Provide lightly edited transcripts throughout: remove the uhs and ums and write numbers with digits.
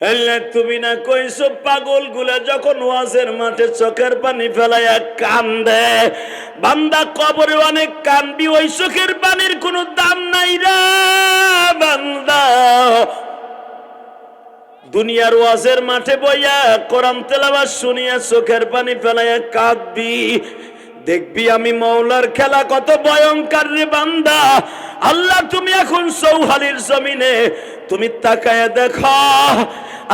তুমি না কইছো পাগল গুলা যখন ওয়াজের মাঠে চোখের পানি ফেলাইয়া কান্দে, বান্দা কবরে অনেক কানবি, ওই চোখের পানির কোনো দাম নাই রে বান্দা। দুনিয়ার ওয়াজের মাঠে বইয়া কোরআন তেলাওয়াত শুনিয়া চোখের পানি ফেলাইয়া কাঁদবি, দেখবি আমি মওলার খেলা কত ভয়ঙ্কর রে বান্দা। আল্লাহ তুমি এখন চৌহালির জমিনে তুমি তাকায়া দেখো,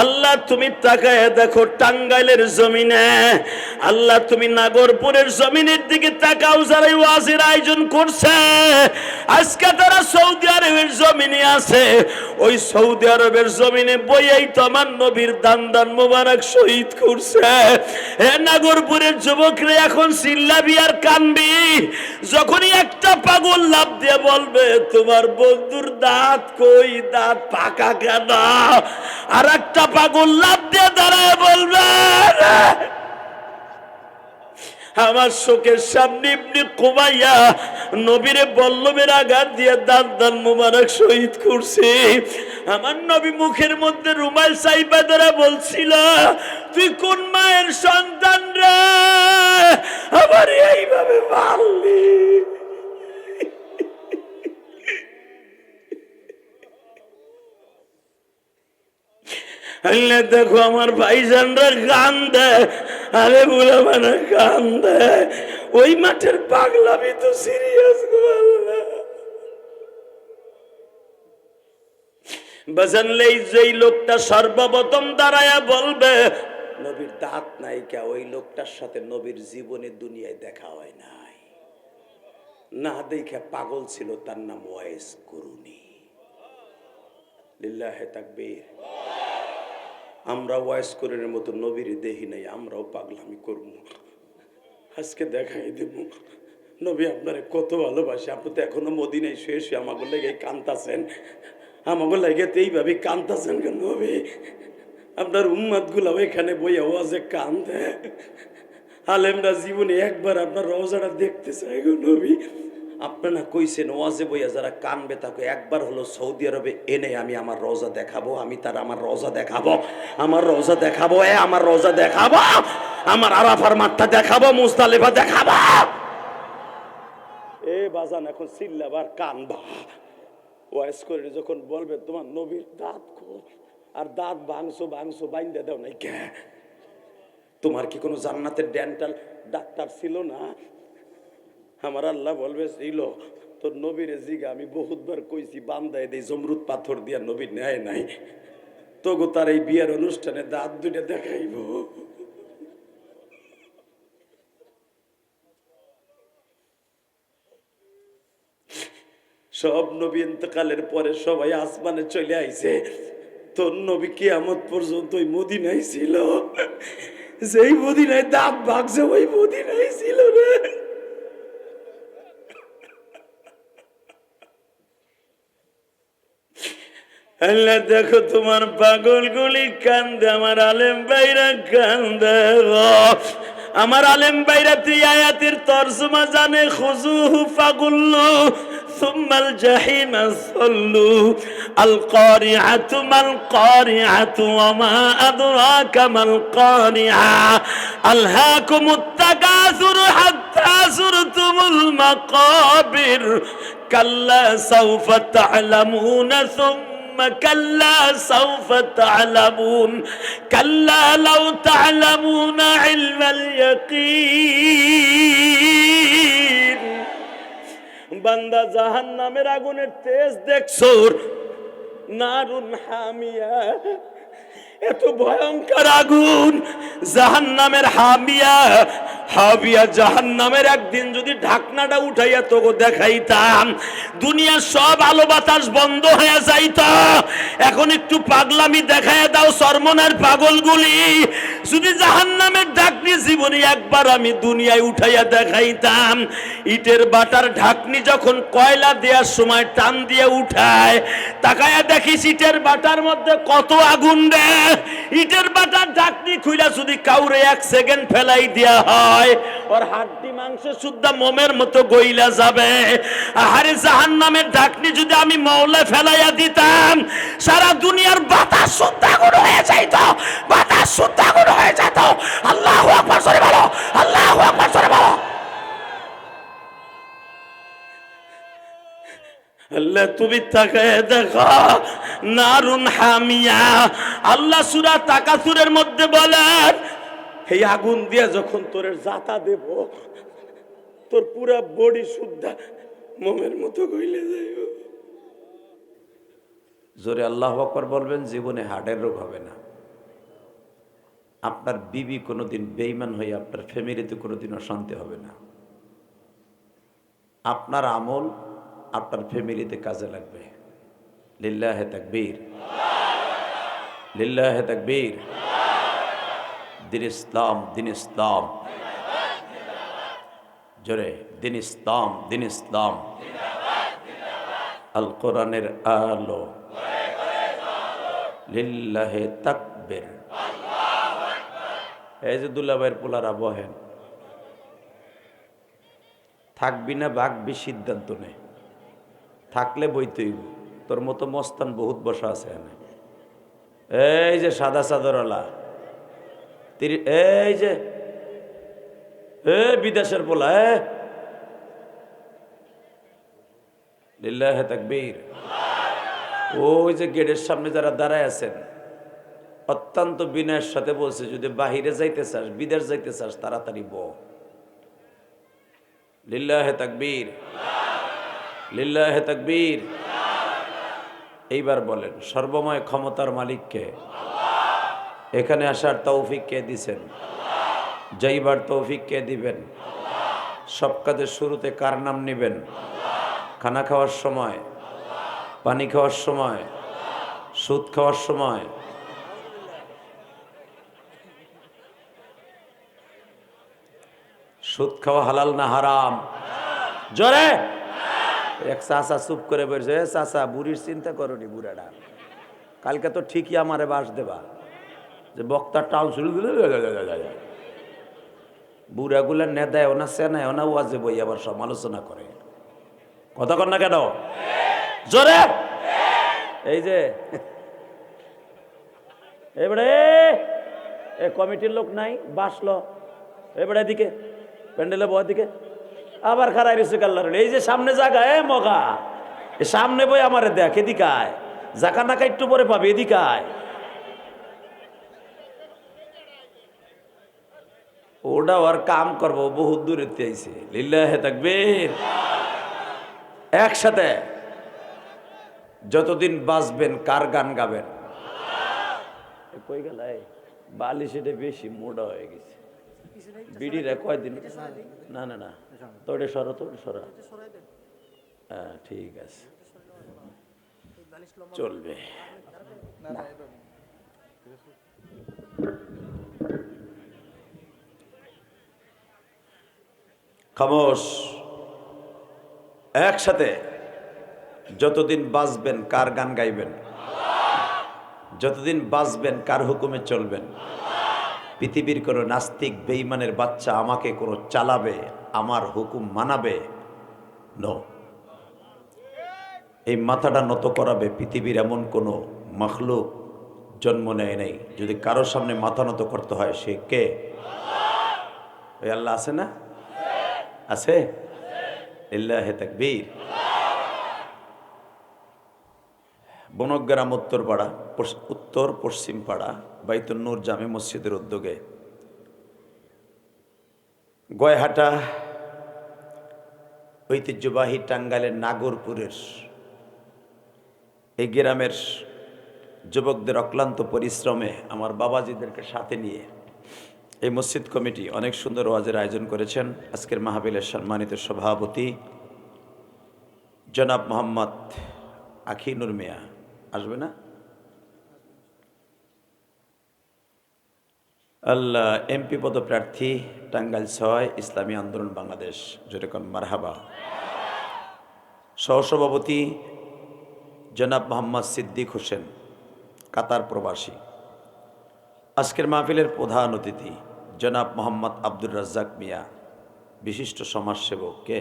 আল্লাহ তুমি তাকায়া দেখো টাঙ্গাইলের জমিনে, আল্লাহ তুমি নাগরপুরের জমিনের দিকে তাকাও, যারা ওয়াজের আয়োজন করছে আজকে তারা সৌদি আরবের জমিনে আছে, ওই সৌদি আরবের জমিনে বইয়াই তো আমার নবীর দান দান মোবারক শহীদ করছে। হে নাগরপুরের যুবকরা এখন চিল্লাবি আর কানবি, যখনই একটা পাগল লাভ দিয়ে বলবে তোমার বন্ধুর দাঁত কই, দাঁত পাকা কেন, আর একটা পাগল লাভ দিয়ে দাঁড়ায় বলবে আমার চোখের সামনে ইবনে কুমাইয়া নবীরে বল্লমের আঘাত দিয়ে দান দান মোবারক শহীদ করছে। আমার নবী মুখের মধ্যে রুমাল চাইবা ধরে বলছিল তুই কোন মায়ের সন্তান রে, আবার এইভাবে মারলি। দেখো আমার ভাইজানরা কান্দে, আরে বুড়া মানে কান্দে, ওই মাঠের পাগলামি তো সিরিয়াস গো আল্লাহ। বাজানলেই যেই লোকটা সর্বপ্রথম দাঁড়ায়া বলবে নবীর দাঁত নাই কে, ওই লোকটার সাথে নবীর জীবনে দুনিয়ায় দেখা হয় নাই, না দেখে পাগল ছিল, তার নাম ওয়াইস করুনি। লিল্লাহে তাকবীর। আমরা ওয়াইস করিনের মতো নবীর দেহি নাই, আমরাও পাগলামি করব, আজকে দেখাই দেব নবী আপনারে কত ভালোবাসে। আপনি তো এখনো মদিনায় শুয়ে শুয়ে আমাকে লেগে কান্তাছেন, আমাকে লেগে তো এইভাবে কান্তাছেন কেন নবী? আপনার উম্মাদ গুলা ওইখানে বইয়া ওয়াজে কান্দে, আলেমরা জীবনে একবার আপনার রওজাটা দেখতে চাই গো নবী। আপনারা কইছেন ওয়াজে বইয়া যারা কানবে তাকে একবার হলো সৌদি আরবে এনে আমি আমার রওজা দেখাবো, আমি তার আমার রওজা দেখাবো, আমার রওজা দেখাবো, আমার রওজা দেখাবো, আমার আরাফার মাঠটা দেখাবো, মুজদালিফা দেখাবো। এ বাজান এখন চিল্লাবার কানবা, ওয়াজ করে যখন বলবে তোমার নবীর দাঁত কো, আর দাঁত ভাঙছো ভাঙছো বাইন্দা দাও নাই কে? তোমার কি কোনো জান্নাতের ডেন্টাল ডাক্তার ছিল না? আমার আল্লাহ বলবে ছিল, তোর নবীরে জিগা আমি বহুতবার কইছি বান্দায় দেই জমরুদ পাথর দিয়া, নবী নেয় নাই, তোগো তার এই বিয়ের অনুষ্ঠানে দাঁত দুইটা দেখাইব। সব নবী ইন্তেকালের পরে সবাই আসমানে চলে আইছে, তোর নবী কিয়ামত পর্যন্ত ওই মদিনায় ছিল, যেই মদিনায় দাঁত ভাগছে ওই মদিনায় ছিল রে। আল্লাহ দেখো তোমার পাগল গুলি কান্দে, আমার আলেম ভাইরা কান্দে, আমার আলেম ভাইরা তুই আয়াতের তরজমা জানে, খুজুহু ফাগুল্লু সুম্মাল জাহিমা সাল্লু, আল কারিআতু মাল কারিআতু ওয়া মা আদরাকা মাল কারিআ, আলহাকুমুত তাকাসুর হাত্তা যুরতুমুল মাকাবির, কাল্লা সাওফা তা'লামুনা كلا سوف تعلمون كلا لو تعلمون علم اليقين। বান্দা জাহান্নামের আগুনের তেজ দেখছো, নারুন হামিয়া, এত ভয়ঙ্কর আগুন জাহান্নামের হামিয়া, হাবিয়া জাহান্নামের। একদিন যদি ঢাকনাটা উঠাইয়া তোকে দেখাইতাম দুনিয়ার সব আলো বাতাস বন্ধ হয়ে যাইত। এখন একটু পাগলামি দেখাইয়া দাও সরমনের পাগলগুলি, যদি জাহান্নামের ঢাকনি জীবনে একবার আমি দুনিয়ায় উঠাইয়া দেখাইতাম, ইটের বাটার ঢাকনি যখন কয়লা দেওয়ার সময় টান দিয়ে উঠায়, তাকায়া দেখিস ইটের বাটার মধ্যে কত আগুন রে। ইটের বাটার ঢাকনি খুইলা যদি কাউরে 1 সেকেন্ড ফেলাই দেয়া হয়, ওর হাড্ডি মাংস শুদ্ধা মোমের মতো গইলা যাবে। আরে জাহান্নামের ঢাকনি যদি আমি মওলা ফেলাইয়া দিতাম, সারা দুনিয়ার বাতাস শুদ্ধ আগুন হয়ে যাইত, বাতাস শুদ্ধ আগুন হয়ে যেত। আল্লাহু আকবার জোরে বলো, আল্লাহু আকবার জোরে বলো। আল্লাহ তুমি তাকায় দেখো, নারুন হামিয়া। আল্লাহ সূরা তাকাসুরের মধ্যে বলেন, এই আগুন দিয়ে যখন তোর জাতা দেব, তোর পুরা বডি শুদ্ধা মোমের মতো গইলে যাইব। জোরে আল্লাহু আকবার বলবেন, জীবনে হার্টের রোগ হবে না। আপনার বিবি কোনোদিন বেঈমান হয়ে আপনার ফ্যামিলিতে কোনোদিন অশান্তি হবে না। আপনার আমল আপনার ফ্যামিলিতে কাজে লাগবে। লিল্লাহে তাকবীর, লিল্লাহে তাকবীর। দিন ইসলাম, দিন ইসলাম, জোরে দিন ইসলাম, দিন ইসলাম। আল কোরআনের আলো, লিল্লাহে তাকবীর। এই যে দুলাভাইয়ের পোলারা বহেন, থাকবি না ভাগবি সিদ্ধান্ত নে। থাকলে বইতেই, তোর মতো মস্তান বহুত বসা আছে এখানে। এই যে সাদা চাদরওয়ালা, এই যে বিদেশের পোলা, লিল্লাহে তাকবীর। ওই যে গেটের সামনে যারা দাঁড়ায় আছেন, অত্যন্ত বিনয়ের সাথে বলছে, যদি বাহিরে যাইতে চাস, বিদেশ যাইতে চাস, তাড়াতাড়ি ব। লিল্লাহে তাকবীর, লিল্লাহে তাকবীর। এইবার বলেন, সর্বময় ক্ষমতার মালিককে? এখানে আসার তৌফিক কে দিছেন? যাইবার তৌফিক কে দিবেন? সব কাজের শুরুতে কার নাম নিবেন? খানা খাওয়ার সময়, পানি খাওয়ার সময়, সুদ খাওয়ার সময়, সুদ খাওয়া হালাল না হারাম? জোরে। এক চাচা চুপ করে বলছে, চাচা বুড়ির চিন্তা করনি, বুড়াটা কালকে তো ঠিকই আমারে বাস দেবা, যে বক্তার টাল শুরু দিলে বুড়াগুলা নেদায় ওনা সেনায় ওনা ওয়াজে বই আবার সমালোচনা করে। কথা কর না কেন? জোরে। এই যে এবারে এ কমিটির লোক নাই, বাসলো এবারে এদিকে প্যান্ডেলে বয় দিকে আবার খারাই রয়েছে কাল্লার। এই যে সামনে জায়গা, মগা সামনে বই আমারে দেখ, এদিকায় জাকা নাকা একটু পরে পাবে, এদিকায়। ওটা আর কাম করবো, বহুত দূরে আইছে। লিল্লাহে তাকবীর। একসাথে যতদিন বাঁচবেন কার গান গাবেন? কই গেল বালিশ, এটা বেশি মোটা হয়ে গেছে। বিড়িরা কয়দিন? না না না, তোরে সরা, তোরে সরা। হ্যাঁ ঠিক আছে, চলবে। খামোশ। একসাথে যতদিন বাঁচবেন কার গান গাইবেন? যতদিন বাঁচবেন কার হুকুমে চলবেন? পৃথিবীর কোনো নাস্তিক বেঈমানের বাচ্চা আমাকে কোনো চালাবে, আমার হুকুম মানাবে? নো। এই মাথাটা নত করাবে পৃথিবীর এমন কোনো মাখলুক জন্ম নেয় নাই। যদি কারোর সামনে মাথা নত করতে হয়, সে কে? ওই আল্লাহ আছে না? আছে। লিল্লাহে তাকবীর। বনগ্রাম উত্তরপাড়া, উত্তর পশ্চিম পাড়া, বাইতুন নূর জামে মসজিদের উদ্যোগে গয়হাটা ঐতিহ্যবাহী টাঙ্গাইলের নাগরপুরের এই গ্রামের যুবকদের অক্লান্ত পরিশ্রমে আমার বাবাজিদেরকে সাথে নিয়ে এই মসজিদ কমিটি অনেক সুন্দর ওয়াজের আয়োজন করেছেন। আজকের মাহফিলের সম্মানিত সভাপতি জনাব মোহাম্মদ আখিনুর মিয়া আসবে না? আল্লাহ এমপি পদপ্রার্থী টাঙ্গাইল ৬ ইসলামী আন্দোলন বাংলাদেশ, যেরকম মারহাবা। সহসভাপতি জনাব মোহাম্মদ সিদ্দিক হোসেন, কাতার প্রবাসী। আজকের মাহফিলের প্রধান অতিথি জনাব মোহাম্মদ আব্দুর রাজ্জাক মিয়া, বিশিষ্ট সমাজসেবক। কে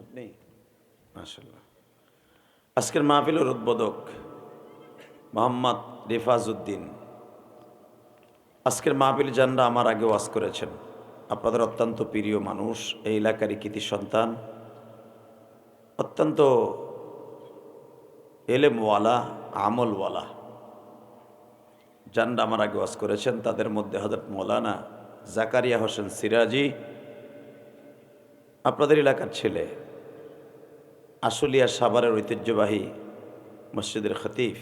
আপনি? মাশাআল্লাহ। আজকের মাহফিলের উদ্বোধক মোহাম্মদ রিফাজউদ্দিন। আজকের মাহফিল জানরা আমার আগে ওয়াজ করেছেন, আপনাদের অত্যন্ত প্রিয় মানুষ, এই এলাকারই কৃতি সন্তান, অত্যন্ত এলেমওয়ালা, আমলওয়ালা জানরা আমার আগে ওয়াজ করেছেন। তাদের মধ্যে হযরত মৌলানা জাকারিয়া হোসেন সিরাজি, আপনাদের এলাকার ছেলে, আশুলিয়া সাভারের ঐতিহ্যবাহী মসজিদের খতিব,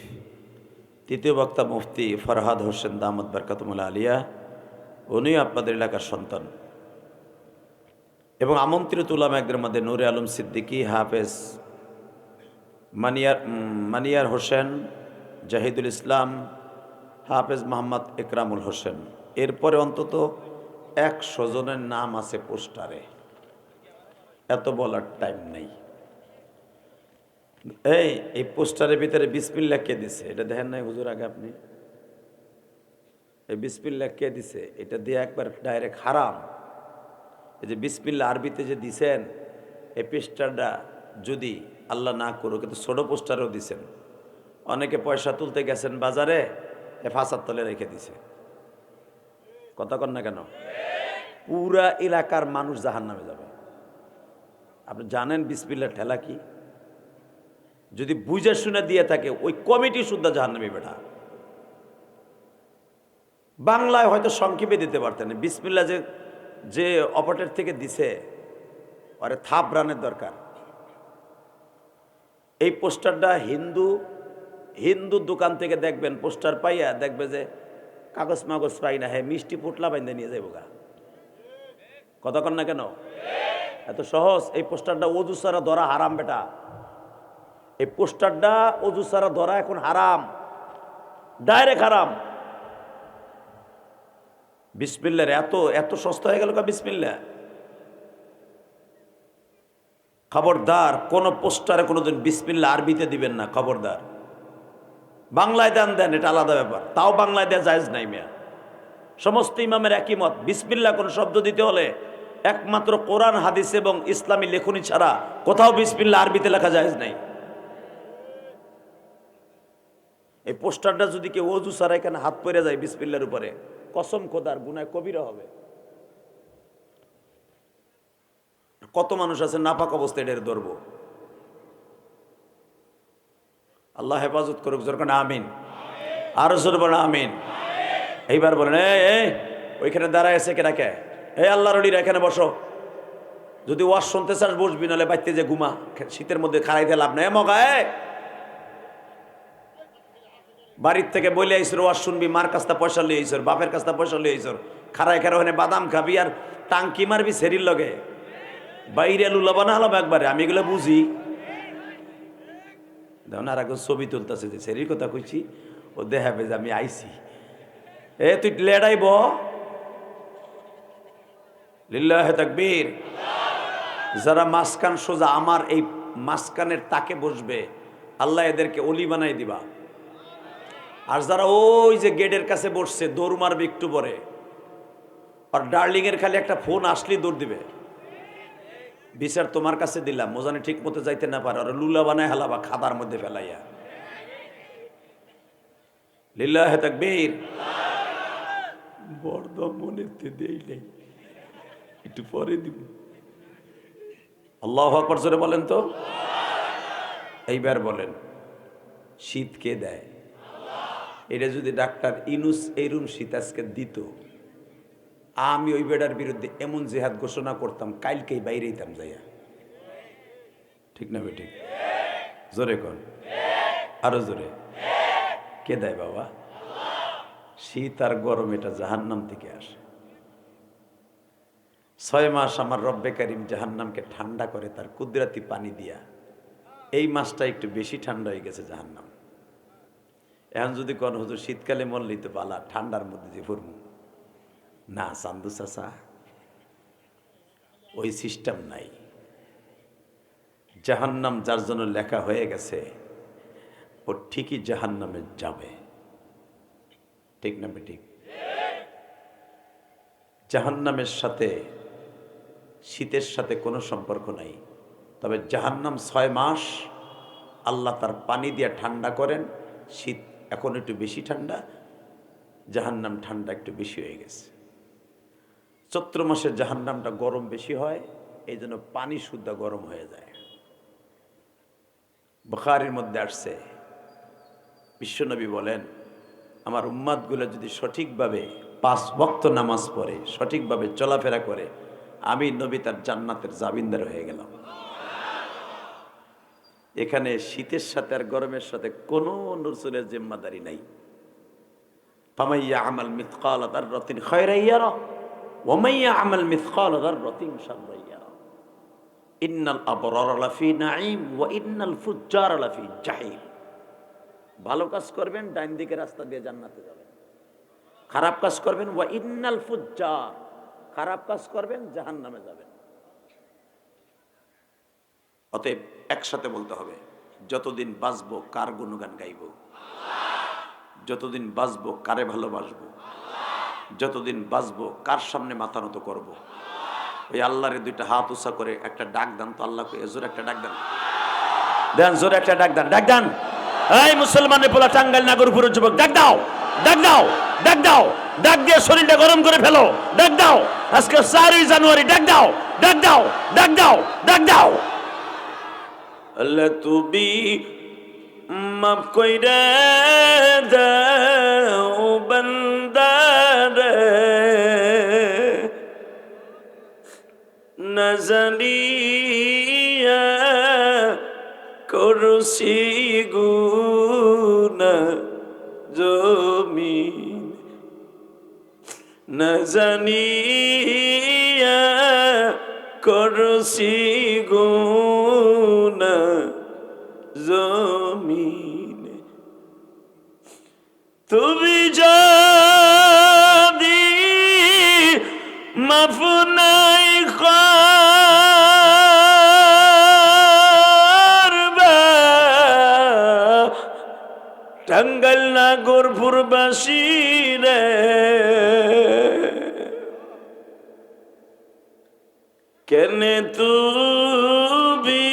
তৃতীয় বক্তা মুফতি ফরহাদ হোসেন দামত বরকাতুল্লাহ আলিয়া, উনিও আপনাদের এলাকার সন্তান। এবং আমন্ত্রিত উলামাদের মধ্যে নূরে আলম সিদ্দিকী, হাফেজ মানিয়ার হোসেন, জাহিদুল ইসলাম, হাফেজ মোহাম্মদ একরামুল হোসেন। এরপরে অন্তত 100 জনের নাম আছে পোস্টারে, এত বলার টাইম নেই। এই পোস্টারের ভিতরে বিসমিল্লাহ কে দিছে এটা দেখেন নাই হুজুর আগে আপনি? এই বিসমিল্লাহ কে দিছে? এটা দিয়ে একবার ডাইরেক্ট হারাম। এই যে বিসমিল্লাহ আরবিতে যে দিছেন, এই পোস্টারটা যদি আল্লাহ না করুক, কিন্তু ছোট পোস্টারও দিছেন। অনেকে পয়সা তুলতে গেছেন বাজারে, ফাঁসার তলে রেখে দিছে। কথা কন না কেন? পুরা এলাকার মানুষ জাহান্নামে যাবে। আপনি জানেন বিসমিল্লাহ ঠেলা কি? যদি বুঝে শুনে দিয়ে থাকে, ওই কমিটি শুদ্ধ জাহান্নামী বেটা। বাংলায় হয়তো সংক্ষেপে দিতে পারতেন। বিসমিল্লাহ যে অপরের থেকে দিছে, আরে থাপ রানের দরকার। এই পোস্টারটা হিন্দু দোকান থেকে দেখবেন, পোস্টার পাইয়া দেখবে যে কাগজ মাগজ পাই না, হ্যাঁ মিষ্টি পুটলা বাইন্দা নিয়ে যাইব গা। কথা কন না কেন? এত সহজ। এই পোস্টারটা ওযু ছাড়া ধরা হারাম বেটা। এই পোস্টারটা ওযু ছাড়া ধরা এখন হারাম, ডাইরেক্ট হারাম। বিসমিল্লাহ এত সস্তা হয়ে গেল কা বিসমিল্লাহ। খবরদার, কোন পোস্টারে কোনোদিন বিসমিল্লাহ আরবিতে দিবেন না, খবরদার। বাংলায় দেন, এটা আলাদা ব্যাপার। তাও বাংলায় দেওয়া জায়েজ নাই মিয়া। সমস্ত ইমামের একই মত, বিসমিল্লাহ কোন শব্দ দিতে হলে একমাত্র কোরআন, হাদিস এবং ইসলামী লেখনী ছাড়া কোথাও বিসমিল্লাহ আরবিতে লেখা জায়েজ নাই। এই পোস্টারটা যদি কেউ ওযু ছাড়া এখানে হাত পড়ে যায় বিসমিল্লাহর উপরে, কসম খোদার গুনাহ কবিরা হবে। কত মানুষ আছে নাপাক অবস্থায় এটার ধরবো। আল্লাহ হেফাজত করুক, যখন আমিন। আরো জোর বলেন আমিন। এইবার বলেন ওইখানে দাঁড়ায় আছে কেনাকে, আল্লাহর ওলিরা এখানে বসো। যদি ওয়াজ শুনতে চাস বসবি, নাহলে বাইতে যে ঘুমা, শীতের মধ্যে খাড়াইতে লাভ নাই। মগায় বাড়ির থেকে বলে আইসর ওয়াজ শুনবি, মার কাছটা পয়সা লিয়ে আইসর, বাপের কাছটা পয়সা লিয়ে আইসর, খাড়াই ওখানে বাদাম খাবি আর টাঙ্কি মারবি সেরির লগে। বাইরে লুলা বানা হলাম একবারে, আমি এগুলো বুঝি। দেখুন আর একজন ছবি তুলতেছে, যে সেরির কথা কইছি, ও দেখাবে যে আমি আইছি। তুই লেডাইব। লিল্লাহে তাকবীর। যারা মাঝখান সোজা আমার এই মাঝখানের তাকে বসবে, আল্লাহ এদেরকে অলি বানাই দিবা। আর যারা ওই যে গেটের কাছে বসছে, দৌড় মারবে একটু পরে, আর ডার্লিং এর খালি একটা ফোন আসলেই দৌড় দিবে। বিচার তোমার কাছে দিলাম, মোজানে ঠিক মতো যাইতে না পারে, আর লুলা বানায় হালাবা খাদার মধ্যে ফেলাইয়া। লিল্লাহে তাকবীর। বড়দম মনেতে দেই নাই, একটু পরে দিব। আল্লাহু আকবার জোরে বলেন তো। এইবার বলেন, শীত কে দেয়? এটা যদি ডাক্তার ইনুস এইরুম শীত আজকে দিত, আমি ওই বেড়ার বিরুদ্ধে এমন জিহাদ ঘোষণা করতাম, কালকেই বাইরে যেতাম যাইয়া। ঠিক না বেঠিক? জোরে কর, আরো জোরে। কে দেয় বাবা? শীত আর গরম এটা জাহান্নাম থেকে আসে। 6 মাস আমার রব্বে কারিম জাহান্নামকে ঠান্ডা করে তার কুদরতি পানি দিয়া। এই মাসটা একটু বেশি ঠান্ডা হয়ে গেছে জাহান্নাম। এখন যদি কোন হুজুর শীতকালে মরলেই তো বালা, ঠান্ডার মধ্যে যে পড়বো না, চান্দু চাচা ওই সিস্টেম নাই। জাহান্নাম যার জন্য লেখা হয়ে গেছে ও ঠিকই জাহান্নামে যাবে, ঠিক না ঠিক? জাহান্নামের সাথে শীতের সাথে কোনো সম্পর্ক নাই, তবে জাহান্নাম 6 মাস আল্লাহ তার পানি দিয়ে ঠান্ডা করেন। শীত এখন একটু বেশি ঠান্ডা, জাহান্নাম ঠান্ডা একটু বেশি হয়ে গেছে। চৈত্র মাসের জাহান্নামটা গরম বেশি হয়, এই জন্য পানি শুদ্ধ গরম হয়ে যায়। বুখারীর মধ্যে আসছে, বিশ্বনবী বলেন, আমার উম্মাদগুলো যদি সঠিকভাবে 5 ওয়াক্ত নামাজ পড়ে, সঠিকভাবে চলাফেরা করে, আমি নবী তার জান্নাতের জামিনদার হয়ে গেলাম। এখানে শীতের সাথে আর গরমের সাথে কোনো নরসুলের জিম্মাদারি নাই। ফামাইয়া আমাল মিথকাল যাররাতিন খায়রান ইয়ারা ওয়া মাইয়া আমাল মিথকাল যাররাতিন শাররান ইয়ারা। ইন্নাল আবরারা লাফি নাঈম ওয়া ইন্নাল ফুজ্জারা লাফি জাহিম। ভালো কাজ করবেন, ডান দিকের রাস্তা দিয়ে জান্নাতে যাবেন। খারাপ কাজ করবেন, ওয়া ইন্নাল ফুজ্জার, খারাপ কাজ করবেন, জাহান্নামে যাবেন। অতএব একসাথে বলতে হবে, যতদিন বাঁচবো কার গুণগান গাইব, যতদিন বাঁচবো কারে ভালোবাসবো, যতদিন বাঁচবো কার সামনে মাথা নত করবো। ওই আল্লাহরে 2টা হাত উঁচা করে একটা ডাক দেন তো, আল্লাহকে জোরে একটা ডাক দেন, দেন জোরে একটা ডাক দেন, ডাক দেন। এই মুসলমানের পোলা, টাঙ্গাইল নাগরপুরের যুবক, ডাক দাও, ডাক দাও, ডাক দাও, ডাক দিয়ে শরীরটা গরম করে ফেলো, ডাক দাও। আজকে 4ই জানুয়ারি, ডাক দাও, ডাক দাও, ডাক দাও, ডাক দাও। আল্লাহ তুমি মাফ কইরা দাও বান্দারে, না জানিয়া করছি গুনাহ জমিন, না জানিয়া করছি গুনাহ জমিন। তুমি যদি মাফ নাই করবা, টাঙ্গাইল নাগরপুর বাসী রে, কেনে তুমি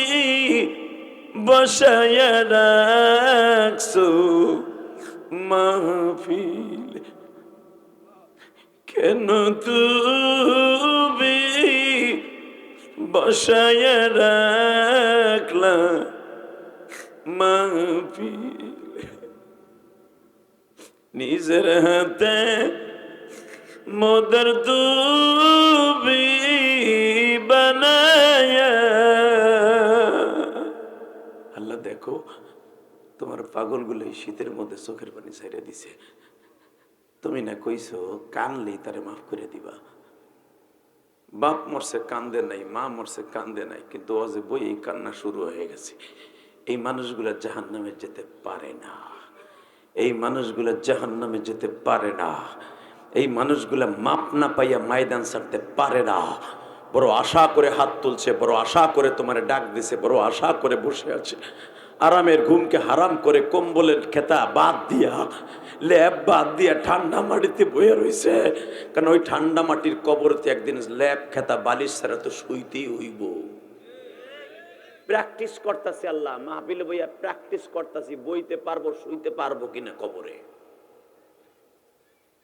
বসায়া রাখছো মাহফিল, কেন তুমি বসায়া রাখলা মাহফিল। নিজের হাতে মোদের তুমি বানায়া, আল্লাহ দেখো তোমার পাগলগুলো এই শীতের মধ্যে চোখের পানি ছাইড়া দিছে, তুমি না কইছো কানলেই তারে মাফ করে দিবা। বাপ মরছে কান্দে নাই, মা মরছে কান্দে নাই, কিন্তু ও যে বই কান্না শুরু হয়ে গেছে। এই মানুষগুলা জাহান্নামে যেতে পারে না, এই মানুষগুলা জাহান্নামে যেতে পারে না, এই মানুষগুলা মাপ না পাইয়া ময়দান ছাড়তে পারে না। বড় আশা করে হাত তুলছে, বড় আশা করে তোমারে ডাক দিছে, বড় আশা করে বসে আছে, আরামের ঘুমকে হারাম করে কম্বলের খেতা বাদ দিয়া, ল্যাব বাদ দিয়া ঠান্ডা মাটিতে বয়ে রয়েছে। কারণ ওই ঠান্ডা মাটির কবরতে একদিন ল্যাব খেতা বালিশ ছাড়া তো শুইতেই হইব। প্র্যাকটিস করতেছি, আল্লাহ মাহফিলে বইয়া প্র্যাকটিস করতেছি, বইতে পারবো, শুইতে পারবো কিনা কবরে।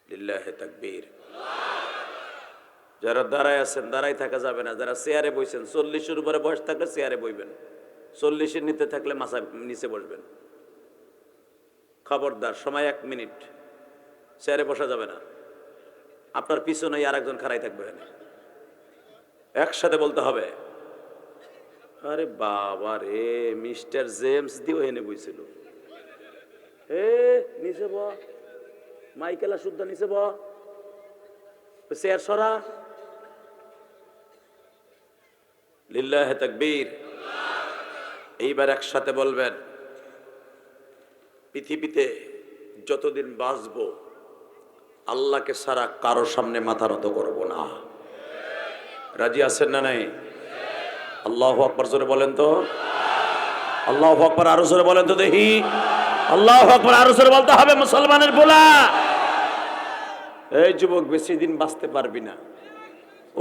লিল্লাহে তাকবীর। যারা দাঁড়ায় আছেন দাঁড়াই থাকা যাবে না, যারা চেয়ারে বইছেন 40-এর উপরে বয়স থাকলে চেয়ারে বইবেন, 40-এর নিতে থাকলে মাথা নিচে বসবেন। খবরদার, সময় 1 মিনিট, চেয়ারে বসা যাবে না। আপনার পিছনে আর একজন খাড়াই থাকবে, একসাথে বলতে হবে। আরে বাবা রে, মিস্টার জেমস দিও এনে বইছিল, নিচে ব, মাইকেলা শুদ্ধ নিচে ব, চেয়ার সরা। লিল্লাহে তাকবীর। এইবার একসাথে বলবেন, পৃথিবীতে যতদিন বাঁচবো আল্লাহকে ছাড়া কারো সামনে মাথা নত করব না। রাজি আছেন না নাই? আল্লাহু আকবার জোরে বলেন তো। আল্লাহু আকবার আরো জোরে বলেন তো দেখি। আল্লাহু আকবার আরো জোরে বলতে হবে মুসলমানের পোলা। এই যুবক, বেশি দিন বাঁচতে পারবি না।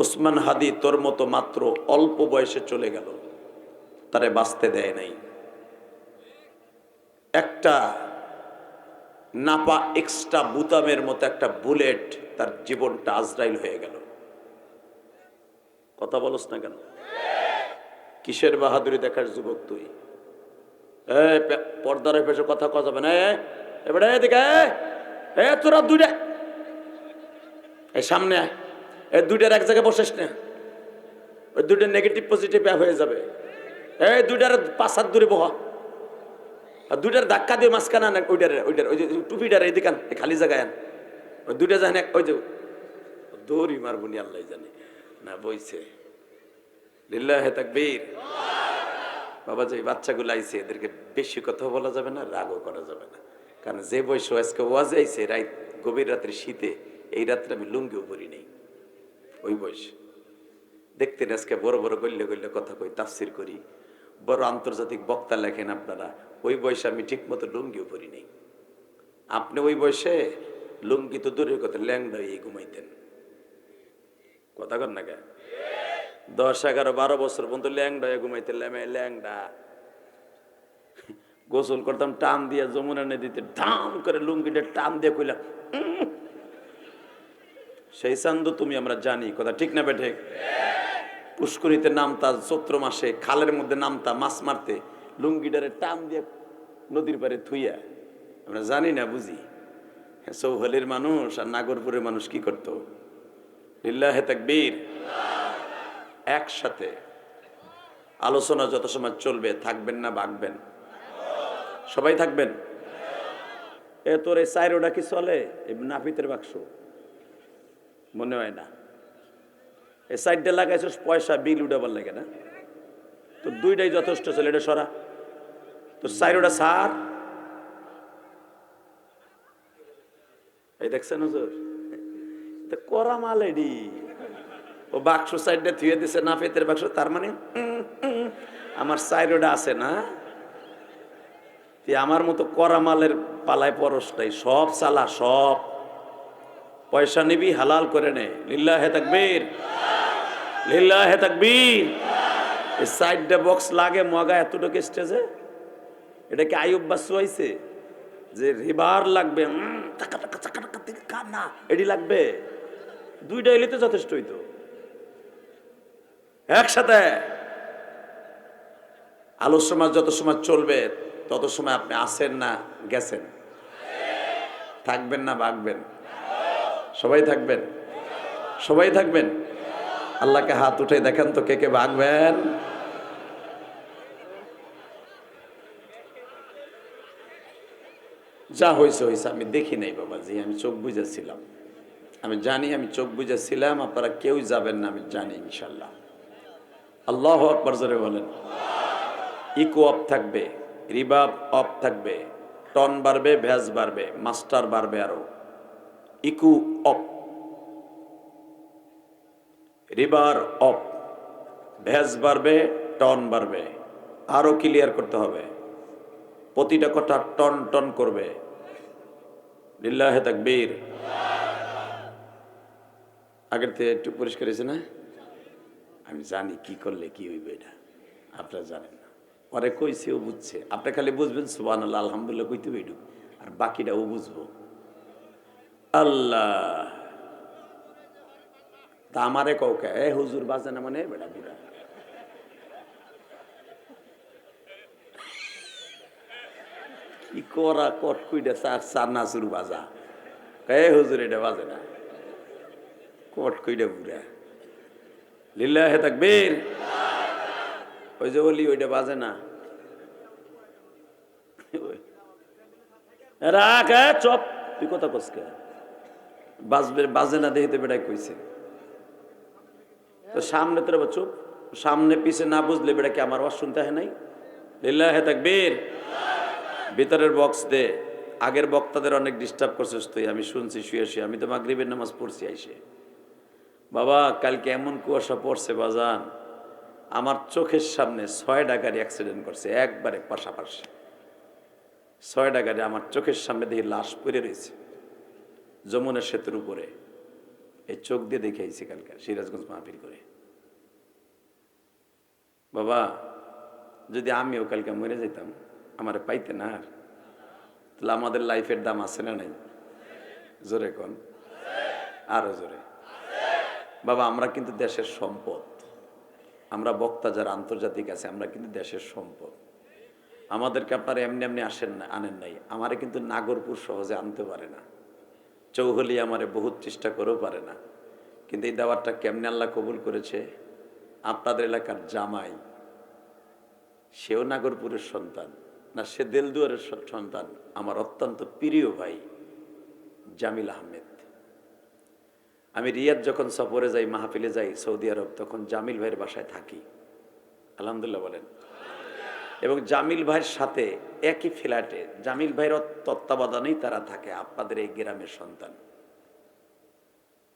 ওসমান হাদি তোর মতো মাত্র অল্প বয়সে চলে গেল, তারে বাঁচতে দেয় নাই। একটা নাপা এক্সট্রা বুতামের মতো একটা বুলেট তার জীবনটা আজরাইল হয়ে গেল। কথা বলস না কেন? কিসের বাহাদুরি দেখার যুবক তুই? পর্দার পেছে কথা কওয়া যাবে না। এবারে এদিকে তোরা দুইটা এই সামনে আয়। এই দুইটার এক জায়গায় বসিস না, ওই দুইটা নেগেটিভ পজিটিভ হয়ে যাবে। এই দুইটার 5 হাত দূরে বহা, আর দুইটার ধাক্কা দিয়ে মাঝখানে আন। ওইটার ওই যে টুপিটার এদিকে আন, খালি জায়গায় আন। ওই দুইটা জানে ওই যে দৌড়ি মারবুনি আল্লাহ জানে না বইছে। লিল্লাহে তাকবীর। বাবা যে বাচ্চাগুলো আইছে এদেরকে বেশি কথা বলা যাবে না, রাগও করা যাবে না। কারণ যে বয়স আজকে ওয়াজে আইছে রাত গভীর রাত্রে শীতে, এই রাত্রে আমি লুঙ্গিও পরি নেই। ওই বয়স দেখতেন আজকে বড় বড় গল্লে গল্লে কথা কই, তাফসির করি, বড় আন্তর্জাতিক বক্তা লেখেন আপনারা। ওই বয়সে আমি ঠিক মতো লুঙ্গিও পরি নেই। আপনি ওই বয়সে লুঙ্গি তো দূরের কথা, ল্যাংড়া হয়ে ঘুমাইতেন। কথা কর না কে? 10, 11, 12 বছর পর্যন্ত ল্যাংড়া হয়ে ঘুমাইতেন। ল্যাংড়া গোসল করতাম টান দিয়ে যমুনা নদীতে, ধাম করে লুঙ্গিটা টান দিয়ে কইলাম সেই চান্দ তুমি আমরা জানি। কথা ঠিক না বেঠে? পুষ্করিতে নামতা চৈত্র মাসে, খালের মধ্যে নামতা মাছ মারতে, লুঙ্গিটারে টান দিয়ে নদীর পারে থুইয়া। আমরা জানি না বুঝি। চৌহালির মানুষ আর নাগরপুরের মানুষ কি করতো? লিল্লাহে তাকবীর। একসাথে আলোচনা যত সময় চলবে, থাকবেন না ভাগবেন? সবাই থাকবেন? তোর এই সাইরোটা কি চলে? এই নাপিতের বাক্স মনে হয় না। এই সাইডটা লাগাইছিস পয়সা বিল উঠাবার লাগে না? তো দুইটাই যথেষ্ট চলে। এটা সরা তোর সাইরোটা সার। এই দেখছেন হুজুর, করা মাল এডি। ও বাক্স সাইডটা থুয়ে দিছে নাপিতের বাক্স। তার মানে আমার সাইরোটা আছে না? আমার মতো করা মালের পালায় পরশটাই সব চালা, সব পয়সা নিবি হালাল করে নে। লিল্লাহে তাকবীর, লিল্লাহে তাকবীর। এই সাইডটা বক্স লাগে মগা এতটুকু স্টেজে। এটা কি আইয়ুব বাসু হইছে যে রিবার লাগবে না? এডি লাগবে দুইটা এলে তো যথেষ্ট হইতো। একসাথে আলোচনা যত সময় চলবে তত সময় আপনি আসেন না গেছেন? থাকবেন না ভাগবেন? সবাই থাকবেন? সবাই থাকবেন? আল্লাহকে হাত উঠে দেখেন তো কে কে ভাগবেন? যা হয়েছে হয়েছে, আমি দেখি নাই বাবাজি, আমি চোখ বুঝেছিলাম। আমি জানি আমি চোখ বুঝেছিলাম। আপনারা কেউ যাবেন না, আমি জানি ইনশাল্লাহ। আল্লাহু আকবার জোরে বলেন। ইকো অফ থাকবে, রিবাব অফ থাকবে, টন বাড়বে, ভ্যাস বাড়বে, মাস্টার বাড়বে আরো। ইকো অফ, রিবার অফ, ভ্যাস বাড়বে, টন বাড়বে। আরো ক্লিয়ার করতে হবে, প্রতিটা কথা টন টন করবে। লিল্লাহে তাকবীর। আগের থেকে একটু পরিষ্কার হয়েছে না? আমি জানি কি করলে কি হইবে, এটা আপনারা জানেন না। পরে কইছে ও বুঝছে, আপনি খালি বুঝবেন সুবহানাল্লাহ আলহামদুলিল্লাহ কইতে হইডু, আর বাকিটা ও বুঝবো। আল্লাহ তা আমারে কৌকে এ হুজুর বাজে না মানে বেটা বুড়া। কি করা কট কুইটা চার নাচুর বাজা, এ হুজুর এটা বাজে না, কট কুইটা বুড়া। লিল্লাহে তাকবীর। ওই যে বলি ওইটা বাজে না, রাখ চপ, তুই কথা কসকে বাজবে বাজে না দেখতে বেটাই কইছে। তো সামনে তোর চুপ, সামনে পিছে না বুঝলে বেটা কি আমার আওয়াজ শুনতে হয় নাই? লিল্লাহে তাকবীর। ভিতরের বক্স দে, আগের বক্তাদের অনেক ডিস্টার্ব করছিস তুই, আমি শুনছি শুয়ে শুয়ে, আমি তো মাগরিবের নামাজ পড়ছি আইসে। বাবা কালকে এমন কুয়াশা পড়ছে বাজান, আমার চোখের সামনে 6টা গাড়ি অ্যাক্সিডেন্ট করছে একবারে পাশাপাশি। 6টা গাড়ি আমার চোখের সামনে দেখি লাশ পড়ে রয়েছে যমুনা সেতুর উপরে। এই চোখ দিয়ে দেখে আইছি কালকে সিরাজগঞ্জ মাহফিল করে। বাবা যদি আমিও কালকে মরে যেতাম, আমারে পাইতে না আর, তাহলে আমাদের লাইফের দাম আছে না নাই? জোরে কোন, আরো জোরে। বাবা আমরা কিন্তু দেশের সম্পদ, আমরা বক্তা যারা আন্তর্জাতিক আছে আমরা কিন্তু দেশের সম্পদ। আমাদেরকে আপনারা এমনি এমনি আসেন না, আনেন নাই। আমারে কিন্তু নাগরপুর সহজে আনতে পারে না, চৌহলি আমারে বহুত চেষ্টা করেও পারে না। কিন্তু এই দাওয়াতটা কেমনে আল্লাহ কবুল করেছে, আপনাদের এলাকার জামাই সেও নাগরপুরের সন্তান না, সে দেলদুয়ারের সন্তান, আমার অত্যন্ত প্রিয় ভাই জামিল আহমেদ। আমি রিয়াদ যখন সফরে যাই, মাহফিলে যাই সৌদি আরব, তখন জামিল ভাইয়ের বাসায় থাকি, আলহামদুলিল্লাহ বলেন। এবং জামিল ভাইয়ের সাথে একই ফ্ল্যাটে জামিল ভাইয়ের তত্ত্বাবধানেই তারা থাকে, আপনাদের এই গ্রামের সন্তান।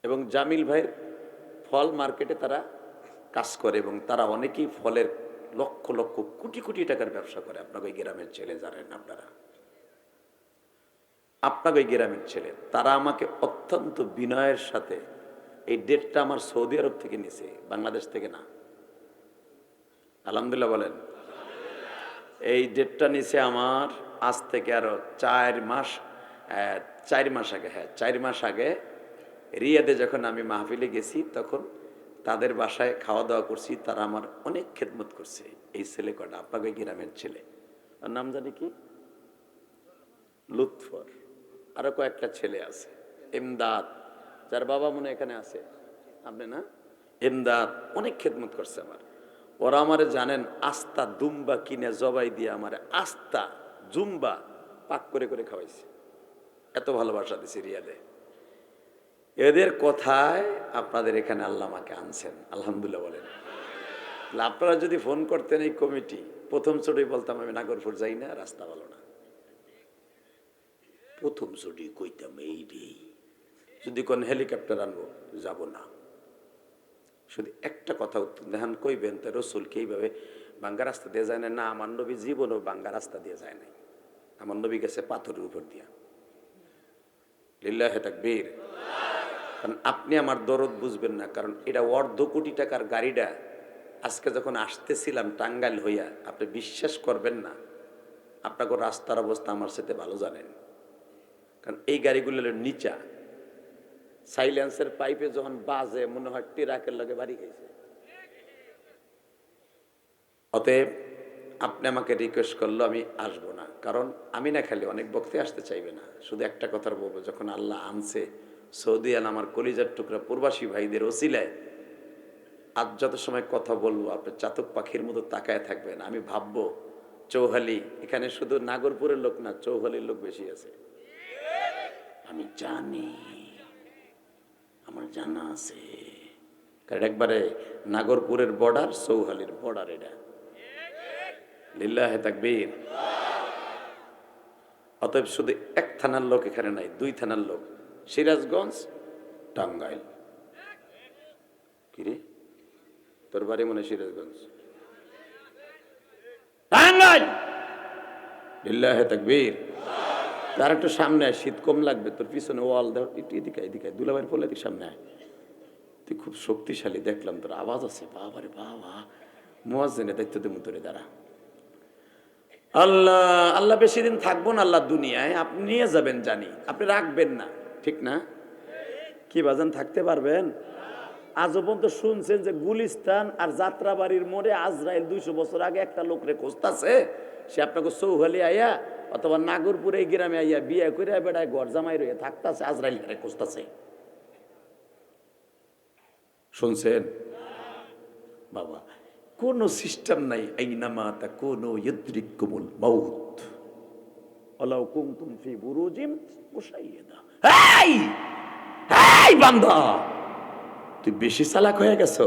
এবং জামিল ভাইয়ের ফল মার্কেটে তারা কাজ করে এবং তারা অনেকেই ফলের লক্ষ লক্ষ কোটি কোটি টাকার ব্যবসা করে। আপনাকে ওই গ্রামের ছেলে জানেন আপনারা, আপনাকে ওই গ্রামের ছেলে, তারা আমাকে অত্যন্ত বিনয়ের সাথে, এই ডেটটা আমার সৌদি আরব থেকে নিছে, বাংলাদেশ থেকে না, আলহামদুলিল্লাহ বলেন। এই ডেটটা নিছে আমার আজ থেকে আরো 4 মাস আগে, হ্যাঁ 4 মাস আগে রিয়াদে যখন আমি মাহফিলে গেছি, তখন তাদের বাসায় খাওয়া দাওয়া করছি, তারা আমার অনেক খেদমত করছে। এই ছেলে কটা আপনাকে গ্রামের ছেলে, আর নাম জানি কি, লুৎফর, আরো কয়েকটা ছেলে আছে, ইমদাদ, যার বাবা মনে এখানে আছে, আপনি না, ইমদাদ অনেক খেদমত করছে আমার। ওরা আমারে জানেন আস্তা দুম্বা কিনে জবাই দিয়ে আমার আস্তা জুম্বা পাক করে করে খাওয়াইছে, এত ভালোবাসা দিছে রিয়াদে। এদের কথায় আপনাদের এখানে আল্লাহ আমাকে আনছেন, আলহামদুলিল্লাহ বলেন। আপনারা যদি ফোন করতেন এই কমিটি, প্রথম ছোটই বলতাম আমি নাগরপুর যাই না, রাস্তা ভালো না। প্রথম ছোটি কইতাম এই রে, যদি কোন হেলিকপ্টার আনবো যাব না। শুধু একটা কথা উত্তর দেখান, কইবেন তো রসুলকে এইভাবে বাঙ্গা রাস্তা দিয়ে যায় না? না, আমার নবী জীবনও বাঙ্গা রাস্তা দিয়ে যায় নাই, আমার নবী গেছে পাথরের উপর দিয়া। লিল্লাহে তাকবীর। কারণ আপনি আমার দরদ বুঝবেন না, কারণ এটা 1.5 কোটি টাকার গাড়িটা আজকে যখন আসতেছিলাম টাঙ্গাইল হইয়া, আপনি বিশ্বাস করবেন না, আপনাকে রাস্তার অবস্থা আমার সাথে ভালো জানেন। কারণ এই গাড়িগুলো নিচা, সাইলেন্সের পাইপে যখন বাজে মনে হয় ট্রাকের লগে বাড়ি গেছে। অতএব আপনি আমাকে রিকোয়েস্ট করলো, আমি আসবো না, কারণ আমি না খালি অনেক বক্তে আসতে চাইবে না, শুধু একটা কথা বলবো, যখন আল্লাহ আনছে সৌদি আল আমার কলিজার টুকরা প্রবাসী ভাইদের ওসিলায় আজ যত সময় কথা বলবো আপনি চাতক পাখির মতো তাকায় থাকবেন। আমি ভাববো চৌহালি, এখানে শুধু নাগরপুরের লোক না, চৌহালির লোক বেশি আছে, আমি জানি, আমার জানা আছে। কারণ একবারে নাগরপুরের বর্ডার, চৌহালির বর্ডার, এটা লিল্লাহে তাকবীর। অতএব শুধু এক থানার লোক এখানে নাই, 2 থানার লোক, সিরাজগঞ্জ, টাঙ্গাইল। কিরে তোর বাড়ি মনে সিরাজগঞ্জ, টাঙ্গাইল, লিল্লাহে তাকবীর। তার একটু সামনে আয়, শীত কম লাগবে, তোর পিছনে ওয়াল দাও, এদিকে এদিকে দুলাভাইয়ের ফলে এদিকে সামনে আয়, তুই খুব শক্তিশালী দেখলাম, তোর আওয়াজ আছে, বাবারে বাবা, মুয়াজ্জিনের দায়িত্ব দেবো তোরে, দ্বারা আল্লাহ আল্লাহ বেশি দিন থাকবো না আল্লাহ দুনিয়ায়, আপনি নিয়ে যাবেন জানি, আপনি রাখবেন না, ঠিক না? কি বাজান থাকতে পারবেন? আজও পর্যন্ত শুনছেন যে গুলিস্তান আর যাত্রাবাড়ির মোড়ে আজরাইল 200 বছর আগে একটা লোকরে খুঁজতাছে, সে আপনাকে চৌহালি আইয়া অথবা নাগরপুর এই গ্রামে আইয়া বিয়ে করে বেড়ায় ঘর জামাই রয়ে থাকতাছে, আজরাইল খুঁজতাছে, শুনছেন? বাবা কোন সিস্টেম নাই, আইনামা তাকুনু ইউদরিকুমুল মাউত ওয়ালাউ কুনতুম ফি বুরুজিম মুশাইয়াদা। এই এই বান্দা, তুই বেশি চালাক হয়ে গেছস।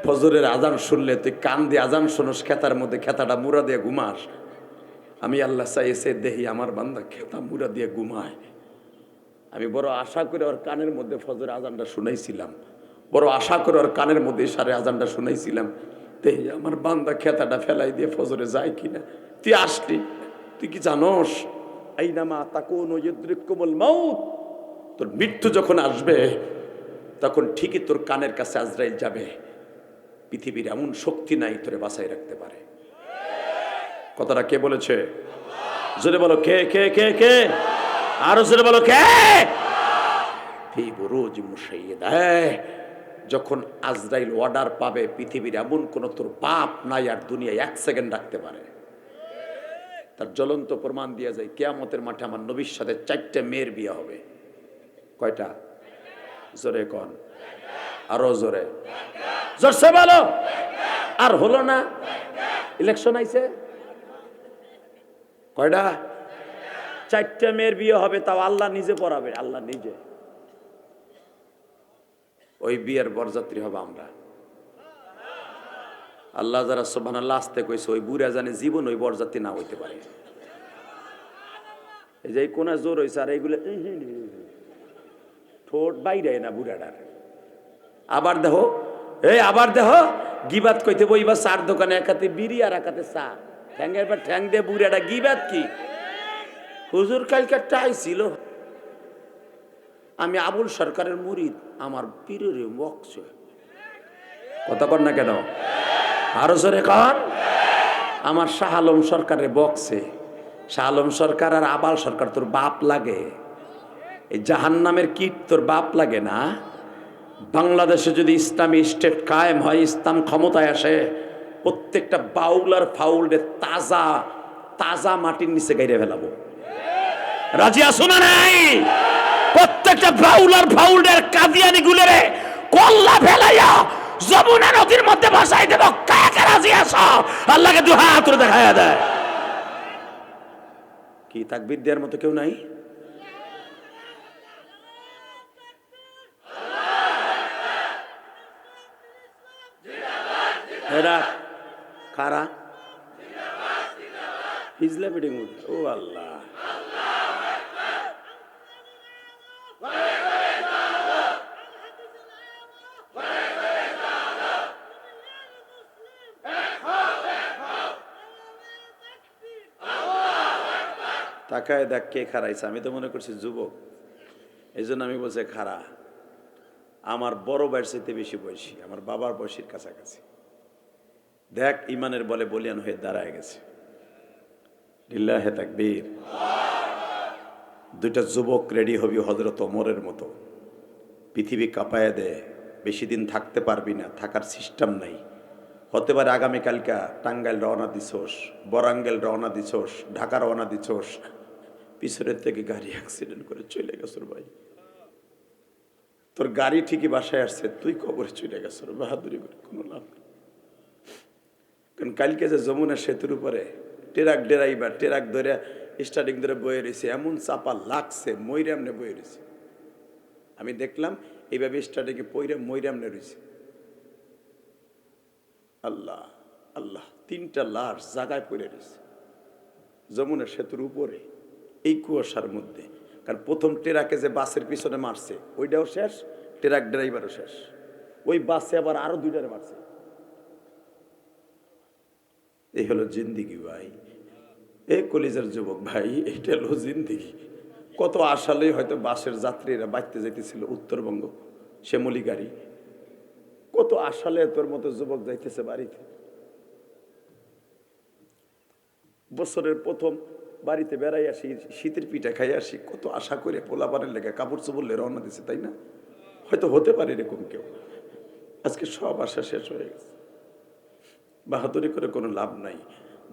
ফজরের আজান শুনলে তুই কান দিয়ে আজান শোনস, খেতার মধ্যে খেতাটা মুড়া দিয়ে ঘুমাস, আমি আল্লাহ চাইছে দেহি আমার বান্দা খেতা মুড়া দিয়ে ঘুমায়। আমি বড় আশা করে ওর কানের মধ্যে ফজর আজানটা শুনাইছিলাম, বড় আশা করে ওর কানের মধ্যে সারে আজানটা শুনাইছিলাম, দেহি আমার বান্দা খেতাটা ফেলাই দিয়ে ফজরে যায় কিনা। তুই আসলি, তুই কি জানোস আইনামা তাকুনু ইউদরিকুমুল মাউত, তোর মৃত্যু যখন আসবে তখন ঠিকই তোর কানের কাছে আজরাইল যাবে। পৃথিবীর এমন শক্তি নাই তোরে বাঁচাই রাখতে পারে। কথাটা কে বলেছে? জোরে বলো কে কে কে কে, আরো জোরে বলো কে। ফি বুরুজ মুশাইয়্যাদা, যখন আজরাইল অর্ডার পাবে পৃথিবীর এমন কোন তোর পাপ নাই আর দুনিয়ায় 1 সেকেন্ড রাখতে পারে। তার জ্বলন্ত প্রমাণ দিয়ে যায় কিয়ামতের মাঠে আমার নবীর সাথে 4টে মেয়ের বিয়ে হবে। কয়টা? জোরে কোন, আরো জোরে, জোরসে বলো। আর হলো না, ইলেকশন আইছে, কয়টা? 4টে মেয়ের বিয়ে হবে, তাও আল্লাহ নিজে পড়াবে, আল্লাহ নিজে। ওই বিয়ের বরযাত্রী হবে আমরা। আল্লাহ যারা সুবহানাল্লাহ আসতে কইছে, ওই বুড়া জানে জীবন ওই বরযাত্রী না হইতে পারে। এই যে কোনা জোর হয়েছে, আর এইগুলো ঠোঁট বাইরে না বুড়াটার। আবার দেখো, আবার দেখো গিবাত কইতে বইবা চার দোকানে, এক হাতে বিড়ি আর এক হাতে চা, ঠ্যাঙ্গের পর ঠ্যাং দিয়ে বুড়াটা গিবাত কি? হুজুর কালকাটা আইছিল, আমি আবুল সরকারের মুরিদ, আমার পীরের বক্স। কথা কর না কেন? আরো জোরে কর। আমার শাহ আলম সরকারের বক্সে। শাহ আলম সরকার আর আবাল সরকার তোর বাপ লাগে? এই জাহান্নামের কীট তোর বাপ লাগে না? বাংলাদেশে যদি ইসলামী স্টেট কায়েম হয়, ইসলাম ক্ষমতায় আসে, প্রত্যেকটা বাউল আর ফাউলরে তাজা তাজা মাটির নিচে গাইরে ফেলাবো। রাজি আছো না নাই? প্রত্যেকটা বাউল আর ফাউলের কাদিয়ানি গুলোরে কল্লা ফেলাইয়া যমুনা নদীর মধ্যে ভাসাই দেব। কাকে রাজি আছো? আল্লাহকে দুই হাত তুলে দেখায়া দেয়। কি তাকবীর দেওয়ার মতো কেউ নাই? এরা কারা? হিজলা মিটিং। ও আল্লাহ, তাকায় দেখ কে খারাইছে। আমি তো মনে করছি যুবক, এই জন্য আমি বলছি খারা। আমার বড় ভাইয়ের চাইতে বেশি বয়সী, আমার বাবার বয়সীর কাছাকাছি। দেখ ইমানের বলে বলিয়ান হয়ে দাঁড়ায় গেছে। লিল্লাহে তাকবীর। দুইটা যুবক রেডি হবি হযরত ওমরের মতো, পৃথিবী কাঁপায় দে, বেশি দিন থাকতে পারবি না, থাকার সিস্টেম নাই। হতে পারে আগামীকালকা টাঙ্গাইল রওনা দিছোস, বরাঙ্গেল রওনা দিছোস, ঢাকা রওনা দিছোস, পিছনের থেকে গাড়ি অ্যাক্সিডেন্ট করে চলে গেছোর ভাই। তোর গাড়ি ঠিকই বাসায় আসছে, তুই কবরে চলে গেছোর। বাহাদুরি করে কোনো লাভ নেই। কারণ কালকে যে যমুনা সেতুর উপরে ট্রাক ড্রাইভার ট্রাক ধরে স্টার্টিং ধরে বয়ে রয়েছে, এমন চাপা লাগছে ময়রামনে বয়ে রয়েছে। আমি দেখলাম এইভাবে স্টার্টিংয়ে পইরা ময়রামনে রয়েছে। আল্লাহ আল্লাহ, 3টা লাশ জায়গায় পড়ে রয়েছে যমুনা সেতুর উপরে, এই কুয়াশার মধ্যে। কারণ প্রথম ট্রাকে যে বাসের পিছনে মারছে ওইটাও শেষ, ট্রাক ড্রাইভারও শেষ। ওই বাসে আবার আরো 2টারে মারছে। এই হলো জিন্দিগি ভাই। এই কলিজার যুবক ভাই, এইটা হলো জিন্দিগি। কত আশালে হয়তো বাসের যাত্রীরা বাইতে যাইতেছিল উত্তরবঙ্গ শ্যামলী গাড়ি, কত আশালে তোর মতো যুবক যাইতেছে বাড়িতে। বছরের প্রথম বাড়িতে বেড়াই আসি, শীতের পিঠা খাই আসি, কত আশা করে পোলাপানের লেগে কাপড় চোপড়লে রওনা দিছে, তাই না? হয়তো হতে পারে এরকম কেউ। আজকে সব আশা শেষ হয়ে গেছে। বাহাদুরি করে কোনো লাভ নাই।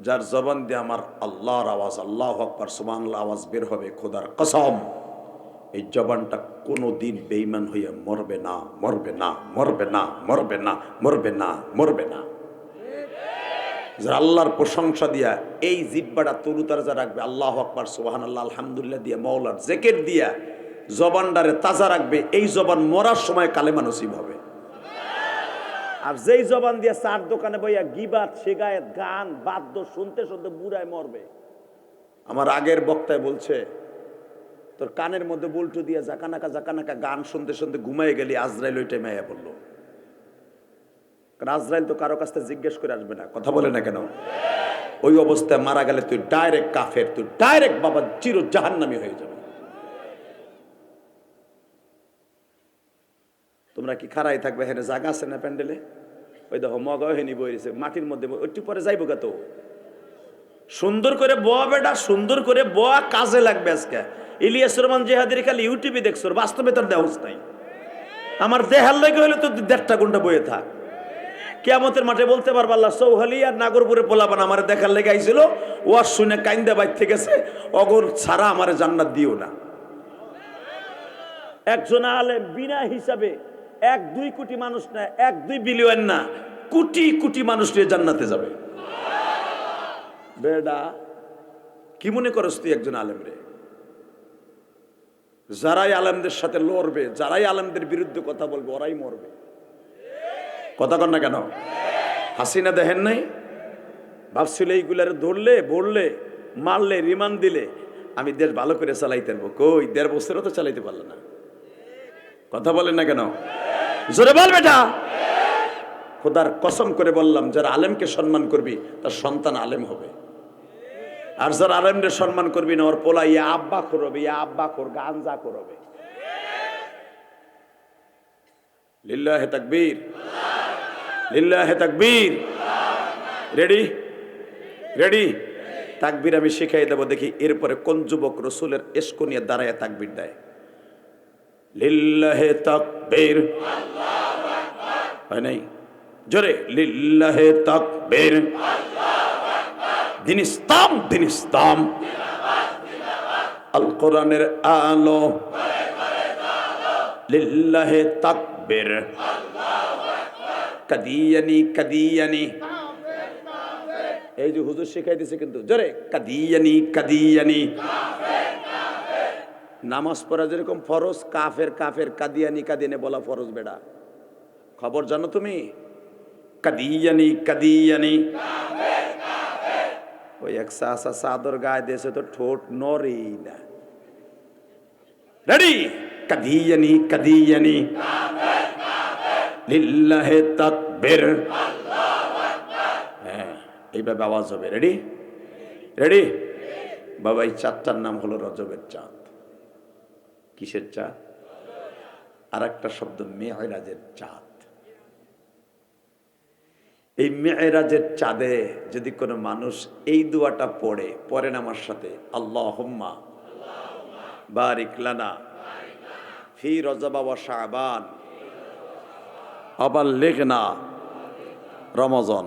যার জবান দিয়ে আমার আল্লাহর আওয়াজ, আল্লাহু আকবার সুবহানাল্লাহ আওয়াজ বের হবে, খোদার কসম, এই জবানটা কোনো দিন বেঈমান হইয়া মরবে না, মরবে না, মরবে না, মরবে না, মরবে না, মরবে না। যারা আল্লাহর প্রশংসা দিয়া এই জিহ্বাটা তরুতাজা রাখবে, আল্লাহু আকবার সুবহানাল্লাহ আলহামদুলিল্লাহ দিয়া, মাওলার জিকির দিয়া জবানটারে তাজা রাখবে, এই জবান মরার সময় কালেমা নসিব হবে। আর যেই জবান দিয়া চার দোকানে বইয়া গিবাত, শিকায়েত, গান, বাদ্য শুনতে শুনতে বুড়ায় মরবে, আমার আগের বক্তায় বলছে, তোর কানের মধ্যে বল্টু দিয়ে জাকানাকা গান শুনতে শুনতে ঘুমাই গেলি, আজরাইল ওই টাইমে আয়া বললো। কারণ আজরাইল তো কারো কাছ থেকে জিজ্ঞেস করে আসবে না, কথা বলে না কেন? ওই অবস্থায় মারা গেলে তুই ডাইরেক্ট কাফের, তুই ডাইরেক্ট বাবা চির জাহান্নামী হয়ে যাবে। তোমরা কি খারাই থাকবে? হেনে জায়গা আছে না প্যান্ডেলে? ওই দেখো মগাও হেনি বইছে মাটির মধ্যে, একটু পরে যাইব গা। তো সুন্দর করে বোয়া বেটা, সুন্দর করে বোয়া, কাজে লাগবে আজকে। ইলিয়াস রহমান জেহাদির খালি ইউটিউবে দেখছো, বাস্তবে তোর দেহস নাই। আমার দেহার লেগে হইলে তো 1.5 ঘন্টা বইয়ে থাক। কিয়ামতের মাঠে বলতে পারবা আল্লাহ সৌহালি আর নাগরপুরে পোলাপান আমার দেখার লেগে আইছিল, ওয়াজ শুনে কাইন্দা বাইতে গেছে, অগর ছাড়া আমারে জান্নাত দিও না। একজন আলেম বিনা হিসাবে 1-2 কোটি মানুষ না, 1-2 বিলিয়ন না, কোটি কোটি মানুষ নিয়ে জান্নাতে যাবে। বেডা কি মনে করস তুই একজন আলেম রে? যারাই আলেমদের সাথে লড়বে, যারাই আলেমদের বিরুদ্ধে কথা বলবে, ওরাই মরবে। কথা কর না কেন? হাসিনা দেখেন নাই? ভাবছিল এইগুলার ধরলে, বললে, মারলে, রিমান্ড দিলে আমি দেশ ভালো করে চালাইতে পারবো। কই 1.5 বছরও তো চালাইতে পারল না। কথা বলেন না কেন? জোরে বল বেটা। খোদার কসম করে বললাম, যারা আলেমকে সম্মান করবি তার সন্তান আলেম হবে। আর যারা আলেমদের সম্মান করবি না, ওর পোলা ইয়া আব্বা করবে, ইয়া আব্বা কর, গাঞ্জা করবে। লিল্লাহে তাকবীর, লিল্লাহে তাকবীর। Ready ready? তাকবীর আমি শিখাই দেবো, দেখি এরপরে কোন যুবক রসুলের ইশক নিয়ে দাঁড়ায় তাকবীর দেয়। লিল্লাহে তাকবীর, হয় নাই? জোরে লিল্লাহে তাকবীর। দিন ইসলাম, দিন ইসলাম, আল কোরআনের আলো, লিল্লাহে তাকবীর। কাদিয়ানি কাদিয়ানি, এই যে হুজুর শিখাই দিছে কিন্তু, জোরে কাদিয়ানি কাদিয়ানি। নামাজ পড়া যেরকম ফরজ, কাফের কাফের, কাদিয়ানি কাদিয়ানি বলা ফরজ। বেড়া খবর জানো তুমি? কাদিয়ানি কাদিয়ানি। ওই এক সাসা চাদর গায়ে দিয়েছে তো ঠোঁট নড়েই না। রেডি? কাদিয়ানি কাদিয়ানি, লিল্লাহে তাকবীর। হ্যাঁ, এইভাবে আওয়াজ হবে। Ready ready? বাবা এই চাঁদটার নাম হলো রজবের চাঁদ। কিসের চাঁদ? আর একটা শব্দ মেরাজের চাঁদ। এই মেরাজের চাঁদে যদি কোনো মানুষ এই দোয়াটা পড়েন আমার সাথে, আল্লাহুম্মা বারিক লানা ফি রজব ওয়া শাবান আবাল্লিগনা রমজান,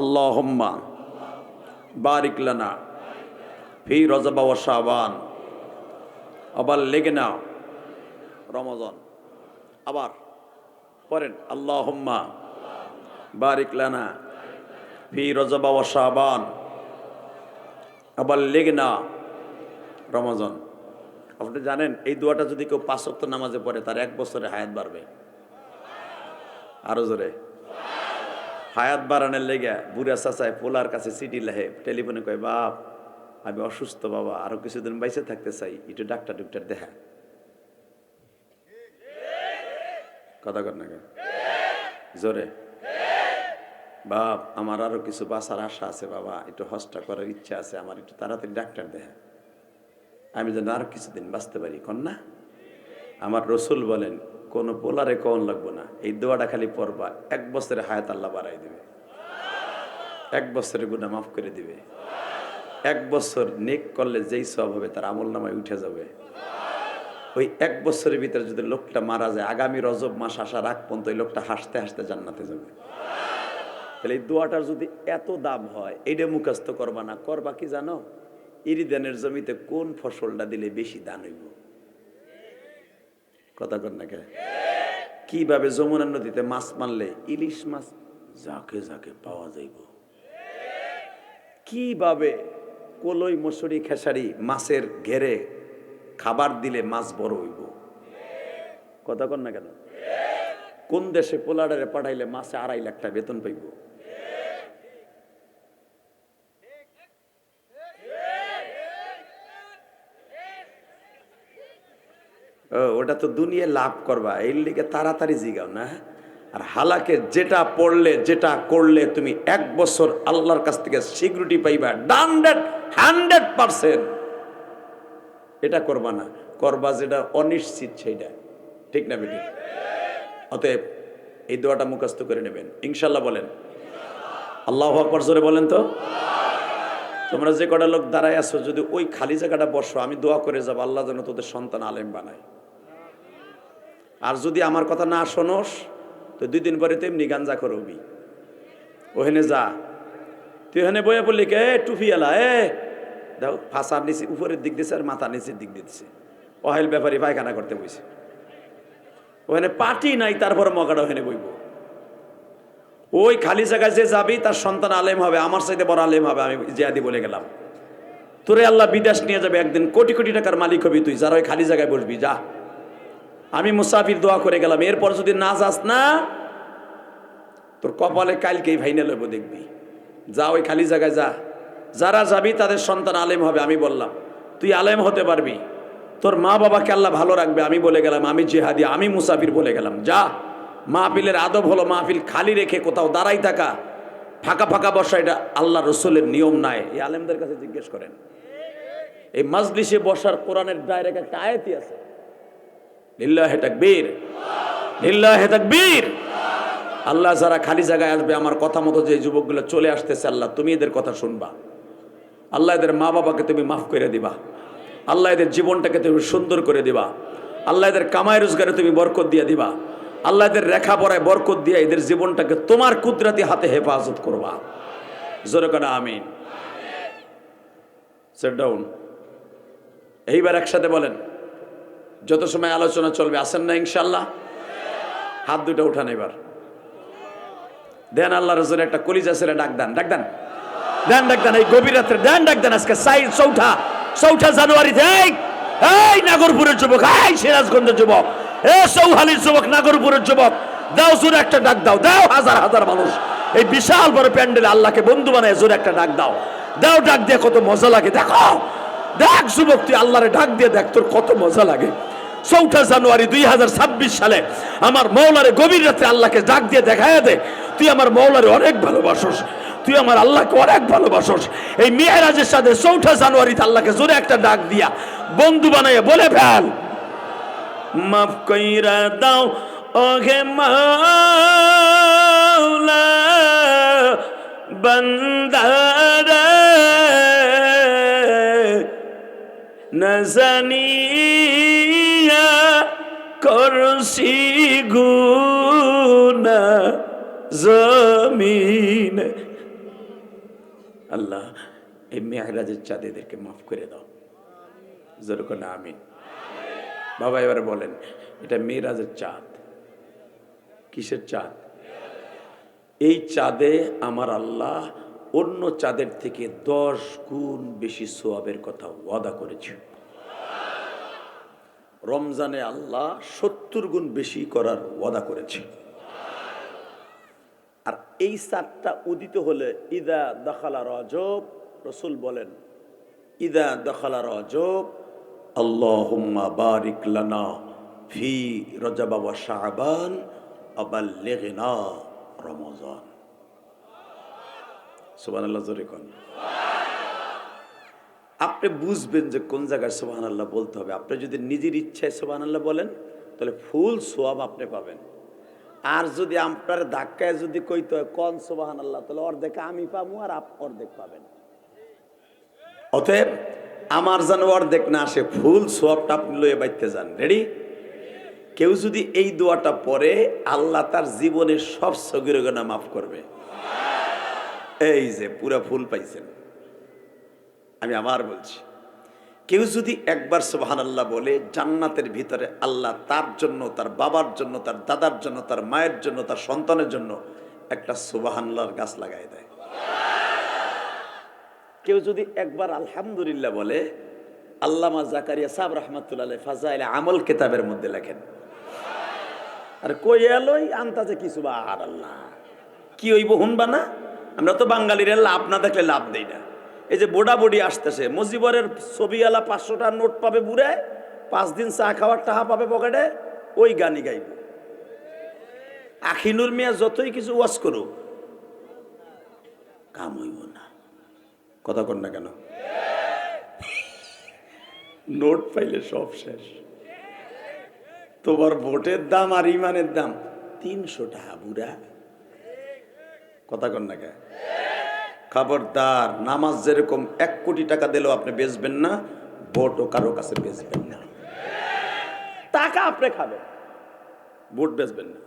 আল্লাহুম্মা বারিক লানা ফি রজব ওয়া শাবান আবাল্লিগনা রমজান। আবার পড়েন, আল্লাহুম্মা বারিক লানা ফি রজব ওয়া শাবান আবাল্লিগনা রমজান। আপনি জানেন এই দোয়াটা যদি কেউ 5 ওয়াক্ত নামাজে পড়ে তার 1 বছরে হায়াত বাড়বে। আরো জোরে হায়াত বাড়ানোর লেগে বুড়া চাচায় পোলার কাছে চিঠি লেখে, টেলিফোনে কয়, বাপ আমি অসুস্থ বাবা, আরো কিছুদিন বাইসে থাকতে চাই, একটু ডাক্তার দেখা। কথা কর না কেন? জোরে বাপ আমার আরো কিছু বাঁচার আশা আছে বাবা, একটু হজটা করার ইচ্ছা আছে আমার, একটু তাড়াতাড়ি ডাক্তার দেখা, আমি যেন আর কিছুদিন বাঁচতে পারি। কন্যা আমার রসুল বলেন কোনো পোলারে কন লাগবো না, এই দোয়াটা খালি পড়বা, 1 বছরের হায়াত আল্লাহ বাড়াই দিবে, 1 বছরের গুনাহ মাফ করে দিবে। 1 বছর নেক করলে যেই সওয়াব হবে তার আমল নামায় উঠে যাবে। ওই 1 বছরের ভিতরে যদি লোকটা মারা যায়, আগামী রজব মাস আসার আগ পর্যন্ত ওই লোকটা হাসতে হাসতে জান্নাতে যাবে। তাহলে এই দোয়াটার যদি এত দাম হয়, এইটা মুখস্থ করবা না, করবা কি জানো? ইরিদানের জমিতে কোন ফসলটা দিলে বেশি দান হইব। কথা কর না কে? কিভাবে যমুনা নদীতে মাছ মারলে ইলিশ মাছ যাকে যাকে পাওয়া যাইব, কিভাবে কলই মসুরি খেসারি মাছের ঘেরে খাবার দিলে মাছ বড় হইব। কথা কর না কেন? কোন দেশে পোলাডারে পাঠাইলে মাসে 2.5 লাখ টাকা বেতন পাইব। ও ওটা তো দুনিয়া লাভ করবা, এর লিগে তাড়াতাড়ি জিগাও না। আর হালাকে যেটা পড়লে যেটা করলে তুমি 1 বছর আল্লাহর কাছ থেকে সিকিউরিটি পাইবা 100%। এটা করবা না, করবা যেটা অনিশ্চিত সেইটা, ঠিক না বেটি? অতএব এই দোয়াটা মুখস্থ করে নেবেন ইনশাল্লাহ। বলেন আল্লাহু আকবার, জোরে বলেন তো। তোমরা যে কটা লোক দাঁড়ায় আছো, যদি ওই খালি জায়গাটা বসো, আমি দোয়া করে যাব আল্লাহ যেন তোদের সন্তান আলেম বানায়। আর যদি আমার কথা না শোনোস তো 2 দিন পরে তো এমনি গাঞ্জা করবি। ওখানে যা, তুই ওখানে বইয়া পড়লি কে টুফিয়ালা, দাও ফাঁসার নিচে উপরের দিক দিচ্ছে আর মাথা নিচের দিক দিচ্ছে, অহেল ব্যাপারী পায়খানা করতে বসে। ওখানে পার্টি নাই, তারপর মগাটা ওখানে বইব। ওই খালি জায়গায় যে যাবি তার সন্তান আলেম হবে, আমার চাইতে বড় আলেম হবে। আমি জিয়াদি বলে গেলাম, তোরে আল্লাহ বিদেশ নিয়ে যাবে, একদিন কোটি কোটি টাকার মালিক হবি তুই, যারা ওই খালি জায়গায় বসবি। যা, আমি মুসাফির দোয়া করে গেলাম, এরপর যদি না যাস না তোর কপালে কালকেই ফাইনাল হইব, দেখবি। যা, ওই খালি জায়গায় যা, যারা যাবি তাদের সন্তান আলেম হবে। আমি বললাম তুই আলেম হতে পারবি, তোর মা বাবাকে আল্লাহ ভালো রাখবে। আমি বলে গেলাম, আমি জিহাদি, আমি মুসাফির বলে গেলাম। যা, মাহফিলের আদব হলো মাহফিল খালি রেখে কোথাও দাঁড়াই থাকা, ফাঁকা ফাঁকা বসা, এটা আল্লাহ রসুলের নিয়ম নাই। এই আলেমদের কাছে জিজ্ঞেস করেন। এই মাজলিসে বসার কোরআনের ডাইরেক্ট একটা আয়াতই আছে, লিল্লাহি তাকবীর, লিল্লাহি তাকবীর। আল্লাহ যারা খালি জায়গায় আসবে, আমার কথা মতো যে যুবকগুলো চলে আসতেছে, আল্লাহ তুমি এদের কথা শুনবা। আল্লাহ এদের মা বাবাকে তুমি মাফ করে দিবা। আল্লাহ এদের জীবনটাকে তুমি সুন্দর করে দিবা। আল্লাহ এদের কামাই রোজগারে তুমি বরকত দিয়ে দিবা। আল্লাহ এদের রেখা পড়ায় বরকত দিয়ে এদের জীবনটাকে তোমার কুদরতি হাতে হেফাজত করবা। জোরে করে আমিন। Set down. এইবার একসাথে বলেন, যত সময় আলোচনা চলবে আসেন না ইনশাল্লাহ। হাত দুটো উঠান এবার, দেন আল্লাহ রসুলের একটা কলিজা ছেলে ডাক দেন, ডাক দেন, দেন ডাক দেন, এই গভীর রাত্রে দেন ডাক দেন। আজকে 4 জানুয়ারিতে এই নাগরপুরের যুবক, এই সিরাজগঞ্জের যুবক, চৌহালির যুবক, নাগরপুরের যুবক, দাও জোরে একটা ডাক দাও, দাও। হাজার হাজার মানুষ এই বিশাল বড় প্যান্ডেলে আল্লাহকে বন্ধু বানায়, জোরে একটা ডাক দাও, দাও। ডাক দিয়ে কত মজা লাগে, দেখো, দেখ যুবক, তুই আল্লাহরে ডাক দিয়ে দেখ, তোর কত মজা লাগে। 4 জানুয়ারি 2026 সালে আমার মৌলারে গভীর রাতে আল্লাহকে ডাক দিয়ে দেখায় দে, তুই আমার মৌলারে অনেক ভালোবাসোস, তুই আমার আল্লাহকে অনেক ভালোবাসোস। এই মেরাজের সাথে 4 জানুয়ারিতে আল্লাহকে জোরে একটা ডাক দিয়া বন্ধু বানাইয়া বলে ফেল, মাফ কইরা দাও ওহে মাওলা বান্দারে, না জানিয়া করছি গুনাহ জমিন। আল্লাহ এই মেহরাজের চাঁদ এদেরকে মাফ করে দাও, যেরকম আমিন। বাবা এবারে বলেন, এটা মেরাজের চাঁদ। কিসের চাঁদ? এই চাঁদে আমার আল্লাহ অন্য চাঁদের থেকে 10 গুণ বেশি সওয়াবের কথা ওয়াদা করেছে। রমজানে আল্লাহ 70 গুণ বেশি করার ওয়াদা করেছে। আর এই চাঁদটা উদিত হলে ইদা দাখালা রজব, রসুল বলেন ইদা দাখালা রজব আল্লাহুম্মা বারিক লানা ফি রজব ওয়া শাবান আবাল্লিগনা রমজান। সুবহানাল্লাহ, জোরে কোন। আপনি বুঝবেন যে কোন জায়গায় সুবহানাল্লাহ বলতে হবে। আপনি যদি নিজের ইচ্ছায় সুবহানাল্লাহ বলেন তাহলে ফুল সওয়াব আপনি পাবেন। আর যদি আপনার ধাক্কায় যদি কইতে হয় কোন সুবহানাল্লাহ, তাহলে অর্ধেক আমি পাবো আর অর্ধেক পাবেন। অতএব আমার যেন অর্ধেক না আসে, ফুল সওয়াবটা আপনি লয়ে বাইতে যান। রেডি? কেউ যদি এই দোয়াটা পড়ে, আল্লাহ তার জীবনের সব সগীরা গুনাহ মাফ করবে। এই যে পুরা ফুল পাইছেন। আমি আবার বলছি, কেউ যদি একবার সুবহানাল্লাহ বলে, জান্নাতের ভিতরে আল্লাহ তার জন্য, তার বাবার জন্য, তার দাদার জন্য, তার মায়ের জন্য, তার সন্তানের জন্য একটা সুবহানাল্লাহর গাছ লাগাই দেয়। কেউ যদি একবার আলহামদুলিল্লাহ বলে, আল্লামা জাকারিয়া সাহেব রাহমাতুল্লাহ আলাইহি ফাজাইলে আমল কিতাবের মধ্যে লেখেন। আর কই এলোই আন্তাজে কি সুবহানাল্লাহ কি হইব হুনবা না? আমরা তো বাঙালিরা লাভ না দেখলে লাভ দেই না। এই যে বোডা বডি আসতেছে, মুজিবরের ছবিওয়ালা 500 টাকার নোট পাবে বুড়ায়, 5 দিন চা খাওয়ার টাকা পাবে পকেটে, ওই গানই গাইব। আখিনুর মিয়া যতই কিছু ওয়াজ করো, কাম হইব না। কথা কন না কেন? নোট পাইলে সব শেষ। তোমার ভোটের দাম আর ইমানের দাম 300 টাকা বুড়া। কথা কন না কেন? খবরদার, নামাজ যেরকম 1 কোটি টাকা দিলেও আপনি বেচবেন না, ভোটও কারো কাছে বেচবেন না। টাকা আপনি খাবেন, ভোট বেচবেন না।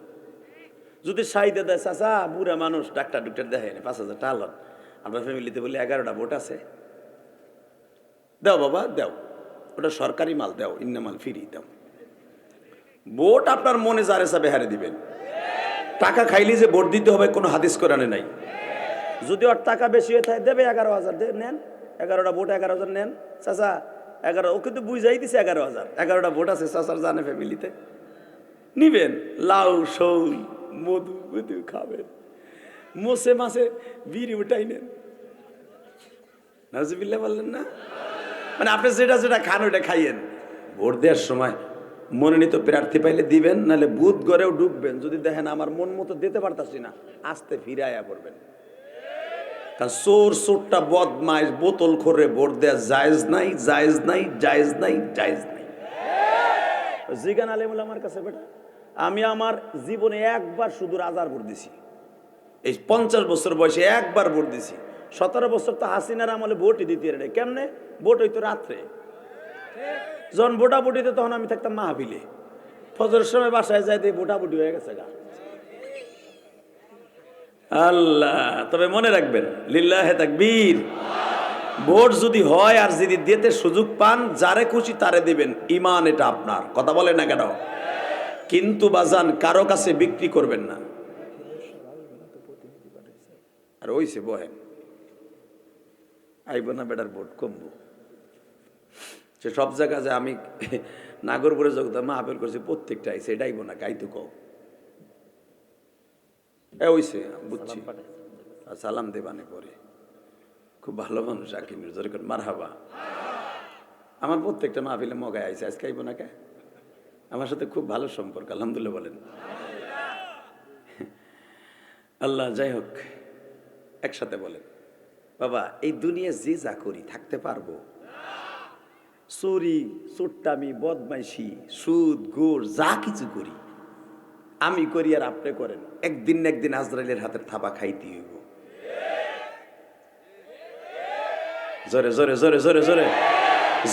যদি সাইদে দেয়, চাচা বুড়া মানুষ, ডাক্তার দেখেন 5,000 টাকা লন, আপনার ফ্যামিলিতে বলে 11টা ভোট আছে, দাও বাবা দাও, ওটা সরকারি মাল, দাও ইন্নামাল ফিরি দাও। ভোট আপনার মনে যারে চাবে হারে দিবেন। টাকা খাইলে যে ভোট দিতে হবে কোনো হাদিস কোরআনে নাই। যদি ওর টাকা বেশি হয়ে থাকে দেবে 11,000, নেন 11টা ভোট 11,000 নেন। চাচা 11, ও কিন্তু বুঝাই দিছে 11,000, 11টা ভোট আছে চাচার জানে ফ্যামিলিতে, নিবেন। লাউ সৌল মধু মধু খাবেন, মোসে মাসে বিড়ি উঠাই নেন। নাউজুবিল্লাহ বললেন না? মানে আপনি যেটা যেটা খান ওটা খাইয়েন। ভোট দেওয়ার সময় মনোনীত প্রার্থী পাইলে দিবেন, নাহলে বুথ ঘরেও ঢুকবেন। যদি দেখেন আমার মন মতো দিতে পারতাছি না, আস্তে ফিরাইয়া পড়বেন। কারণ চোর চোরটা বদমাইশ বোতল খোরে ভোট দেওয়া জায়েজ নাই, জায়েজ নাই, জায়েজ নাই, জায়েজ নাই। জিগান আলেমুল আমার কাছে বেটা, আমি আমার জীবনে একবার শুধু রাজার ভোট দিছি। এই 50 বছর বয়সে একবার ভোট দিছি। 17 বছর তো হাসিনার আমলে ভোটই দিতে রে। কেমনে ভোট হইতো? রাত্রে যখন ভোটাভুটিতে, তখন আমি থাকতাম মাহফিলে। ফজরের সময় বাসায় যাই দিয়ে ভোটাভুটি হয়ে গেছে গা। আল্লাহ, তবে মনে রাখবেন, লিল্লাহে তাকবীর। ভোট যদি হয় আর যদি দিতে সুযোগ পান, যারে খুশি তারে দিবেন, ইমান এটা আপনার। কথা বলেন না কেন? কিন্তু বাজান কারো কাছে বিক্রি করবেন না। আর ওইসে বহেন আইব না বেটার ভোট কমবো। সে সব জায়গায় যে আমি নাগরপুরে যোগদান মাহফিল করছি, প্রত্যেকটা আইসে, এটা আইব না গাইতো কও ওইসে বুঝছি। সালাম দেবানে পরে খুব ভালো মানুষ, আকিনুর জোরে করে মারহাবা। আমার প্রত্যেকটা মাহফিলে মগায় আইসে, আজকে আইব না কে? আমার সাথে খুব ভালো সম্পর্ক, আলহামদুলিল্লাহ বলেন। আল্লাহ, যাই হোক, একসাথে বলেন বাবা, এই দুনিয়া যে যা করি থাকতে পারবো? চুরি, চুট্টামি, বদমাইশি, সুদ, ঘুষ, যা কিছু করি আমি করি আর আপনি করেন, একদিন না একদিন আজরাইলের হাতের থাবা খাইতে হইব। জোরে জোরে জোরে জোরে জোরে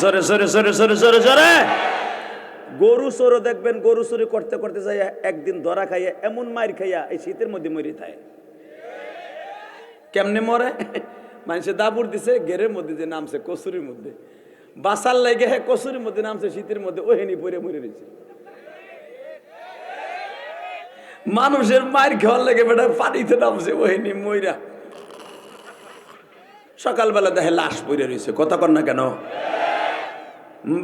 জোরে জোরে জোরে জোরে জোরে জোরে। গরু চোরও দেখবেন, গরু চুরি করতে করতে যাইয়া একদিন ধরা খাইয়া এমন মার খাইয়া এই শীতের মধ্যে মরি থাকে। কেমনে মরে? মানুষে দাবুর দিছে, ঘেরের মধ্যে যে নামছে কচুরির মধ্যে, বাসার লাগে কচুরির মধ্যে নামছে শীতের মধ্যে, ওহেনি পরে মরে রয়েছে। মানুষের মায়ের খাওয়ার লেগে বেটা পানিতে নামছে, ওহেনি মইরা সকালবেলা দেখে লাশ পড়ে রয়েছে। কথা কর না কেন?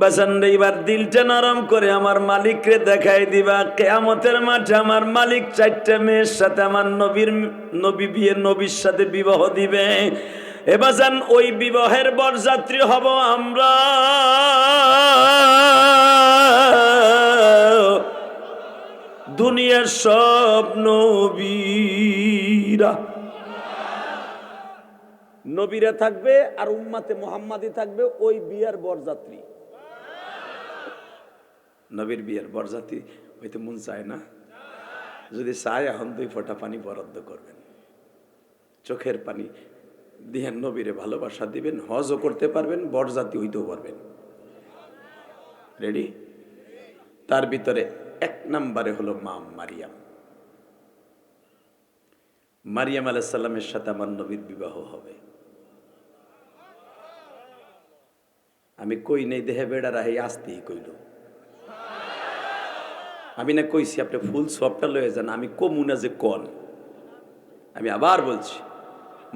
বাসান, এইবার দিলটা নরম করে আমার মালিকরে দেখাই দিবা। কিয়ামতের মাঠে আমার মালিক 4টা মেয়ের সাথে আমার নবী বিয়ে, নবীর সাথে বিবাহ দিবে। এবাজান ওই বিবাহের বরযাত্রী হব আমরা। দুনিয়ার সব নবীরা থাকবে আর উম্মাতে মুহাম্মাদি থাকবে ওই বিয়ার বরযাত্রী। নবীর বিয়ার বরযাত্রী হইতে মন চায় না? যদি চায়, এখন 2 ফোঁটা পানি বরাদ্দ করবেন, চোখের পানি দিয়ে নবীরে ভালোবাসা দিবেন, হজও করতে পারবেন, বরযাত্রী হইতেও পারবেন। রেডি? তার ভিতরে 1 নম্বরে হলো মা মারিয়াম। মারিয়াম আলাইহিস সালামের সাথে আমার নবীর বিবাহ হবে। আমি কই নেই দেহে বেড়ারা হে আসতেই কইল। আমি না কইছি আপনি ফুল সবটা লয়ে যান, আমি কমুনা যে কন। আমি আবার বলছি,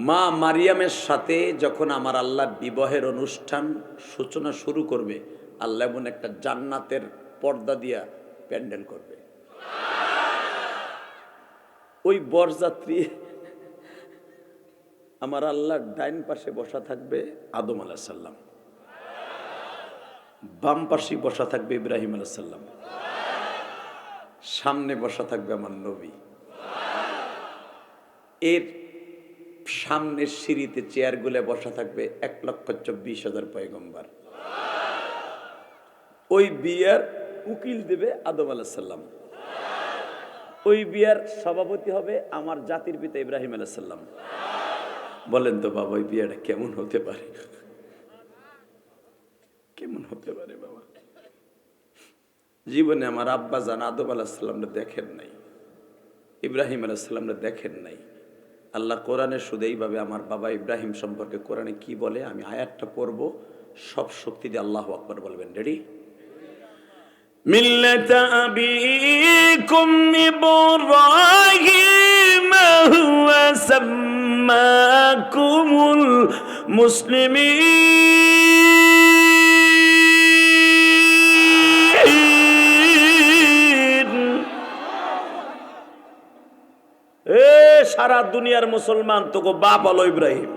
মা মারিয়ামের সাথে যখন আমার আল্লাহ বিবাহের অনুষ্ঠান সূচনা শুরু করবে, আল্লাহ এমন একটা জান্নাতের পর্দা দিয়া প্যান্ডেল করবে। ওই বরযাত্রী আমার আল্লাহর ডাইন পাশে বসা থাকবে আদম আলাইহিস সালাম, বাম পাশে বসা থাকবে ইব্রাহিম আলাইহিস সালাম, সামনে বসা থাকবে আমার নবী। এর সামনের সিঁড়িতে চেয়ারগুলো বসা থাকবে 1,24,000 পয়গম্বর। ওই বিয়ার উকিল দেবে আদম আলাইহিস সালাম। ওই বিয়ার সভাপতি হবে আমার জাতির পিতা ইব্রাহিম আলাইহিস সালাম। বলেন তো বাবা, ওই বিয়াটা কেমন হতে পারে? কেমন হতে পারে বাবা? জীবনে আমার আব্বা জান আদম আলাইহিস সালামকে দেখেন নাই, ইব্রাহিম আলাইহিস সালামকে দেখেন নাই। আল্লাহ কোরআনে শুধু এইভাবে আমার বাবা ইব্রাহিম সম্পর্কে কোরআনে কি বলে আমি আয়াতটা পড়ব, সব শক্তি দিয়ে আল্লাহু আকবার বলবেন। রেডি? মিল্লাতা আবিকুম ইব্রাহিম হুয়া সাম্মাকুমুল মুসলিমিন। সারা দুনিয়ার মুসলমান তোকে বাপ হলো ইব্রাহিম,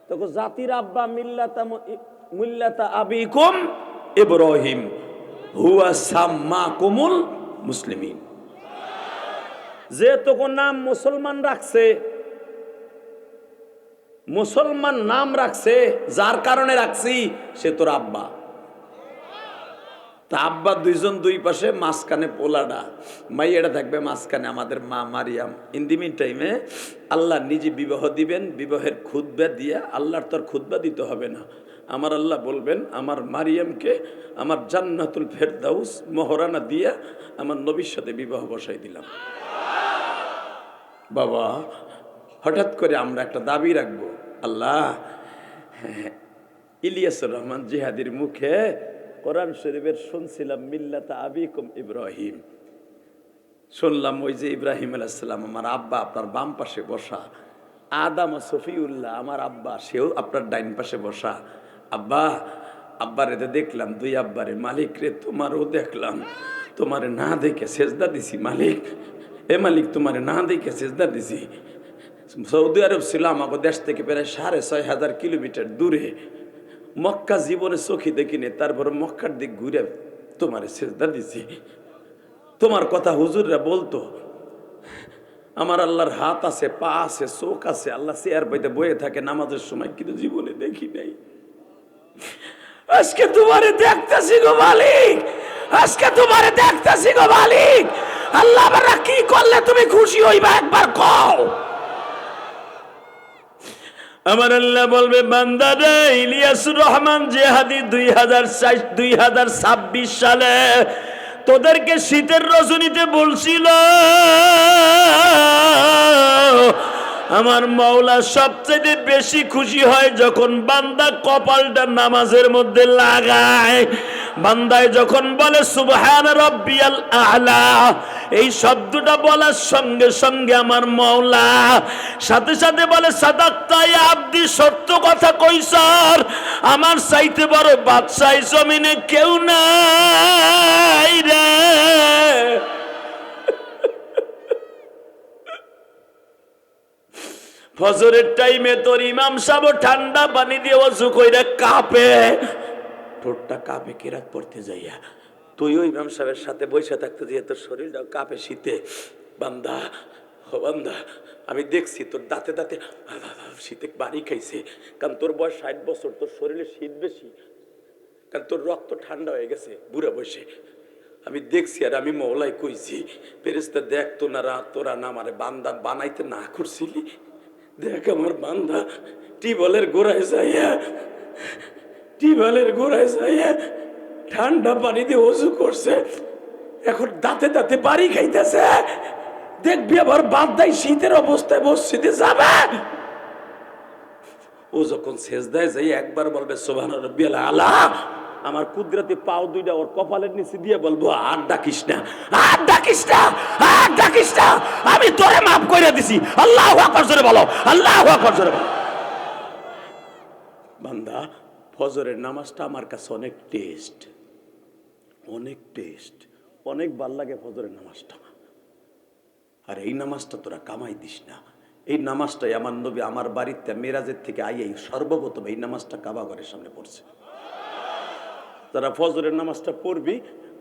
তোকে জাতির আব্বা মিল্লাতা আবিকুম ইব্রাহিম হুয়া সাম্মাকুমুল মুসলিমিন। যে তোকে নাম মুসলমান রাখছে, মুসলমান নাম রাখছে, যার কারণে রাখছি সে তোর আব্বা। তা আব্বা দুইজন দুই পাশে, মাঝখানে পোলাডা, মাইয়াটা থাকবে মাঝখানে আমাদের মা মারিয়াম। ইন দি মিন টাইমে আল্লাহ নিজে বিবাহ দিবেন, বিবাহের খুতবা দিয়া, আল্লাহর তোর খুতবা দিতে হবে না, আমার আল্লাহ বলবেন আমার মারিয়ামকে আমার জান্নাতুল ফেরদাউস মহরানা দিয়া আমার নবীর সাথে বিবাহ বসাই দিলাম। বাবা হঠাৎ করে আমরা একটা দাবি রাখবো, আল্লাহ ইলিয়াসুর রহমান জিহাদির মুখে কোরআন শরীফের শুনছিলাম মিল্লাতা আবিকুম ইব্রাহিম, শুনলাম ওই যে ইব্রাহিম আলাইহিস সালাম আমার আব্বা আপনার বাম পাশে বসা, আদম সফিউল্লাহ আমার আব্বা সেও আপনার ডাইন পাশে বসা। আব্বা আব্বারে তো দেখলাম, দুই আব্বারে, মালিক রে তোমারও দেখলাম, তোমারে না দেখে সেজদা দিছি মালিক, এ মালিক তোমারে না দেখে সেজদা দিছি। সৌদি আরব ছিল আমাকে দেশ থেকে প্রায় 6,500 কিলোমিটার দূরে, মক্কা জীবনে চোখে দেখিনি, তারপরে মক্কার দিক ঘুরে তোমারে সেজদা দিছি। তোমার কথা হুজুররা বলতো, আমার আল্লাহর হাত আছে, পা আছে, চোখ আছে, আল্লাহ চেয়ার পাইতে বয়ে থাকে নামাজের সময়, কিন্তু জীবনে দেখি নাই। আজকে তোমারে দেখতেছি গো মালিক, আজকে তোমারে দেখতেছি গো মালিক। আল্লাহ আমরা কি করলে তুমি খুশি হইবা একবার কও। আমার আল্লাহ বলবে বান্দা রে, ইলিয়াসুর রহমান জিহাদি 2026 সালে তোদেরকে শীতের রজনীতে বলছিল আমার মাওলা সবচেয়ে বেশি খুশি হয় যখন বান্দা কপালটা নামাজের মধ্যে লাগায়। বান্দায় যখন বলে সুবহান রাব্বিয়াল আ'লা, এই শব্দটা বলার সঙ্গে সঙ্গে আমার মাওলা সাথে সাথে বলে সাদাক্তা ইয়া আব্দি, সত্য কথা কইছর, আমার চাইতে বড় বাদশাহ জমিনে কেউ নাই রে। ফজরের টাইমে তোর ইমাম সাহেব ঠান্ডা পানি দিয়ে ওযু কইরা কাঁপে, ঠোঁটটা কাঁপে কিরাত পড়তে যাইয়া, তুইও ইমাম সাহেবের সাথে বসে থাকতে দিয়ে তোর শরীরটা কাঁপে শীতে। বান্দা ও বান্দা, আমি দেখছি তোর দাঁতে দাঁতে শীতে বাড়ি খাইছে, কারণ তোর বয়স 60 বছর, তোর শরীরে শীত বেশি, কারণ তোর রক্ত ঠান্ডা হয়ে গেছে বুড়া বয়সে। আমি দেখছি আর আমি মওলাই কইছি, ফেরেশতা দেখ তো না, তোরা না আমারে বান্দা বানাইতে না করছিলি, দেখ আমার বান্দা টিবলের গোড়ায় যাইয়া, টিবলের গোড়ায় যাইয়া ঠান্ডা পানি দিয়ে ওযু করছে, এখন দাঁতে দাঁতে বাড়ি খাইতেছে। দেখবি আবার বান্দাই শীতের অবস্থায় মসজিদে যাবে, ও যখন সেজদায় যাই একবার বলবে সুবহান রাব্বিয়াল আ'লা, আমার কুদরতি পাও দুইটা ওর কপালের নিচে দিয়ে বলবো আর ডাকিস না, আর ডাকিস না, আর ডাকিস না, আমি তোরে মাফ করে দিছি। আল্লাহু আকবার জোরে বলো, আল্লাহু আকবার জোরে বলো। বান্দা ফজরের নামাজটা আমার কাছে অনেক টেস্ট, অনেক টেস্ট, অনেক ভাল লাগে ফজরের নামাজটা। আর এই নামাজটা তোরা কামাই দিস না, এই নামাজটাই আমার নবী আমার বাড়িতে মেরাজের থেকে আইয়াই সর্বপ্রথম এই নামাজটা কাবা ঘরের সামনে পড়ছে। যারা ফজরের নামাজটা পড়বি,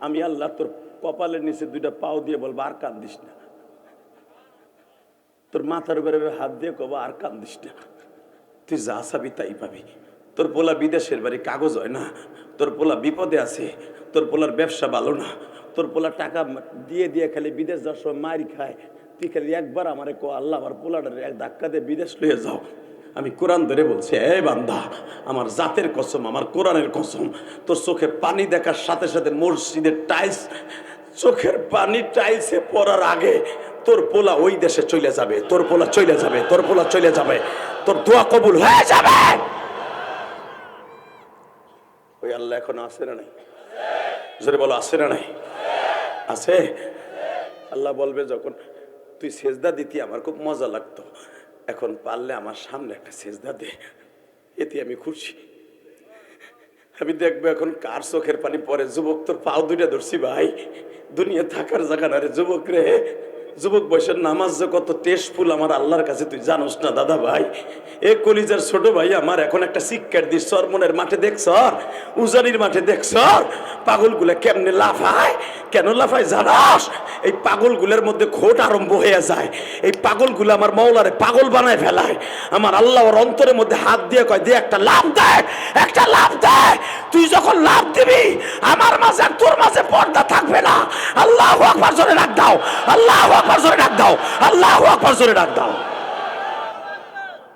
আমি আল্লাহ তোর কপালের নিচে দুইটা পাও দিয়ে বলবো আর কান্দিস না। তোর মাথার উপরে হাত দিয়ে কব আর কান্দিস না, তুই যা চাবি তাই পাবি। তোর পোলা বিদেশের বাড়ি, কাগজ হয় না। তোর পোলা বিপদে আছে, তোর পোলার ব্যবসা ভালো না, তোর পোলা টাকা দিয়ে দিয়ে খালি বিদেশ যাওয়ার সময় মারি খায়। তুই খালি একবার আমারে কো আল্লাহ আমার পোলাটার এক ধাক্কা দিয়ে বিদেশ লইয়ে যাও। আমি কোরআন ধরে বলছি, এ বান্দা, আমার জাতের কসম, আমার কোরআনের কসম, তোর চোখে পানি দেখার সাথে সাথে মসজিদের টাইলস, চোখের পানি টাইলসে পড়ার আগে তোর পোলা ওই দেশে চলে যাবে, তোর পোলা চলে যাবে, তোর পোলা চলে যাবে, তোর দোয়া কবুল হয়ে যাবে। ওই আল্লাহ এখন আছে না নাই? জোরে বলো, আছে না নাই? আছে। আল্লাহ বলবে যখন তুই সেজদা দিতি আমার খুব মজা লাগতো, এখন পারলে আমার সামনে একটা সেজদা দে, এতে আমি খুশি। আমি দেখবো এখন কার চোখের পানি পরে। যুবক তোর পাও দুইটা ধরছি ভাই, দুনিয়া থাকার জায়গা না রে যুবক রে। যুবক বয়সের নামাজ যে কত টেস্টফুল আমার আল্লাহর কাছে তুই জানোস না দাদা ভাই। এ কলিজার ছোট ভাই আমার, এখন একটা শিক্ষার দিস। সরমনের মাঠে দেখছ, উজানির মাঠে দেখছ পাগলগুলা কেমনে লাফায়? কেন লাফায় জানাস? এই পাগলগুলোর মধ্যে খোট আরম্ভ হয়ে যায়। এই পাগলগুলো আমার মওলারে পাগল বানায় ফেলায়। আমার আল্লাহ ওর অন্তরের মধ্যে হাত দিয়ে কয়, দে একটা লাভ দেয়, একটা লাভ দেয়। তুই যখন লাভ দিবি আমার মাঝে আর তোর মাঝে পর্দা থাকবে না। আল্লাহু আকবার জোরে ডাক দাও, আল্লাহু আকবার জোরে ডাক দাও, আল্লাহু আকবার জোরে ডাক দাও।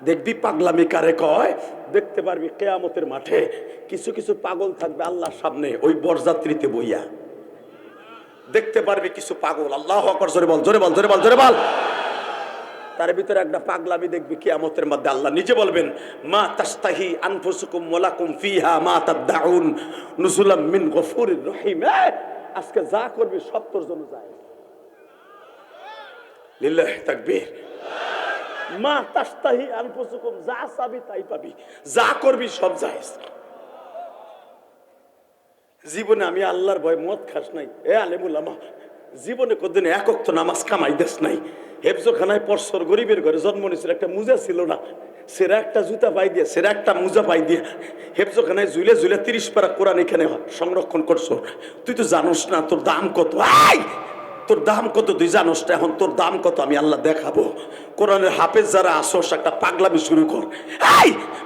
দেখবি পাগলামি কারে কয়, দেখতে পারবি কিয়ামতের মাঠে কিছু কিছু পাগল থাকবে আল্লাহর সামনে ওই বরযাত্রীতে বইয়া। দেখতে পারবি কিছু পাগল, আল্লাহু আকবার জোরে বল, জোরে বল, জোরে বল, জোরে বল। তার ভিতরে একটা পাগলামি দেখবি কিয়ামতের মধ্যে আল্লাহ নিজে বলবেন, মা তাস্তাহি আনফুসুকুম ওয়ালাকুম ফিহা মা তাদউন নুজুলাম মিন গফুরির রহিম। আজকে যা করবি সব তোর জন্য যায়। লিল্লাহি তাকবীর। মা তাস্তাহি আনফুসুকুম, যা চাবি তাই পাবি, যা করবি সব জায়েজ। জীবনে আমি আল্লাহর ভয় মদ খাস নাই, এ আলেমুল আমা, জীবনে কোনদিন এক ওয়াক্ত নামাজ কামাই দেশ নাই। হেফজোখানায় পরশর গরিবের ঘরে জন্ম নিয়েছিল, একটা মুজা ছিল না, সেরা একটা জুতা পাই দিয়ে, সেরা একটা মুজা পাই দিয়ে হেফজোখানায় ঝুলে ঝুলে 30 পারা কোরআন এখানে সংরক্ষণ করছো। তুই তো জানোস না তোর দাম কত। তোর দাম কত তুই জানোস না? এখন তোর দাম কত আমি আল্লাহ দেখাবো। কোরআনের হাফেজ যারা আসোস, একটা পাগলামি শুরু কর।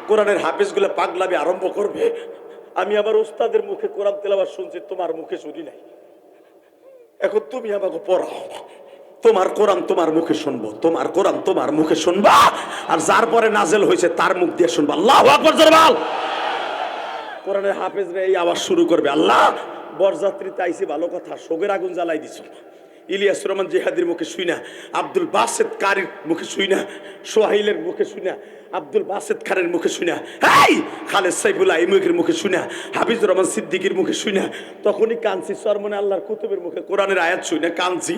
কোরআনের হাফেজ গুলো পাগলামি আরম্ভ করবে। আমি আবার উস্তাদের মুখে কোরআন তেলাওয়াত শুনছি, তোমার মুখে শুনি নাই। এখন তুমি আমাকে পড়াও, তোমার কোরআন তোমার মুখে শুনবো, তোমার কোরআন তোমার মুখে শুনবা, আর যার পরে নাজেল হয়েছে তার মুখ দিয়ে শুনবা। আল্লাহু আকবার জোরে বল। কোরআনের হাফেজরা এই আওয়াজ শুরু করবে, আল্লাহ বরযাত্রীতে আইছি ভালো কথা, শোকের আগুন জ্বালাই দিছো। ইলিয়াস রহমান জিহাদির মুখে শুই না, আব্দুল বাসেত কারির মুখে শুই না, সোহাইলের মুখে শুই না, আব্দুল বাসেত খানের মুখে শুই না, খালেদ সাইফুল্লাহ ইমুকের মুখে শুই না, হাফিজুর রহমান সিদ্দিকীর মুখে শুই না। তখনই কানছি। সরমনে আল্লাহর কুতুবের মুখে কোরআনের আয়াত শুই না, কানছি।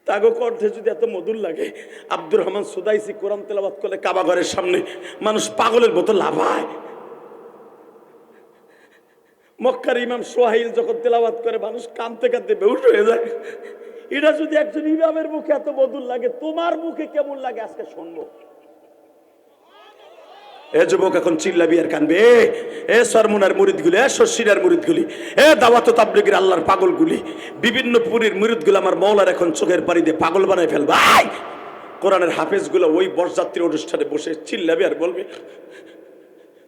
তাগো কণ্ঠে যদি এত মধুর লাগে, আব্দুর রহমান সুদাইসি কোরআন তেলাওয়াত করলে কাবা ঘরের সামনে মানুষ পাগলের মতো লাফায়। মক্কার ইমাম সোহাইল যখন তেলাওয়াত করে মানুষ কাঁদতে কাঁদতে বেহুশ হয়ে যায়। এটা যদি একজন ইমামের মুখে এত মধুর লাগে, তোমার মুখে কেমন লাগে আজকে শুনবো। এ যুবক এখন চিল্লাবি আর কানবে, এ সরমুনার মুরিদগুলি, এ শশিরার মুরিদগুলি, এ দাওয়াত ও তাবলীগের আল্লাহর পাগলগুলি, বিভিন্ন পুরীর মুরিদগুলো আমার মওলার এখন চোখের পানি দিয়ে পাগল বানায় ফেলবে। কোরআনের হাফেজগুলো ওই বরযাত্রীর অনুষ্ঠানে বসে চিল্লাবি আর বলবে,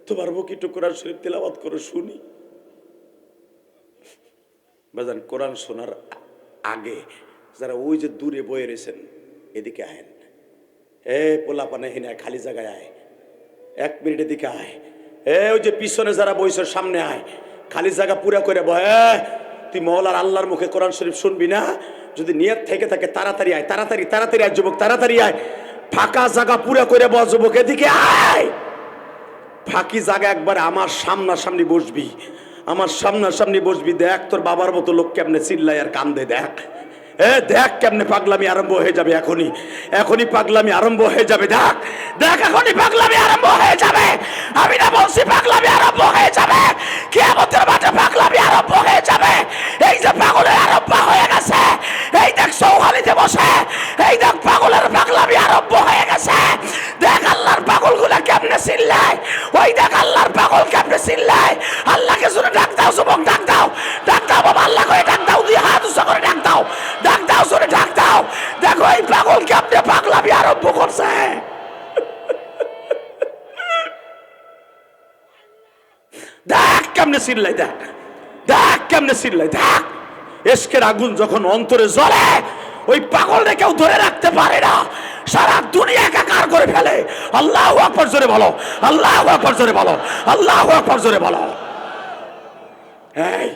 তোমার মুখে একটু কোরআন শরীফ তেলাওয়াত করো শুনি। বাজান, কোরআন শোনার আগে যারা ওই যে দূরে বয়ে রয়েছেন এদিকে আয়েন। এ পোলা পানে হিনা খালি জায়গায় আয়, 1 মিনিটের দিকে আয়। ওই যে পিছনে যারা বইছে সামনে আয়, খালি জায়গা পুরা করে বয়। তুই মওলার আল্লাহর মুখে কোরআন শরীফ শুনবি না? যদি নিয়ত থেকে থাকে তাড়াতাড়ি আয়, তাড়াতাড়ি তাড়াতাড়ি আয় যুবক, তাড়াতাড়ি আয়। ফাঁকা জায়গা পুরা করে বস যুবক, এদিকে আয়। ফাঁকি জায়গা একবার আমার সামনাসামনি বসবি, আমার সামনাসামনি বসবি। দেখ তোর বাবার মতো লোক কেমনে চিল্লায় আর কান্দে, দেখ। দেখ কেমনে পাগলামি আরম্ভ হয়ে যাবে। এখনই এখনই পাগলামি আরম্ভ হয়ে যাবে। দেখ দেখ এখনই পাগলামি আরম্ভ হয়ে যাবে। আমি না বলছি পাগলামি আরম্ভ হয়ে যাবে, কিয়ামতের মাঠে পাগলামি আরম্ভ হয়ে যাবে। এই যে পাগলের আরম্ভ হয়ে গেছে, এই দেখ সৌহালিতে বসে, এই দেখ পাগলের পাগলামি আরম্ভ হয়ে গেছে। দেখ আল্লাহর পাগলগুলা কেমনে চিল্লায়, ওই দেখ আল্লাহর পাগল কেমনে চিল্লায়। কেমনে চিল্লাই, দেখ দেখ কেমনে চিল্লাই, দেখ। এশকের আগুন যখন অন্তরে জ্বলে, ওই পাগলকে কেউ ধরে রাখতে পারে না, সারা দুনিয়া একাকার করে ফেলে। আল্লাহু আকবার জোরে বলো, আল্লাহু আকবার জোরে বলো, আল্লাহু আকবার জোরে বলো। এই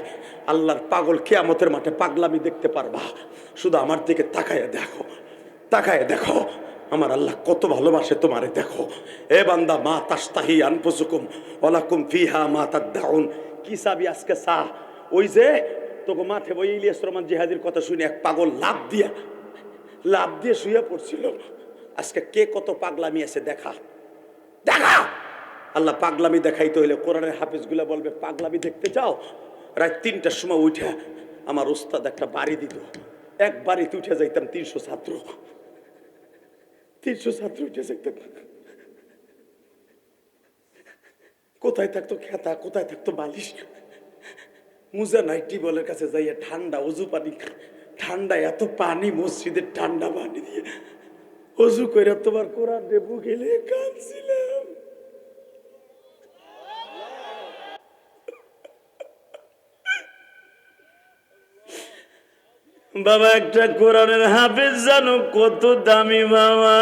আল্লাহর পাগল কিয়ামতের মাঠে পাগলামি দেখতে পারবা, শুধু আমার দিকে তাকায় দেখো, তাকায় দেখো আমার আল্লাহ কত ভালোবাসে তোমারে। দেখো এ বান্দা, মা তাস্তাহি আনফুসুকুম ওয়ালাকুম ফিহা মা তাদউন। কি চাবি আজকে চা? ওই যে তোকে মাঠে বই ইলিয়াস রহমান জিহাদির কথা শুনে এক পাগল লাভ দিয়ে শুয়ে পড়ছিল। আজকে কে কত পাগলামি আছে দেখা, দেখা। আল্লাহ পাগলামি দেখাইতে হইলে কোরআনের হাফেজগুলা বলবে, পাগলামি দেখতে চাও? রাত ৩টার সময় উঠে আমার উস্তাদ একটা বাড়ি দিত, এক বাড়িতে উঠে যাইতাম ৩০০ ছাত্র উঠে যাইতাম। কোথায় থাকতো খেতা, কোথায় থাকতো বালিশ, মুজা নাই টিবলের কাছে যাইয়া ঠান্ডা অজু পানি, ঠান্ডা এত পানি, মসজিদের ঠান্ডা পানি দিয়ে অজু করে তোমার কোরআন রেবু গেলে কাঁদছিলাম। বাবা একটা কোরআনের হাফেজ জানো কত দামি বাবা।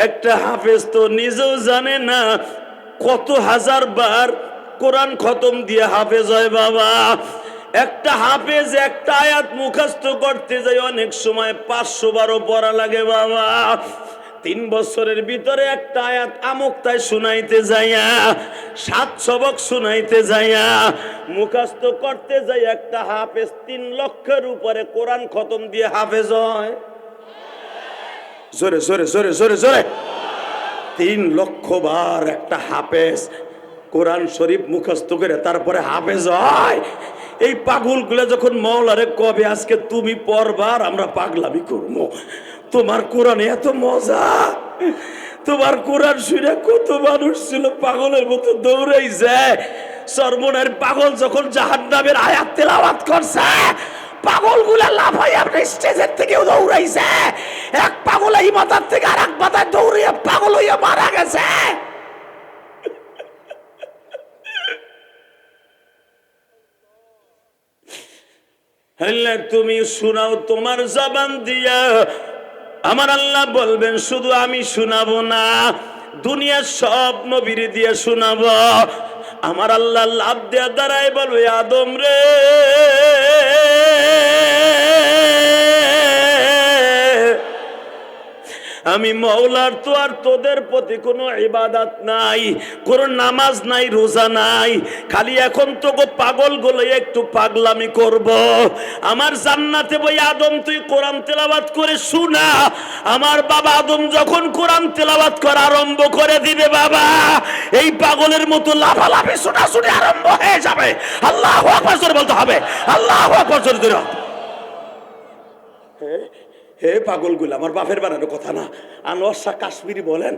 একটা হাফেজ তো নিজেও জানে না কত হাজার বার কোরআন খতম দিয়ে হাফেজ হয় বাবা। একটা হাফেজ একটা আয়াত মুখস্থ করতে যায় অনেক সময় 500 বারও পড়া লাগে বাবা। 3 বছরের ভিতরে একটা আয়াত আমুকতায় শুনাইতে যাইয়া 7 সবক শুনাইতে যাইয়া মুখস্থ করতে যাই একটা হাফেজ 3 লক্ষের উপরে কোরআন খতম দিয়ে হাফেজ হয়। জোরে জোরে জোরে জোরে জোরে 3 লক্ষ বার একটা হাফেজ কোরআন শরীফ মুখস্থ করে তারপরে হাফেজ হয়। এই পাগলগুলো যখন মাওলারে কবে আজকে তুমি পড়বার আমরা পাগলামি করবো, তোমার কোরআনে এত মজা, তোমার কোরআন শুনে কত মানুষ ছিল পাগলের মতো দৌড়াইছে। সর্বনের পাগল যখন জাহান্নামের আয়াত তেলাওয়াত করছে, পাগলগুলা লাফাই আপনি স্টেজের থেকে দৌড়াইছে। এক পাগল এই মাথার থেকে আর এক মাথায় দৌড়িয়ে পাগল হইয়া মারা গেছে। তুমি শোনাও তোমার জবান দিয়া, আমার আল্লাহ বলবেন শুধু আমি শোনাবো না, দুনিয়ার সব নবীর দিয়ে শোনাবো। আমার আল্লাহ লাভ দেয়া দাঁড়ায় বলবে, আদম রে আমি মওলার তো আর তোদের প্রতি কোনো ইবাদত নাই, কোনো নামাজ নাই, রোজা নাই, খালি এখন তোকে পাগল গুলো একটু পাগলামি করব। আমার জান্নাতে বই আদম তুই কোরআন তেলাওয়াত করে শোনা। আমার বাবা আদম যখন কোরআন তেলাওয়াত করা আরম্ভ করে দিবে বাবা, এই পাগলের মতো লাফালাফি ছোটাছুটি আরম্ভ হয়ে যাবে। আল্লাহু আকবার জোরে বলতে হবে, আল্লাহু আকবার জোরে জোরে। হে পাগলগুলো, আমার বাপের বানানো কথা না। আনোয়ার শাহ কাশ্মীরি বলেন,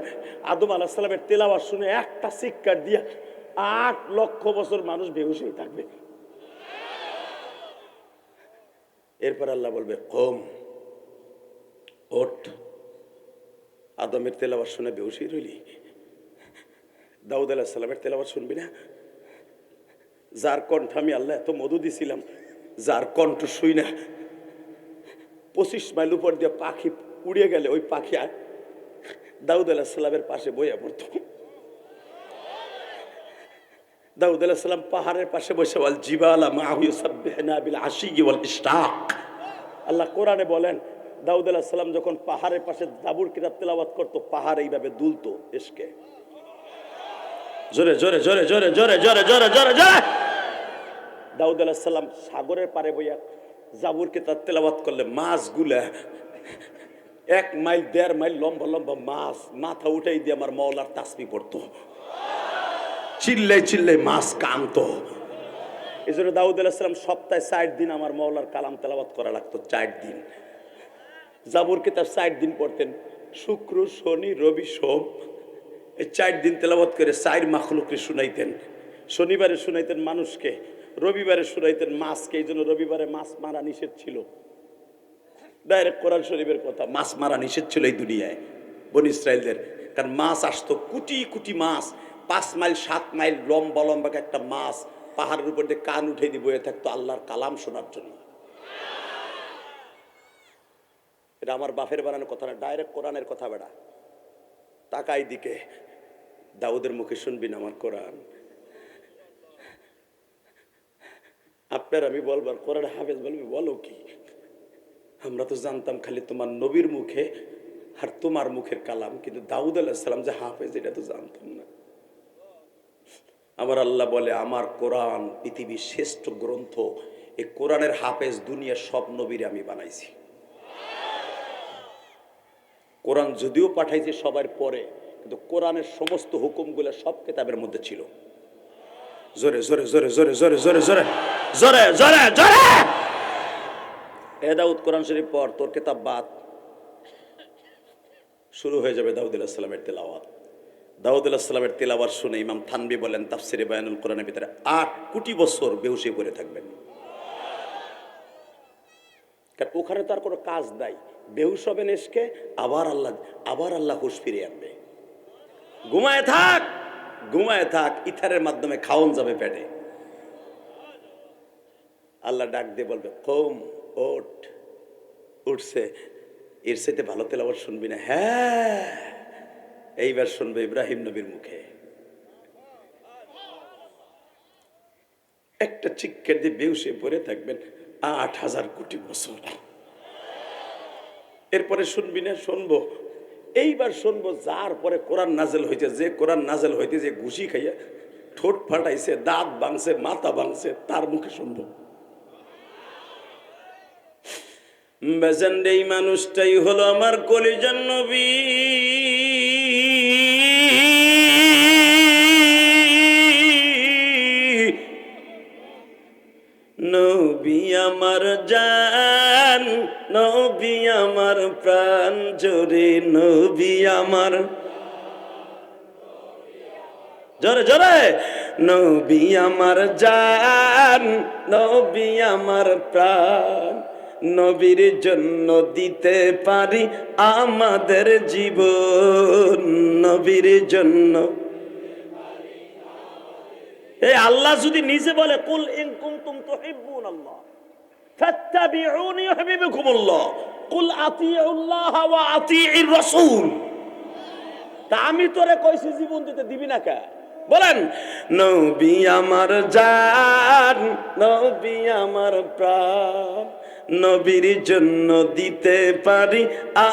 আদম আলাইহিস সালামের তেলাওয়াত শুনে একটা চিৎকার দিয়া 8 লক্ষ বছর মানুষ বেহুশ হয়ে থাকবে। এরপর আল্লাহ বলবে, কম ওঠ। আদমের তেলাওয়াত শুনে বেহুশ হয়ে রইলি, দাউদ আলাইহিস সালামের তেলাওয়াত শুনবি না? যার কণ্ঠ আমি আল্লাহ এত মধু দিছিলাম, যার কণ্ঠ শুই না 25 মাইল উপর দিয়ে পাখি উড়িয়ে গেলে ওই পাখি দাউদ আলাইহিস সালামের পাশে বইয়া পড়তো। দাউদ আলাইহিস সালাম পাহাড়ের পাশে বসে বল জিবালা মাহু ইউসাব্বিহনা বিল আশি ওয়াল ইশতাক। আল্লাহ কোরআনে বলেন, দাউদ আলাইহিস সালাম যখন পাহাড়ের পাশে জাবুর কিতাব তেলাওয়াত করতো, পাহাড় এইভাবে দুলতো ইশকে। জোরে জোরে জোরে জোরে জোরে জোরে জোরে জোরে জোরে। দাউদ আলাইহিস সালাম সাগরের পারে বইয়া জাবুর কিতাব তেলাওয়াত করলে মাছগুলা 1 মাইল 1.5 মাইল লম্বা লম্বা মাছ মাথা উঠাই দিয়ে আমার মাওলার তাসবিহ পড়তো, চিল্লাই চিল্লাই মাছ কানতো। এই জন্য দাউদ আলাইহিস সালাম সপ্তাহে 4 দিন আমার মাওলার কালাম তেলাওয়াত করা লাগতো। 4 দিন জাবুর কিতাব 4 দিন পড়তেন, শুক্র শনি রবি সোম, এই 4 দিন তেলাওয়াত করে 4 মাখলুককে শুনাইতেন। শনিবারে শুনাইতেন মানুষকে, রবিবারে শুনাইতেন মাছকে। এই জন্য রবিবারে মাছ মারা নিষেধ ছিল। ডাইরেক্ট কোরআন শরীফের কথা, মাছ মারা নিষেধ ছিল এই দুনিয়ায় বনি ইসরাইলদের। কারণ মাছ আসতো কোটি কোটি মাছ, 5 মাইল 7 মাইল লম্বা লম্বা একটা মাছ পাহাড়ের উপর দিয়ে কান উঠে দিয়ে বয়ে থাকতো আল্লাহর কালাম শোনার জন্য। এটা আমার বাপের বানানোর কথা না, ডাইরেক্ট কোরআনের কথা বেড়া। তাকাই দিকে দাউদের মুখে শুনবি না আমার কোরআন। আপনার আমি বলবার কোরআন হাফেজ বলবি বলো কি? আমরা তো জানতাম খালি তোমার নবীর মুখে আর তোমার মুখের কালাম, কিন্তু দাউদ আলাইহিস সালাম যে হাফেজ এটা তো জানতাম না। আমার আল্লাহ বলে আমার কোরআন পৃথিবীর শ্রেষ্ঠ গ্রন্থ, এই কোরআনের হাফেজ দুনিয়ার সব নবীরে আমি বানাইছি। কোরআন যদিও পাঠাইছে সবার পরে, কিন্তু কোরআনের সমস্ত হুকুমগুলো সব কিতাবের মধ্যে ছিল। জোরে জোরে জোরে জোরে জোরে জোরে জোরে জোরে জোরে জোরে। এ দাউদ কোরআন শরীফ পড়, তোর কিতাব বাদ। শুরু হয়ে যাবে দাউদ আলাইহিস সালামের তেলাওয়াত। দাউদ আলাইহিস সালামের তেলাওয়াত শুনে ইমাম থানবী বলেন তাফসিরে বায়ানুল কোরআনের ভিতরে 8 কোটি বছর বেহুশি পড়ে থাকবেন। কারণ ওখানে তার কোনো কাজ নাই, বেহুশ হবেন এসকে, আবার আল্লাহ হুঁশ ফিরিয়ে আনবে। ঘুমায় থাক ঘুমায় থাক, ইথারের মাধ্যমে খাওন যাবে পেটে। আল্লাহ ডাক দিয়ে বলবে কম ওঠ, উঠছে। এর সাথে ভালো তেলাওয়াত শুনবি না? হ্যাঁ, এইবার শুনবে ইব্রাহিম নবীর মুখে। একটা চিৎকার দিয়ে বেহুশে পড়ে থাকবেন 8000 কোটি বছর। এরপরে শুনবি না? শুনবো। এইবার শুনবো যার পরে কোরআন নাজেল হইতে, যে কোরআন নাজেল হইতে যে ঘুষি খাইয়া ঠোঁট ফাটাইছে, দাঁত ভাঙছে, মাথা ভাঙছে, তার মুখে শুনবো। বেজান এই মানুষটাই হলো আমার কলিজার নবী। নবী আমার জান, নবী আমার প্রাণ, জোরে নবী আমার, জোরে জোরে, নবী আমার জান, নবী আমার প্রাণ, নবীর জন্য দিতে পারি আমাদের জীবন, নবীর জন্য। এই আল্লাহ যদি নিজে বলে কুল ইন কুনতুম তুহিব্বুনাল্লাহ ফাত্তাবিউনি ইউহিব্বুকুমুল্লাহ, কুল আতিউল্লাহ ওয়া আতিউর রাসূল, তা আমি তোরে কইছি জীবন দিতে দিবি না কে? বলেন নবী আমার জান, নবী আমার প্রাণ, নবীর জন্য দিতে পারি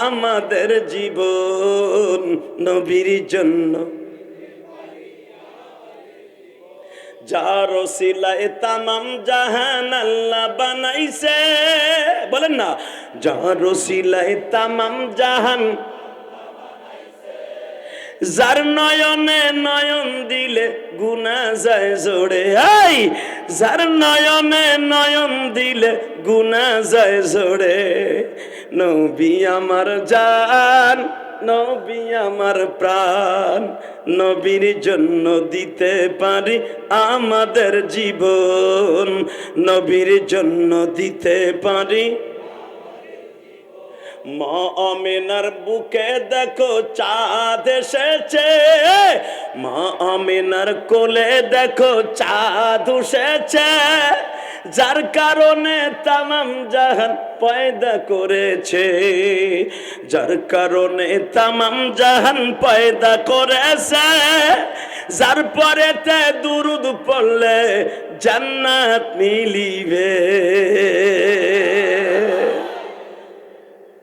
আমাদের জীবন, নবীর জন্য। যার ওসিলায় তামাম জাহান আল্লাহ বানাইছে, বলেন না, যার ওসিলায় তামাম জাহান, যার নয়নে নয়ন দিলে গুনাহ যায় জোড়ে, এই যার নয়নে নয়ন দিলে গুনাহ যায় জোড়ে, নবী আমার জান, নবী আমার প্রাণ, নবীর জন্য দিতে পারি আমাদের জীবন, নবীর জন্য দিতে পারি। মা আমিনার বুকে দেখো চাঁদ এসেছে, মা আমিনার কোলে দেখো চাঁদ এসেছে, যার কারণে তামাম জাহান পয়দা করেছে, যার কারণে তামাম জাহান পয়দা করেছে, যার পরেতে দুরুদ পড়লে জান্নাত মিলিবে।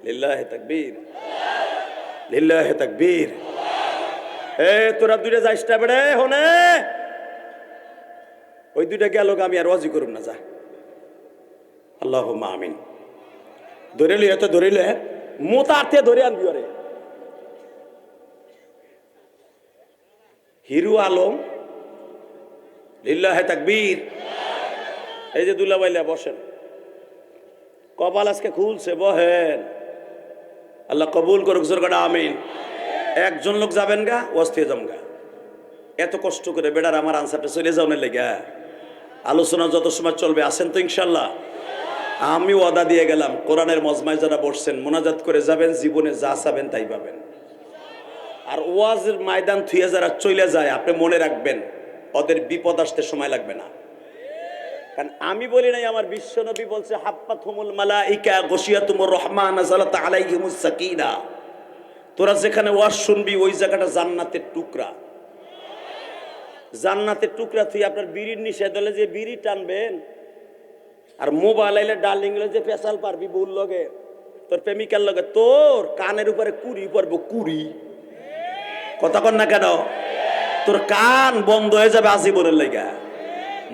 লিল্লাহি তাকবীর, লিল্লাহি তাকবীর। এ তোরা দুইটা যাইস না বেড়ে হনে, ওই দুইটা গেল, আমি আর ওয়াজি করুম না, যা। আল্লাহুম্মা আমিন। ধরে লিয়ে তো ধরে লিয়ে মোতাতে ধরে আনবি ওরে। হিরু আলম, লিল্লাহি তাকবীর। এই যে দুলা বাইলা বসেন, কপাল আজকে খুলছে, বহেন। আল্লাহ কবুল করুক, জোরকাটা আমিন। একজন লোক যাবেন গা, অস্থির যাম গা। এত কষ্ট করে বেড়ার আমার আনসারটা চলে যাও না লেগে। আলোচনা যত সময় চলবে, আসেন তো ইনশাল্লাহ। আমি ওয়াদা দিয়ে গেলাম, কোরআনের মজমায় যারা বসছেন মোনাজাত করে যাবেন, জীবনে যা চাবেন তাই পাবেন। আর ওয়াজের ময়দান থুয়ে যারা চলে যায় আপনি মনে রাখবেন ওদের বিপদ আসতে সময় লাগবে না। কারণ আমি বলি নাই, আমার বিশ্ব নবী বলছে হাফফাতহুমুল মালাইকা গশিয়াতুমুর রহমান নাযালাত আলাইহিমুস সাকিনা। তোরা যেখানে ওয়াজ শুনবি ওই জায়গাটা জান্নাতের টুকরা। জান্নাতের টুকরা তুই আপনার বিড়ির নিষেধ হলে যে বিড়ি টানবেন, আর মোবাইল আইলে ডার্লিং যে পেশাল পারবি বউর লগে, তোর প্রেমিকার লগে, তোর কানের উপরে কুড়ি পড়বো, কুড়ি। কথা কন না কেন? তোর কান বন্ধ হয়ে যাবে আজীবনের লেগা।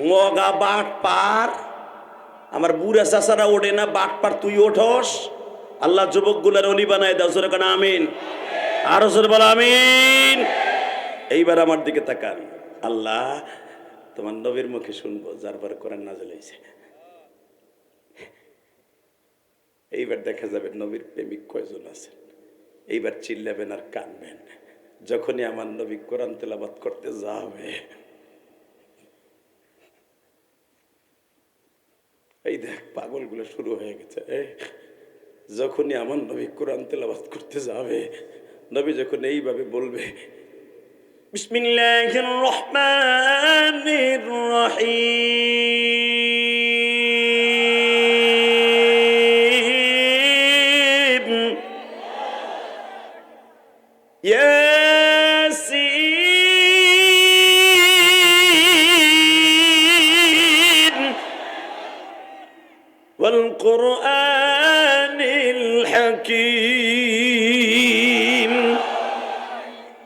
মগা বাট পার, আমার বুড়া চাচারা ওঠে না, বাট পার তুই ওঠস। আল্লাহ যুবক গুলার অলি বানায় দাও, জোরে কেন আমিন। আরো জোরে বলো আমিন। এইবার আমার দিকে তাকান। আল্লাহ তোমার নবীর মুখে শুনবো যার পরে কোরআন নাযিল হয়েছে। এইবার দেখা যাবে নবীর প্রেমিক কয়জন আছেন। এইবার চিল্লাবেন আর কানবেন যখনই আমার নবী কোরআন তেলাওয়াত করতে যাবে। এই দেখ পাগলগুলো শুরু হয়ে গেছে। যখনই আমার নবী কোরআন তেলাওয়াত করতে যাবে, নবী যখন এইভাবে বলবে বিসমিল্লাহির রহমানির রহিম ইয়াসিন ওয়াল কুরআনিল হাকীম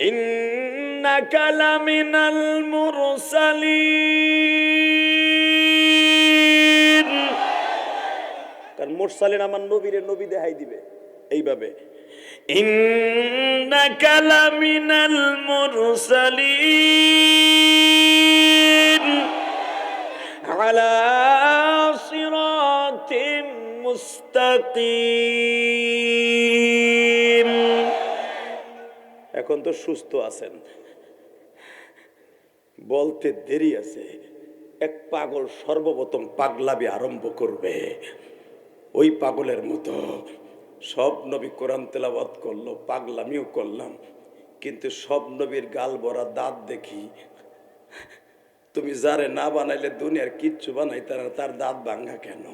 ইন্নাকা লামিনাল মুরসালিন। কারণ মুরসালিন আমার নবীরে নবী দেখাই দিবে এইভাবে, ইন্নাকা লামিনাল মুরসালিন আলা সিরাতিম মুস্তাকিম। এখন তো সুস্থ আছেন, বলতে দেরি আছে। এক পাগল সর্বপ্রথম পাগলামি আরম্ভ করবে। ওই পাগলের মতো সব নবী কোরআন তেলাওয়াত করলো, পাগলামিও করলাম, কিন্তু সব নবীর গাল ভরা দাঁত দেখি। তুমি যারে না বানাইলে দুনিয়ার কিচ্ছু বানাইতে না, তার দাঁত ভাঙ্গা কেন?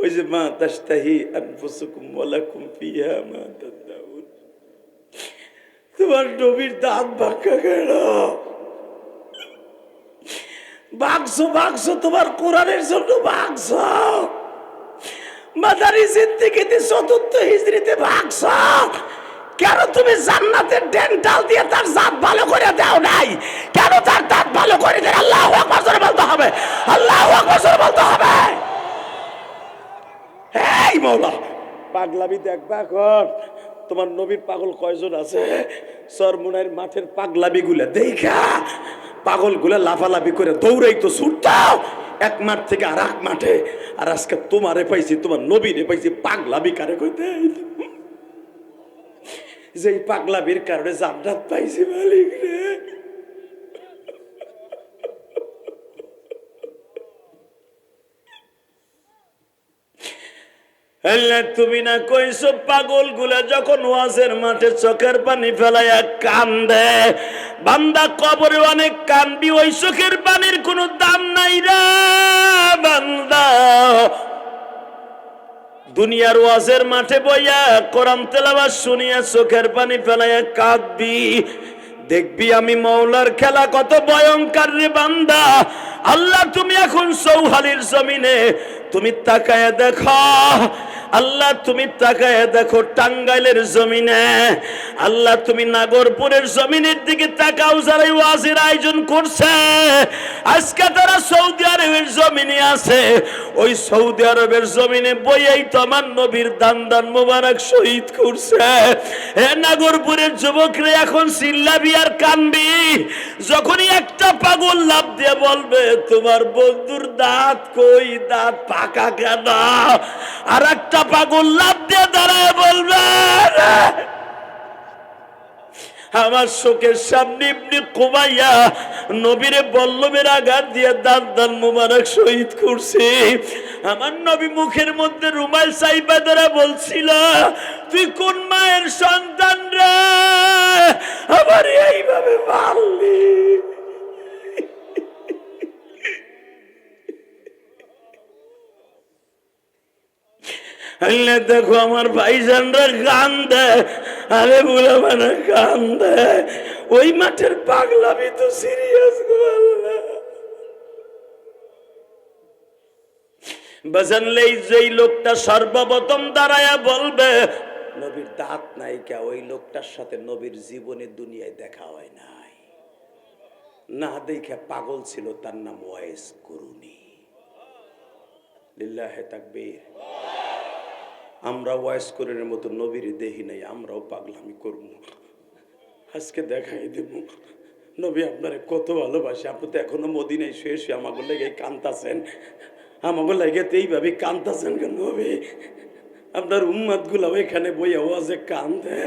ওই যে মা তাশতাহি আনফুসুকুম ওয়া লাকুম ফিহা মা তাদাউন, তোমার নবীর দাঁত ভাঙ্গা কেন? ভাগছো ভাগছো তোমার কোরআনের জন্য ভাগছো, মাদারি জিন্দেগিতে চতুর্থ হিজরিতে ভাগছো কেন? তুমি জান্নাতের ডেন্টাল দিয়ে তার দাঁত ভালো করে দাও নাই কেন? তার দাঁত ভালো করে দেয়। আল্লাহু আকবার জোরে বলতে হবে, আল্লাহু আকবার জোরে বলতে হবে। এই মওলা পাগলামি দেখবা কর, তোমার নবীর পাগল কয়জন আছে? সরমুনাইর মাঠের পাগলামি গুলা দেখা পাগল গুলা লাফালাফি করে দৌড়াই তো ছুটতাও এক মাঠ থেকে আর এক মাঠে। আর আজকে তোমারে পাইছি, তোমার নবীরে পাইছি, পাগলামি কারে কইতে? যে পাগলামির কারণে জান্নাত পাইছি মালিক রে। তুমি না কইছো পাগল গুলা যখন ওয়াজের মাঠে চোখের পানি ফেলাইয়া কান্দে, বান্দা কবরে অনেক কানবি, ওই চোখের পানির কোনো দাম নাই রে বান্দা। দুনিয়ার ওয়াজের মাঠে বইয়া কোরআন তেলাওয়াত শুনিয়া চোখের পানি ফেলাইয়া কাঁদবি, দেখবি আমি মওলার খেলা কত ভয়ঙ্কর রে বান্দা। আল্লাহ তুমি এখন চৌহালির জমিনে তুমি তাকায়া দেখো, আল্লাহ তুমি তাকায়া দেখো টাঙ্গাইলের জমিনে, আল্লাহ তুমি নাগরপুরের জমিনের দিকে তাকাও। যারা ওয়াজের আয়োজন করছে আজকে তারা সৌদি আরবের জমিনে আছে, ওই সৌদি আরবের জমিনে বইয়াই তো আমার নবীর দান দান মোবারক শহীদ করছে। হে নাগরপুরের যুবকরা এখন চিল্লাবি আর কানবি যখনই একটা পাগল লাফ দিয়ে বলবে তোমার বন্ধুর দাঁত কই, দাঁত পাকা কেন? আর একটা পাগল লাফ দিয়ে দাঁড়ায় বলবে আমার চোখের সামনে ইবনে কুবাইয়া নবীরে বল্লমের আঘাত দিয়ে দাঁত মুবারক শহীদ করছে। আমার নবী মুখের মধ্যে রুমাল সাইবা ধরে বলছিল, তুই কোন মায়ের সন্তান রে, আবার এইভাবে মারলি। দেখো আমার ভাইজানরা কান্দে, আরে বুড়া মানে কান্দে, ওই মাঠের পাগলামি তো সিরিয়াস গো আল্লাহ। বাজানলে যেই লোকটা সর্বপ্রথম দাঁড়ায়া বলবে নবীর দাঁত নাই কে, ওই লোকটার সাথে নবীর জীবনে দুনিয়ায় দেখা হয় নাই, না দেখে পাগল ছিল, তার নাম ওয়াইস করুনি। লিল্লাহে তাকবীর। আমরা ওয়াইস করিনের মতো নবীর দেহি নাই, আমরাও পাগলামি করব। আজকে দেখাই দেব নবী আপনারে কত ভালোবাসে। আপনি তো এখনো মদিনায় শুয়ে শুয়ে আমাকে লেগে কান্তাছেন, আমাকে লেগে তো এইভাবে কান্তাছেন কেন নবী? আপনার উম্মাদ গুলা ওইখানে বইয়া ওয়াজে কান্দে,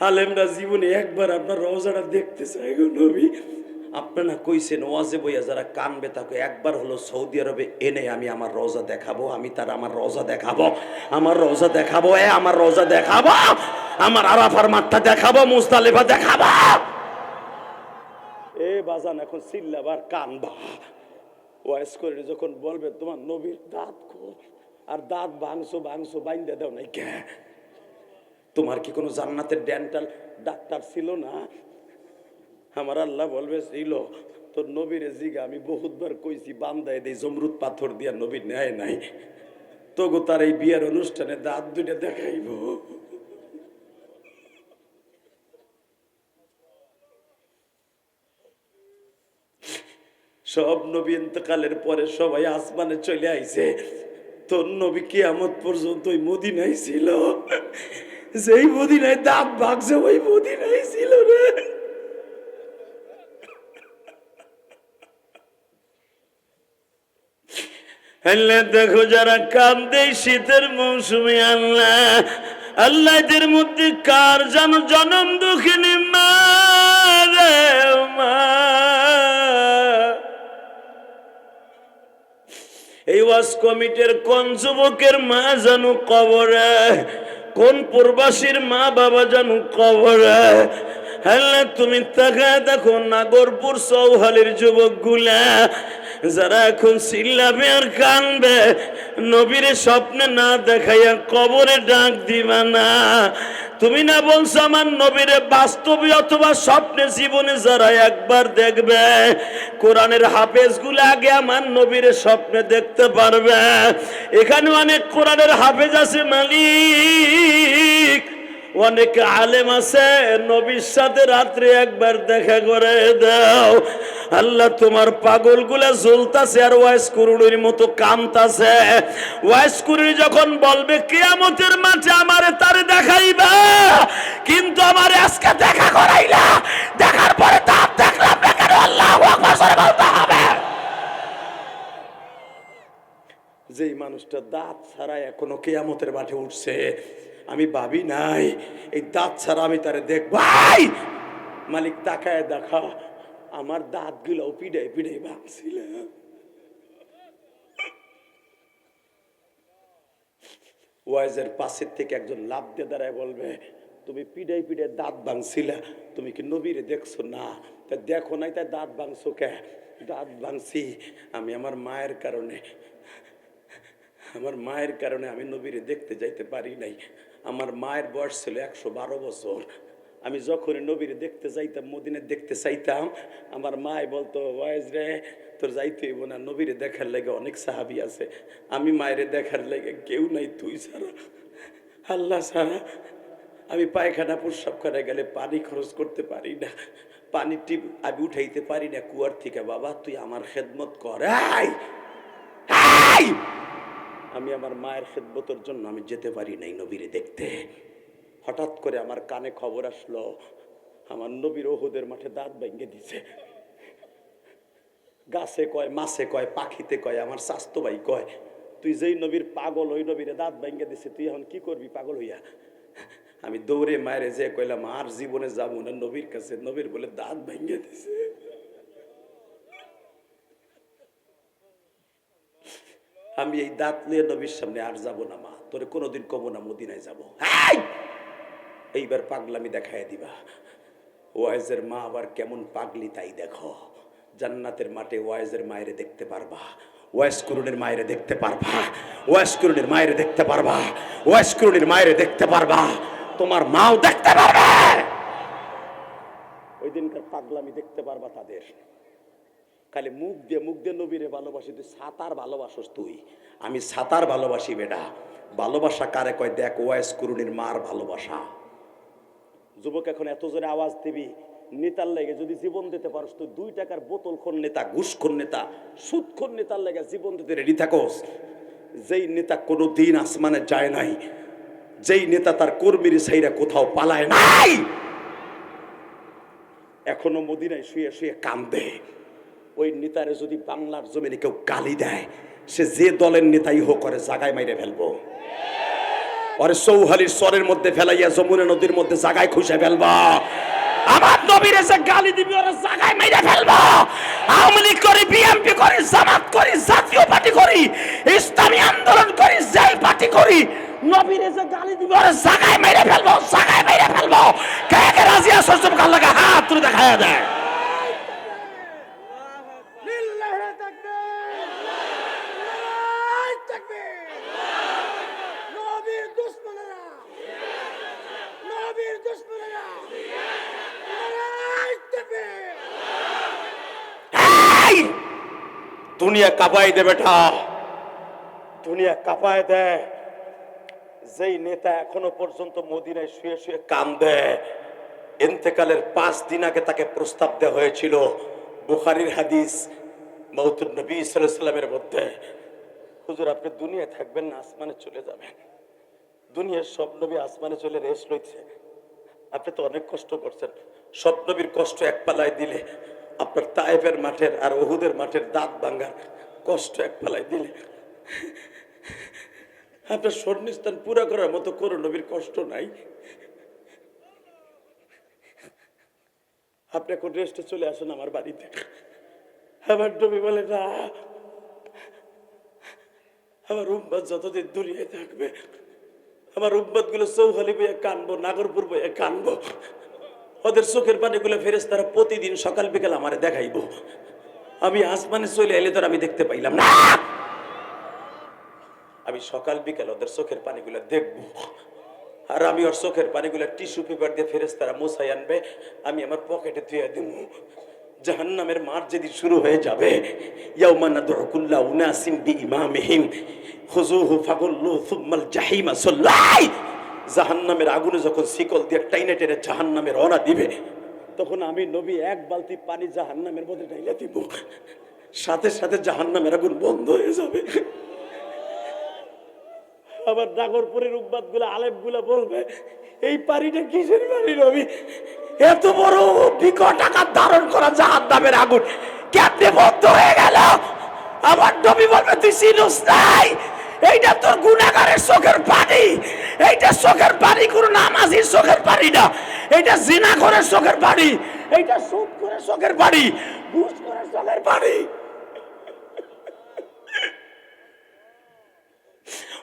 আলেমরা জীবনে একবার আপনার রওজাটা দেখতে চাই গো নবী। আপনারা কইছেন ওয়াজে বইয়া যারা কানবে তাকে একবার হলো সৌদি আরবে এনে আমি আমার রওজা দেখাবো, আমি তার আমার রওজা দেখাবো, আমার রওজা দেখাবো, আমার রওজা দেখাবো, আমার আরাফার মাঠটা দেখাবো, মুজদালিফা দেখাবো। এ বাজান এখন চিল্লাবার কানবা। ওয়াইস করে যখন বলবে তোমার নবীর দাঁত কো, আর দাঁত ভাঙছো বাইন্দা দাও নাই কে? তোমার কি কোনো জান্নাতের ডেন্টাল ডাক্তার ছিল না? আমার আল্লাহ বলবে ছিল, তোর নবীরে জিগা আমি বহুতবার কইছি বান্দায় দেই জমরুদ পাথর দিয়া, নবী নেয় নাই। তোগো তার এই বিয়ের অনুষ্ঠানে দাঁত দুইটা দেখাইব। সব নবী ইন্তেকালের পরে সবাই আসমানে চলে আইছে, তোর নবী কিয়ামত পর্যন্ত ওই মদিনায় ছিল। যেই মদিনায় দাঁত ভাগছে ওই মদিনায় ছিল রে। আল্লাহ দেখো যারা কান্দে শীতের মৌসুমে, আল্লাহ আল্লাহ এদের মধ্যে কার যেন জনম দুঃখিনী মা রে মা। এই ওয়াজ কমিটির কোন যুবকের মা জানু কবরে, কোন প্রবাসীর মা বাবা জানু কবরে। আল্লাহ তুমি তাকায় দেখো নাগরপুর চৌহালির যুবক গুলা যারা এখন চিল্লাবে আর কানবে, নবীরে স্বপ্নে না দেখাইয়া কবরে ডাক দিবা না। তুমি না বলছো আমার নবীরে বাস্তবে অথবা স্বপ্নে জীবনে যারা একবার দেখবে, কোরআনের হাফেজ গুলো আগে আমার নবীরে স্বপ্নে দেখতে পারবে। এখানে অনেক কোরআনের হাফেজ আছে মালিক, অনেক আলেম আছে, নবীর সাথে রাত্রে একবার দেখা করে দাও। আল্লাহ তোমার পাগল গুলা জ্বলতাছে আর ওয়াইস কুরুনির মতো কামতাছে। ওয়াইস কুরুনি যখন বলবে কিয়ামতের মাঠে আমারে তারে দেখাইবা, কিন্তু আমারে আজকে দেখা করাইলা, দেখার পরে তার দেখলাম না কেন, আল্লাহু আকবার বলতে হবে। যেই মানুষটা দাঁত ছাড়া এখনো কিয়ামতের মাঠে উঠছে, আমি ভাবি নাই এই দাঁত ছাড়া আমি তারে দেখব। ভাই মালিক তাকায় দেখা, আমার দাঁত গুলো পিড়াই পিড়াই ভাঙছিল। ওয়াইজের পাশের থেকে একজন লাভ দিয়ে দাঁড়ায় বলবে, তুমি পিড়াই পিড়াই দাঁত ভাঙছিলা, তুমি কি নবীরে দেখছো না? তা দেখো নাই তাই দাঁত ভাঙছো কে? দাঁত ভাঙছি আমি আমার মায়ের কারণে, আমার মায়ের কারণে আমি নবীরে দেখতে যাইতে পারি নাই। আমার মায়ের বয়স ছিল 112 বছর। আমি যখনই নবীরে দেখতে যাইতাম, মদিনে দেখতে চাইতাম, আমার মায় বলতো, ওয়াইজ রে তোর যাইতে হইব না, নবীরে দেখার লাগে অনেক সাহাবী আছে, আমি মায়েরে দেখার লাগে কেউ নাই, তুই ছাড়া, আল্লাহ ছাড়া। আমি পায়খানা প্রস্রাবখানায় গেলে পানি খরচ করতে পারি না, পানি টিপ আমি উঠাইতে পারি না কুয়ার থেকে। বাবা তুই আমার খেদমত কর। আমি আমার মায়ের খেদমতের জন্য আমি যেতে পারি নাই নবীরে দেখতে। হঠাৎ করে আমার কানে খবর আসলো, আমার নবীর ওহুদের মাঠে দাঁত ভেঙে দিছে। গাছে কয়, মাছে কয়, পাখিতে কয়, আমার স্বাস্থ্য ভাই কয়, তুই যেই নবীর পাগল ওই নবীরে দাঁত ভেঙে দিছে, তুই এখন কি করবি পাগল হইয়া? আমি দৌড়ে মায়েরে যে কইলাম আর জীবনে যাবো না নবীর কাছে। নবীর বলে দাঁত ভেঙে দিছে। আমি এই দাঁত নিয়ে নবীর সামনে আর যাব না মা, তোরে কোনোদিন কব না মদিনায় যাবো। এইবার পাগলামি দেখায় দিবা। ওয়াইজের মা আবার কেমন পাগলি তাই দেখো। জান্নাতের মাঠে ওয়াইজের মায়েরে দেখতে পারবা, ওয়াইজ কুরুনের মায়েরে দেখতে পারবা, ওয়াইজ কুরুনের মায়েরে দেখতে পারবা, ওয়াইজ কুরুনের মায়েরে দেখতে পারবা, তোমার মাও দেখতে পারবে। ওই দিনকার পাগলামি দেখতে পারবা তাদের। খালি মুখ দিয়ে নবীরে ভালোবাসি। তুই সাতার ভালোবাসস তুই, আমি সাতার ভালোবাসি বেটা। ভালোবাসা কারে কয় দেখ, ওয়াইজ কুরুনির মার ভালোবাসা। যুবক এখন এত জোরে আওয়াজ দিবি, নেতার লেগে যদি জীবন দিতে পারস, তুই 2 টাকার বোতল খোর নেতা, ঘুষখোর নেতা, সুদখোর নেতার লেগে জীবন দিতে রেডি থাকোস। যেই নেতা কোনো দিন আসমানে যায় নাই, যেই নেতা তার কর্মীর সাইরা কোথাও পালায় নাই, এখনো মদিনায় শুয়ে শুয়ে কান্দে। ওই নেতারে যদি বাংলার জমিনে কেউ গালি দেয়, সে যে দলের নেতাই হোক করে জাগায় মাইরে ফেলবো। ওরে চৌহালির সরের মধ্যে ফেলাইয়া যমুনা নদীর মধ্যে জাগায় খুঁজে ফেলবা। আমার নবীর এসে গালি দিবি, ওরা জাগায় মাইরে ফেলবা। আওয়ামী লীগ করি, বিএনপি করি, জামাত করি, জাতীয় পার্টি করি, ইসলামী আন্দোলন করি, যাই পার্টি করি, নবীর এসে গালি দিবি, ওরা জাগায় মাইরে ফেলবো, জাগায় মাইরে ফেলবো। কে কে রাজি আছো? সব কাল লাগা হাত তুলে দেখায়া দেয়। দুনিয়া কাঁপাই দে বেটা, দুনিয়া কাঁপায় দেয়। যেই নেতা এখনো পর্যন্ত মদিনায় শুয়ে শুয়ে কান্দে, ইন্তেকালের 5 দিন আগে তাকে প্রস্তাব দেওয়া হয়েছিল। বুখারীর হাদিস, মওতুন নবী সাল্লাল্লাহু আলাইহি ওয়াসাল্লামের মধ্যে, হুজুর আপনি দুনিয়ায় থাকবেন না, আসমানে চলে যাবেন। দুনিয়ার সব নবী আসমানে চলে রেস্ট লইছে, আপনি তো অনেক কষ্ট করছেন। সব নবীর কষ্ট এক পালায় দিলে, আপনার তায়েফের মাঠের আর উহুদের মাঠের দাঁত ভাঙার কষ্ট এক পালায় দিলে, আপনার সন্নিস্থান পুরা করার মতো কোনো নবীর কষ্ট নাই। আপনি এখন রেস্টে চলে আসেন আমার বাড়িতে। আমার নবী বলে না, আমার উম্মত যতদিন দুনিয়ায় থাকবে, আমার উম্মত গুলো চৌহালি বইয়ে কানবো, নাগরপুর বইয়ে কানবো। ওদের চোখের পানিগুলো ফেরেশতারা প্রতিদিন সকাল বিকাল আমারে দেখাইবো। আমি আসমানে চলে এলে তো আমি দেখতে পাইলাম না, আমি সকাল বিকাল ওদের চোখের পানিগুলো দেখবো। আর আমি ওর চোখের পানিগুলো টিস্যু পেপার দিয়ে ফেরেশতারা মুছাই আনবে, আমি আমার পকেটে ধুয়ে দিব। জাহান্নামের মাঠ যেদিন শুরু হয়ে যাবে, ইয়াউমা নাদউ কুল্লা উনাসিন বিইমামিহিম খুযুহু ফাগুল্লু সুম্মাল জাহিমা সাল্লাই। জাহান্নামের আগুনে যখন শিকল দিয়ে টাইনে টেনে জাহান্নামে রওনা দিবে, তখন আমি নবী 1 বালতি পানি জাহান্নামের মধ্যে ঢাইলা দিব, সাথে সাথে জাহান্নামের আগুন বন্ধ হয়ে যাবে। আবার নাগরপুরের উম্মত গুলা, আলেম গুলা বলবে, এই পানিটা কিসের পানি নবী? এত বড় বিকট আকার ধারণ করা জাহান্নামের আগুন কেমনে বন্ধ হয়ে গেল? আমার নবী বলবে, তুই চিনিস নাই, এইটা তোর গুনাহগারের চোখের পানি। এইটা চোখের পানি, কোনো নামাজির চোখের পানি না। এইটা জিনাখোরের চোখের পানি, এইটা সুদখোরের চোখের পানি, ঘুষখোরের চোখের পানি।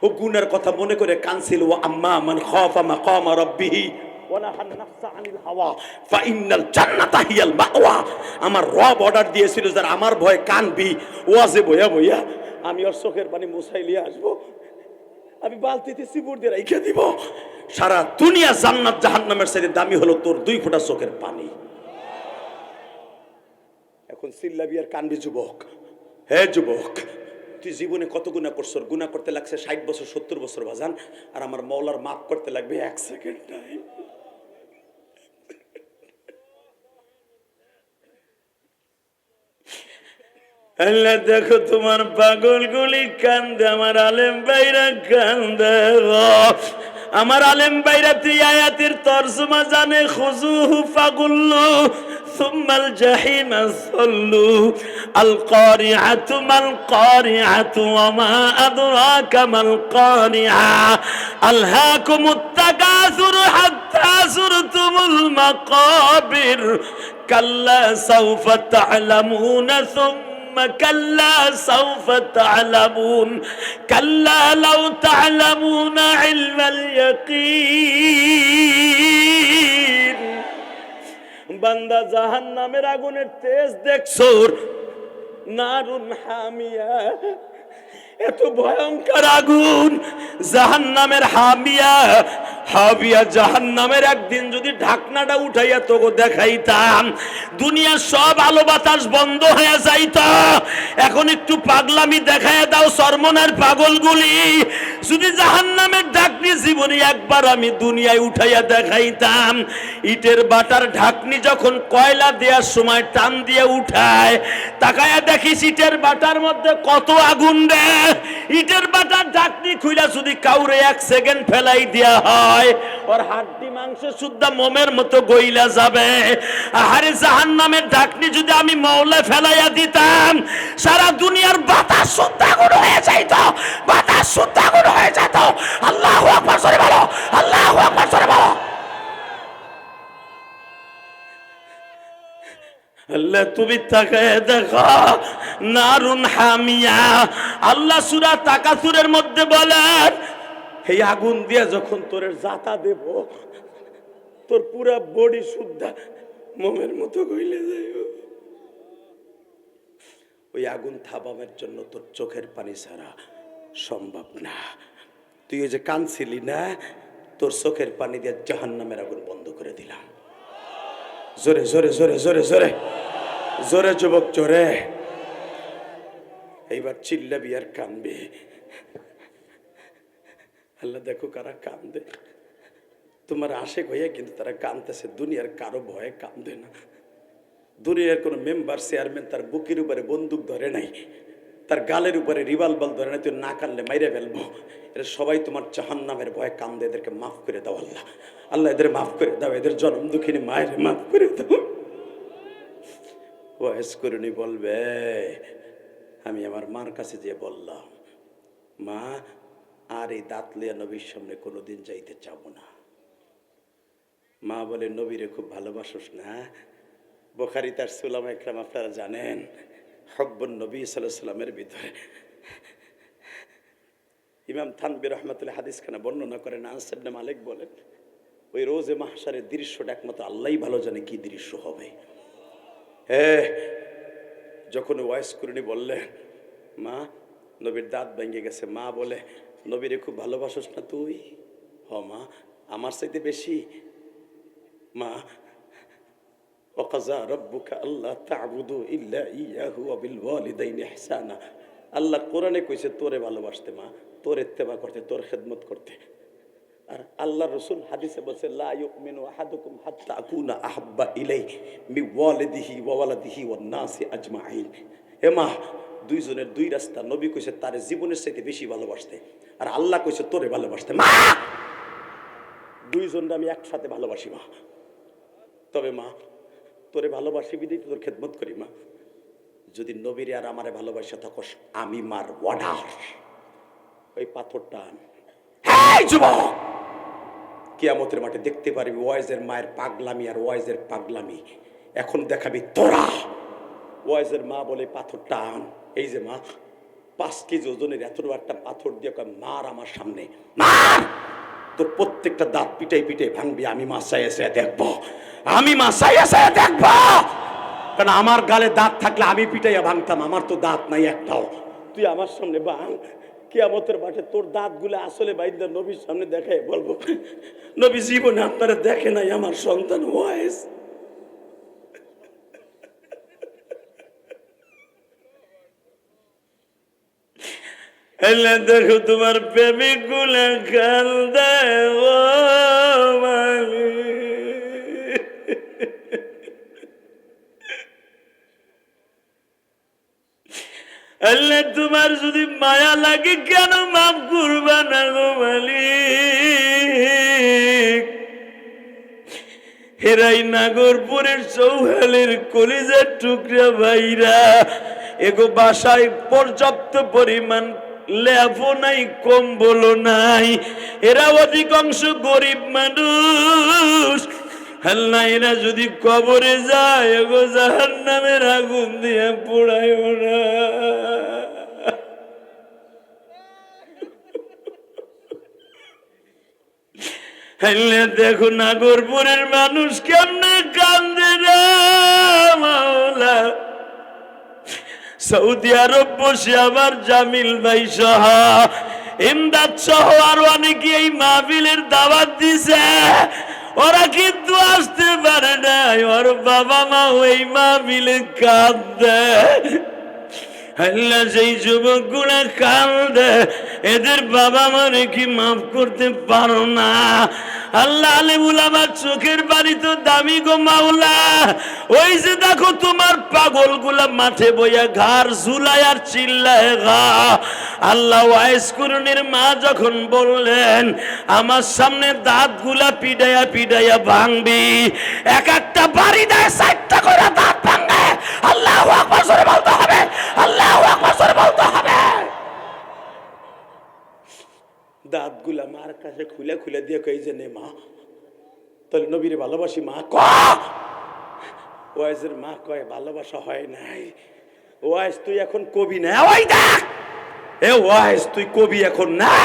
ও গুনার কথা মনে করে কানছিল, ও আম্মা মান খাফা মাকাম রাব্বিহি ওয়া নাহান নাফসা আনিল হাওয়া ফাইনাল জান্নাতা হিয়াল মাওয়া। আমার রব অর্ডার দিয়েছিল, যারা আমার ভয়ে কানবি, ওয়াজে বইয়া বইয়া আমি ওর চোখের পানি মুছাই নিয়ে আসবো, আমি বালতিতে সিবুর দিয়ে রেখে দিব। সারা দুনিয়া জান্নাত জাহান্নামের চাইতে দামি হলো তোর 2 ফোঁটা চোখের পানি। এখন চিল্লাবি আর কানবি যুবক। হে যুবক, তুই জীবনে কত গুনাহ করছস? গুনাহ করতে লাগছে 60 বছর 70 বছর বাজান, আর আমার মওলার মাফ করতে লাগবে 1 সেকেন্ড টাইম। আল্লাহ দেখো তোমার পাগলগুলি কান্দে, আমার আলেম ভাইরা কান্দে। আমার আলেম ভাইরা তুই আয়াতের তরজমা জানে, খুযুহু ফাগুল্লু ثم الجحيم صلوا القارعة ما القارعة وما أدراك ما القارعة ألهاكم التكاثر حتى زرتم المقابر كلا سوف تعلمون ثم كلا سوف تعلمون كلا لو تعلمون علم اليقين বান্দা জাহান্নামের আগুনের তেজ দেখছো নারুন হামিয়া এত ভয়ঙ্কর আগুন জাহান্নামের হামিয়া হাবিয়া জাহান্নামের একদিন যদি ঢাকনাটা উঠাইয়া তোকে দেখাইতাম দুনিয়ার সব আলো বাতাস বন্ধ হয়ে যাইত এখন একটু পাগলামি দেখাইয়া দাও সরমনের পাগলগুলি যদি জাহান্নামের ঢাকনি জীবনে একবার আমি দুনিয়ায় উঠাইয়া দেখাইতাম ইটের বাটার ঢাকনি যখন কয়লা দেওয়ার সময় টান দিয়ে উঠায় তাকায়া দেখিস ইটের বাটার মধ্যে কত আগুন রে ইটের বাটার ঢাকনি খুইলা যদি কাউরে 1 সেকেন্ড ফেলাই দেয়া হয় ওর হাড্ডি মাংস সুদ্ধা মোমের মতো গইলা যাবে আরে জাহান্নামের ঢাকনি যদি আমি মওলা ফেলাইয়া দিতাম সারা দুনিয়ার বাতাস সুদ্ধা আগুন হয়ে যাইত বাতাস সুদ্ধা আগুন হয়ে যেত আল্লাহু আকবার জোরে বলো আল্লাহু আকবার জোরে বলো আল্লাহ তুমি তাকায় দেখো নারুন হামিয়া আল্লাহ সূরা তাকাসুরের মধ্যে বলেন এই আগুন দিয়ে যখন তোর জাতা দেব তোর পুরা বডি শুদ্ধা মোমের মতো গইলে যাইব ওই আগুন থামানোর জন্য তোর চোখের পানি ছাড়া সম্ভব না তুই ওই যে কাঁদছিলি না তোর চোখের পানি দিয়ে জাহান্নামের আগুন বন্ধ করে দিলাম জোরে জোরে জোরে জোরে জোরে জোরে যুবক জোরে এইবার চিল্লাবি আর কাঁদবি আল্লাহ দেখো কারা কান্দে তোমার আশেক হইয়া কিন্তু তারা কান্দতেছে দুনিয়ার কারো ভয়ে কান্দে না দুনিয়ার কোনো মেম্বার চেয়ারম্যান তার বুকের উপরে বন্দুক ধরে নাই তার গালের উপরে রিভলভার ধরে নাই তুই না কানলে মাইরে ফেলবো এরা সবাই তোমার জাহান্নামের ভয়ে কান্দে এদেরকে মাফ করে দাও আল্লাহ আল্লাহ এদের মাফ করে দাও এদের জন্ম দুঃখিনী মায়ের মাফ করে দাও ওয়াইজ করুনি বলবে আমি আমার মার কাছে যেয়ে বললাম মা আর এই দাঁত লিয়া নবীর সামনে কোনোদিন যাইতে চাবো না মা বলে নবীরে খুব ভালোবাসোস না বুখারী তার সুলামা ইকরাম আপনারা জানেন হব্বুন নবী সাল্লাল্লাহু আলাইহি সাল্লামের ভিতরে ইমাম থানবী রাহমাতুল্লাহ হাদিস খানা বর্ণনা করেন আনাস ইবনে মালিক বলেন ওই রোজে মাহশারের দৃশ্যটা একমাত্র আল্লাহই ভালো জানে কি দৃশ্য হবে যখন ওয়াইস করুনি বললেন মা নবীর দাঁত ভেঙে গেছে মা বলে নবীরে খুব ভালোবাসোস না তুই হ মা আমার চাইতে বেশি মা ওয়াকাযা রাব্বুকা আল্লা তা'বুদু ইল্লা ইয়াহু ওয়া বিল ওয়ালিদাইনি ইহসানা আল্লাহ কোরআনে কইছে তোরে ভালোবাসতে মা তোর ইত্তেবা করতে তোর খেদমত করতে আর আল্লাহ রাসূল হাদিসে বলেছে লা ইউমিনু আহাদুকুম হাত্তা আকুনা আহাব্বা ইলাইহি মিন ওয়ালিদিহি ওয়া ওয়ালাদিহি ওয়ান নাসি আজমাইন হে মা দুইজনের দুই রাস্তা নবী কইছে তারে জীবনের চাইতে বেশি ভালোবাসতে আর আল্লাহ কইছে তোরে ভালোবাসতে মা দুইজনকে আমি একসাথে ভালোবাসি মা তবে মা তোরে ভালোবাসি বিধেই তোর খেদমত করি মা যদি নবীরে আর আমারে ভালোবাসা থাকস আমি মার ওয়ার্ডার ওই পাথরটা এই যুবক কিয়ামতের মাঠে দেখতে পারবি ওয়াইজের মায়ের পাগলামি আর ওয়াইজের পাগলামি এখন দেখাবি তোরা ওয়াইজের মা বলে পাথরটা আন এই যে মা 5 কেজি ওজনের এত বড় একটা পাথর দিয়ে মার আমার সামনে মার তোর প্রত্যেকটা দাঁত পিটাই পিটাই ভাঙবি আমি মাসায় এসে দেখবো আমি মাসায় এসে দেখবো কারণ আমার গালে দাঁত থাকলে আমি পিটাইয়া ভাঙতাম আমার তো দাঁত নাই একটাও তুই আমার সামনে ভাঙ কিয়ামতের মাঠে তোর দাঁতগুলো আসলে বাইন্দা নবীর সামনে দেখাই বলবো নবী জীবনে আপনারা দেখে নাই আমার সন্তান ওয়াইস দেখো তোমার প্রেমিক গুলা কান্দে আল্লাহ তোমার যদি মায়া লাগে কেন মাফ করবা না গো মালিক হেরাই নাগরপুরের চৌহালের কলিজার টুকরা ভাইরা, এগো বাসায় পর্যাপ্ত পরিমাণ লেপও নাই, কম্বলও নাই, এরা অধিকাংশ গরিব মানুষ। আল্লাহ, এরা যদি কবরে যায় এগো জাহান্নামের আগুন দিয়ে পোড়ায় না। দেখো নাগরপুরের মানুষ কেমনে কান্দে রে মাওলা। সৌদি আরব বসে আবার জামিল ভাই সহ, ইমদাদ সহ আর অনেকে এই মাহফিলের দাওয়াত দিছে, ওরা কিন্তু আসতে পারে নাই, ওর বাবা মা ওই মাহফিলে কাঁদে। আল্লাহ, সেই যুবক গুলা কাঁদে, এদের বাবা মারে কি মাফ করতে পারো না? আল্লাহ, আলেমুল আমার চোখের বাড়ি তো দামি গো মাওলা। ওই যে দেখো তোমার পাগল গুলা মাঠে বইয়া ঘাড় ঝুলায় আর চিল্লায় গা। আল্লাহ, ওয়াইস কুরুনের মা যখন বললেন আমার সামনে দাঁত গুলা পিডাইয়া পিডাইয়া ভাঙবি, এক একটা বাড়ি দেয় 4টা করে দাঁত ভাঙবে। আল্লাহু আকবার জোরে বলতে হবে, আল্লাহু আকবার জোরে বলতে হবে। দাঁতগুলা মার কাছে খুলে খুলে দিয়ে কই যে নে মা, তাহলে নবীরে ভালোবাসি মা। ওয়াইজের মা কয় ভালোবাসা হয় নাই। ওয়াইজ তুই এখন কবি না, ওই দেখ এ ওয়াইজ তুই কবি এখন না,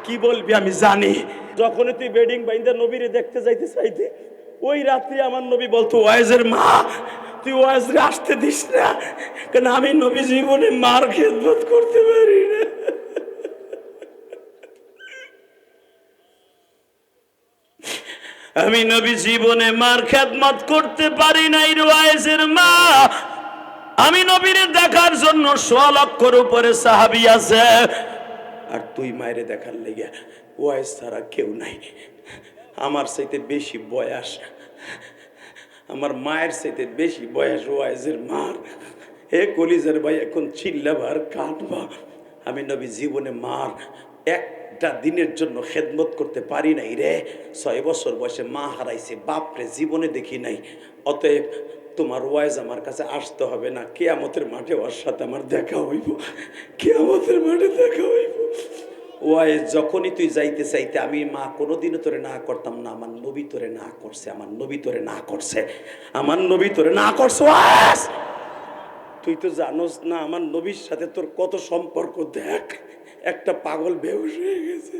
কি বলবি আমি জানি। যখন তুই বেডিং বাইন্দা নবীরে দেখতে যাইতে চাইতে, ওই রাত্রি আমার নবী বলতো ওয়াইজের মা তুই ওয়াইজরে আসতে দিস না, কেন আমি নবী জীবনে মার খেদমত করতে পারি না। আমি নবী জীবনে মার খেদমত করতে পারি নাই রে ওয়াইজের মা। আমি নবীরে দেখার জন্য 100 লক্ষর উপরে সাহাবী আছে, আর তুই মায়েরে দেখার লেগে ওয়াইজ ছাড়া কেউ নাই। আমার চাইতে বেশি বয়স, আমার মায়ের চাইতে বেশি বয়স ওয়াইজের মার। হে কলিজার ভাই, এখন চিল্লাবার কাঁদবা। আমি নবী জীবনে মার একটা দিনের জন্য খেদমত করতে পারি নাই রে। 6 বছর বয়সে মা হারাইছে, বাপরে জীবনে দেখি নাই। অতএব তোমার ওয়াইজ আমার কাছে আসতে হবে না, কিয়ামতের মাঠে ওর সাথে আমার দেখা হইব, কিয়ামতের মাঠে দেখা হইব। ওয়াইজ যখনই তুই যাইতে চাইতে আমি মা কোনোদিনও তোরে না করতাম না, আমার নবী তোরে না করছে, আমার নবী তোরে না করছে, আমার নবী তোরে না করছে। ওয়াইজ তুই তো জানোস না আমার নবীর সাথে তোর কত সম্পর্ক। দেখ একটা পাগল বেহুশ হয়ে গেছে।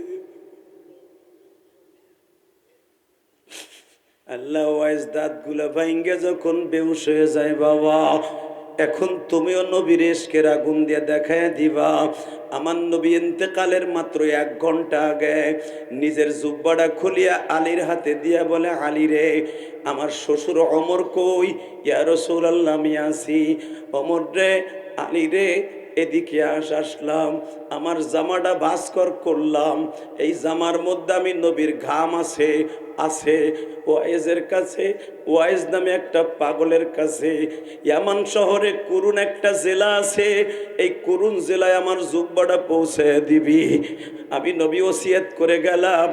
আল্লাহ, ওয়াইজ দাঁত গুলা ভাঙ্গে যখন বেহুশ হয়ে যায় বাবা, এখন তুমিও নবীর ইশকের আগুন দিয়ে দেখায় দিবা। আমার নবী ইন্তেকালের মাত্র 1 ঘন্টা আগে নিজের জুব্বাটা খুলিয়া আলীর হাতে দিয়া বলে, আলী রে, আমার শ্বশুর ওমর কই? ইয়া রাসূলুল্লাহ, আমি আছি। ওমর রে, আলী রে, এদিকে আসলাম, আমার জামাটা ভাস্কর করলাম, এই জামার মধ্যে আমি নবীর ঘাম আছে আছে ওয়াইজের কাছে, ওয়াইজ নামে একটা পাগলের কাছে ইয়ামান শহরে কুরুন একটা জেলা আছে, এই কুরুন জেলায় আমার জুব্বাটা পৌঁছে দিবি। আমি নবী ওসিয়ত করে গেলাম,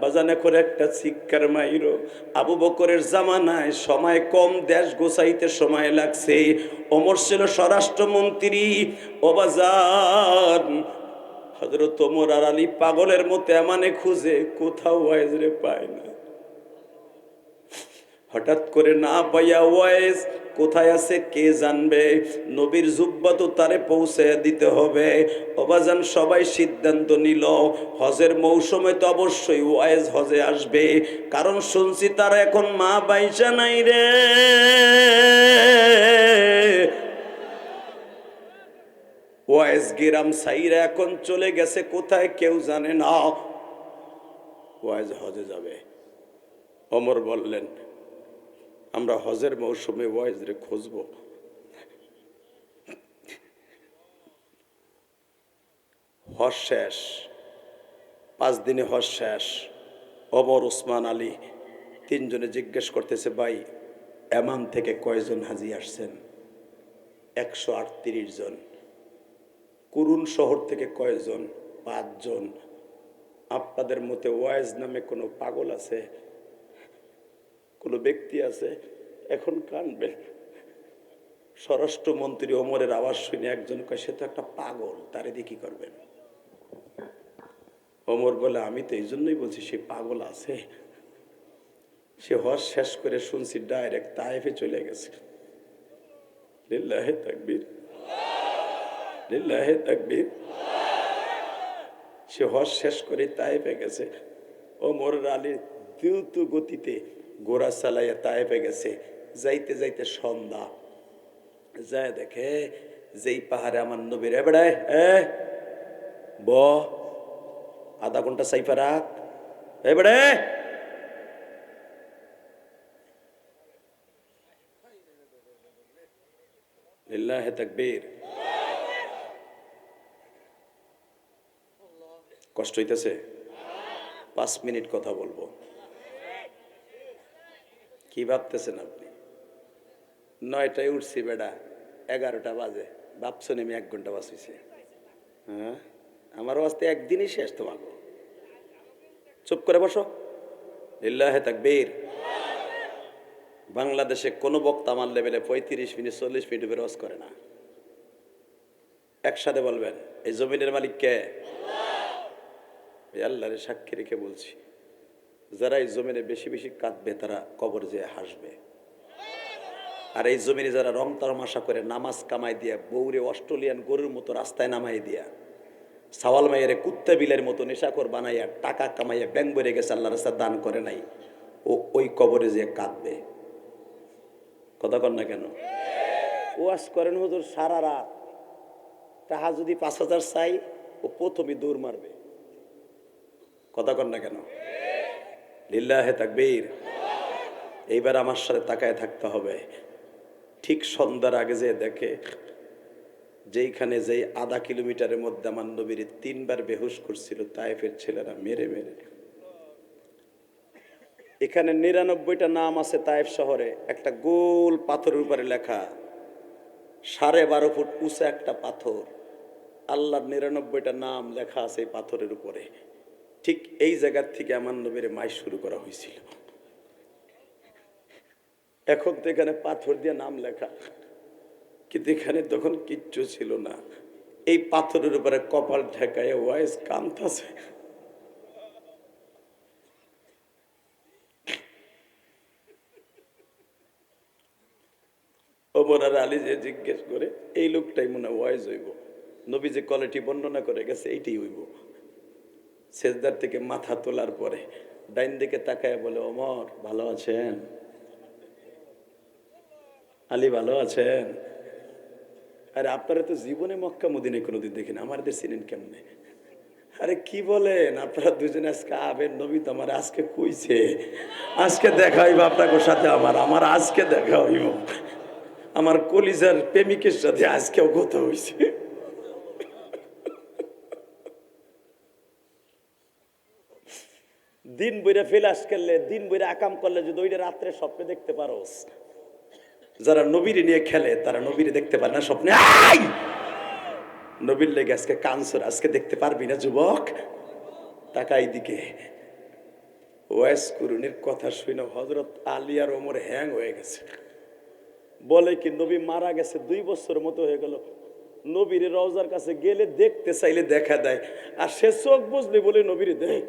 বাজানে করে একটা চিৎকার মাইরো। আবু বকরের জামানায় সময় কম, দেশ গোছাইতে সময় লাগছে। ওমর ছিল স্বরাষ্ট্রমন্ত্রী। ও বাজান, হযরত ওমর আর আলী পাগলের মতো এমানে খুঁজে, কোথাও ওয়াইজরে পায় না। হঠাৎ করে না পাইয়া ওয়াইজ কোথায় আছে কে জানবে, নবীর জুব্বা তো তারে পৌঁছে দিতে হবে। অবাজান সবাই সিদ্ধান্ত নিল হজের মৌসুমে তো অবশ্যই ওয়াইজ হজে আসবে, কারণ শুনছি তারা এখন মা বাইসা নাই রে। ওয়াইজ গিরাম সাইরা এখন চলে গেছে কোথায় কেউ জানে না। ওয়াইজ হজে যাবে। ওমর বললেন, আমরা হজের মৌসুমে ওয়াইজরে খুঁজব। হজ শেষ, 5 দিনে হজ শেষ। ওমর, উসমান, আলী 3 জনে জিজ্ঞেস করতেছে, ভাই এমান থেকে কয়জন হাজি আসছেন? 138 জন। কুরুন শহর থেকে কয়জন? 5 জন। আপনাদের মতে ওয়াইজ নামে কোনো পাগল আছে? কোন ব্যক্তি আছে এখন কানবেন। স্বরাষ্ট্রমন্ত্রী ওমরের আওয়াজ শুনে একজন কয় সে তো একটা পাগল, তারে দিয়ে কি করবেন? ওমর বলে আমি তো এই জন্যই বলছি সে পাগল আছে। সে হজ শেষ করে শুনছি ডাইরেক্ট তায়েফে চলে গেছে। লিল্লাহে তাকবীর, লিল্লাহে তাকবীর। সে হজ শেষ করে তায়েফে গেছে। ওমর আলী দ্রুত গতিতে ঘোড়া চালাইয়া তায়েফে গেছে। যাইতে যাইতে সন্ধ্যা, যায় দেখে যেই পাহাড়ে আমার নবীর এবারে ব আধা ঘন্টা সাইফা রাখ এবারে লিল্লাহে তাকবীর। কষ্ট হইতেছে? 5 মিনিট কথা বলবো। কি ভাবতেছেন আপনি? 9টায় উঠছি বেডা, 11টা বাজে, ভাবছেন আমি 1 ঘন্টা বাঁচিয়েছি? হ্যাঁ, আমার বাঁচতে একদিনই শেষ। তোমাকে চুপ করে বসো। লিল্লাহে তাকবীর। বাংলাদেশে কোনো বক্তা আমার লেভেলে 35 মিনিট 40 মিনিট বেরোজ করে না। একসাথে বলবেন এই জমিনের মালিক কে? আল্লাহরে সাক্ষী রেখে বলছি, যারা এই জমিনে বেশি বেশি কাঁদবে তারা কবর যেয়ে হাসবে। আর এই জমিনে যারা রং তামাশা করে নামাজ কামাই দিয়া বউরে অস্ট্রেলিয়ান গরুর মতো রাস্তায় নামাই দিয়া সাওয়াল মাইয়ারে কুত্তা বিলের মতো নেশাখোর বানাইয়া টাকা কামাইয়া ব্যাংক বেড়ে গেছে, আল্লাহ রাস্তা দান করে নাই, ও ওই কবরে যেয়ে কাঁদবে। কথা কন না কেন? ওয়াজ করেন হুজুর সারা রাত, তাহা যদি 5,000 চাই ও প্রথমে দৌড় মারবে। কথা কন না কেন? লিল্লাহে তাকবীর। এইবার আমার সাথে তাকায় থাকতে হবে। ঠিক সন্ধ্যার আগে যে দেখে যেইখানে যেই আধা কিলোমিটারের মধ্যে আমার নবীর 3 বার বেহুশ করছিল তায়েফের ছেলেরা মেরে মেরে। এখানে 99টা নাম আছে তায়েফ শহরে। একটা গোল পাথরের উপরে লেখা, 12.5 ফুট উঁচা একটা পাথর, আল্লাহর 99টা নাম লেখা আছে এই পাথরের উপরে। ঠিক এই জায়গার থেকে আমার নবীর মাই শুরু করা হয়েছিল। এখন তো এখানে পাথর দিয়ে নাম লেখা, কিন্তু এখানে তখন কিচ্ছু ছিল না। এই পাথরের উপরে কপাল ঠেকায় ওয়াইজ কাঁদতেছে। ওমর আর আলী যে জিজ্ঞেস করে এই লোকটাই মনে ওয়াইজ হইব, নবী যে কোয়ালিটি বর্ণনা করে গেছে এইটাই হইব। সেজদার থেকে মাথা তোলার পরে ডাইন দিকে তাকায় বলে, ওমর ভালো আছেন? আলী ভালো আছেন? আরে আপনারা তো জীবনে মক্কা মদিনায় কোনোদিন দেখেন, আমাদের চিনেন কেমনে? আরে কি বলেন আপনারা দুজনে আজকে আবেন? নবী তো আমার আজকে কইছে আজকে দেখা হইব আপনাদের সাথে, আমার আজকে দেখা হইব, আমার কলিজার প্রেমিকের সাথে আজকেও কথা হইছে। দিন বইরা ফেলাস করলে, দিন বইরা আকাম করলে যদি ওইটা রাত্রে স্বপ্নে দেখতে পারোস। যারা নবীরে নিয়ে খেলে তারা নবীরে দেখতে পারে না স্বপ্নে। নবীর লেগে আজকে কানসর, আজকে দেখতে পারবি না যুবক? তাকাই দিকে। ওয়াইস কুরুনির কথা শুনে হযরত আলী আর ওমর হ্যাং হয়ে গেছে। বলে কি নবী মারা গেছে 2 বছর মতো হয়ে গেল, নবীর রওজার কাছে গেলে দেখতে চাইলে দেখা দেয়, আর সে চোখ বুঝলে বলে নবীরে দেয়।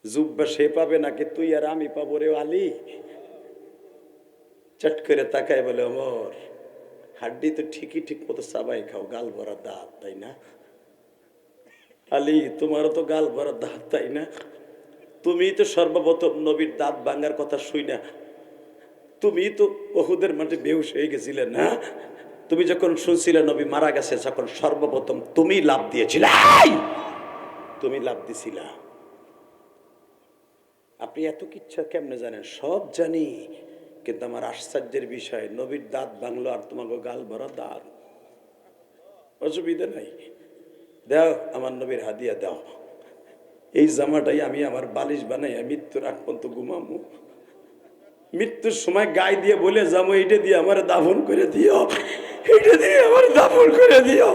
জুব্বা সে পাবে নাকি তুই আর আমি পাবো রে আলী? চট করে তাকায় বলে, ওমর হাড্ডি তো ঠিকই ঠিক মতো চাবাই খাও, গাল ভরা দাঁত, তাই না? আলী তোমারও তো গাল ভরা দাঁত, তাই না? তুমি তো সর্বপ্রথম নবীর দাঁত ভাঙার কথা শুই না, তুমি তো উহুদের মাঠে বেহুশ হয়ে গেছিলে না? তুমি যখন শুনছিলে নবী মারা গেছে, যখন সর্বপ্রথম তুমি লাভ দিয়েছিলে, তুমি লাভ দিছিলা। আপনি এত কিচ্ছা কেমনে জানেন? সব জানি, কিন্তু আমার আশ্চর্যের বিষয় নবীর দাঁত ভাঙলো আর তোমাকে গাল ভরা দাঁত। অসুবিধা নাই, দাও আমার নবীর হাদিয়া দাও। এই জামাটাই আমি আমার বালিশ বানাই মৃত্যুর আগ পর্যন্ত ঘুমামু। মৃত্যুর সময় গায়ে দিয়ে বলে যাবো, এইটা দিয়ে আমার দাফন করে দিও, এইটা দিয়ে আমার দাফন করে দিও।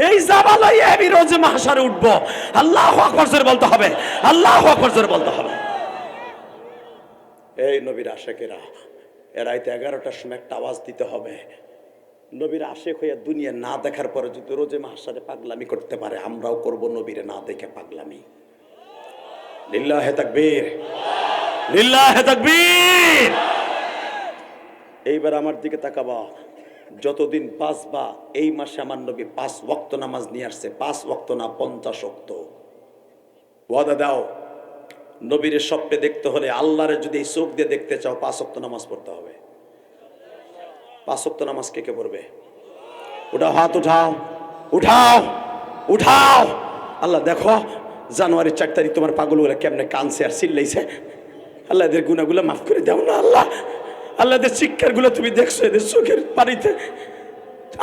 এই জামাল হয়ে আমি রোজে মাহশারে উঠবো। আল্লাহু আকবার জোরে বলতে হবে, আল্লাহু আকবার জোরে বলতে হবে। এই নবীর আশেকেরা, রাইতে 11টার সময় একটা আওয়াজ দিতে হবে। নবীর আশেক হইয়া দুনিয়া না দেখার পরে যদি রোজে মাহশারে পাগলামি করতে পারে, আমরাও করব নবীরে না দেখে পাগলামি। লিল্লাহে তাকবীর, লিল্লাহে তাকবীর। এইবার আমার দিকে তাকাবা, যতদিন বাঁচবা এই মাসে আমার নবী 5 ওয়াক্ত নামাজ নিয়ে আসছে। 5 ওয়াক্ত না, 50 ওয়াক্ত। ওয়াদা দাও, নবীরে স্বপ্নে দেখতে হলে, আল্লাহরে যদি এই চোখ দিয়ে দেখতে চাও, 5 ওয়াক্ত নামাজ পড়তে হবে। 5 ওয়াক্ত নামাজ কে কে পড়বে? উঠাও হাত, উঠাও, উঠাও, উঠাও। আল্লাহ দেখো, জানুয়ারি 4 তারিখ তোমার পাগলগুলো কেমনে কানছে আর চিল্লাইছে। আল্লাহ এদের গুনাহগুলো মাফ করে দাও না আল্লাহ। আল্লাহ এদের শিক্ষার গুলো তুমি দেখছো, এদের চোখের পানিতে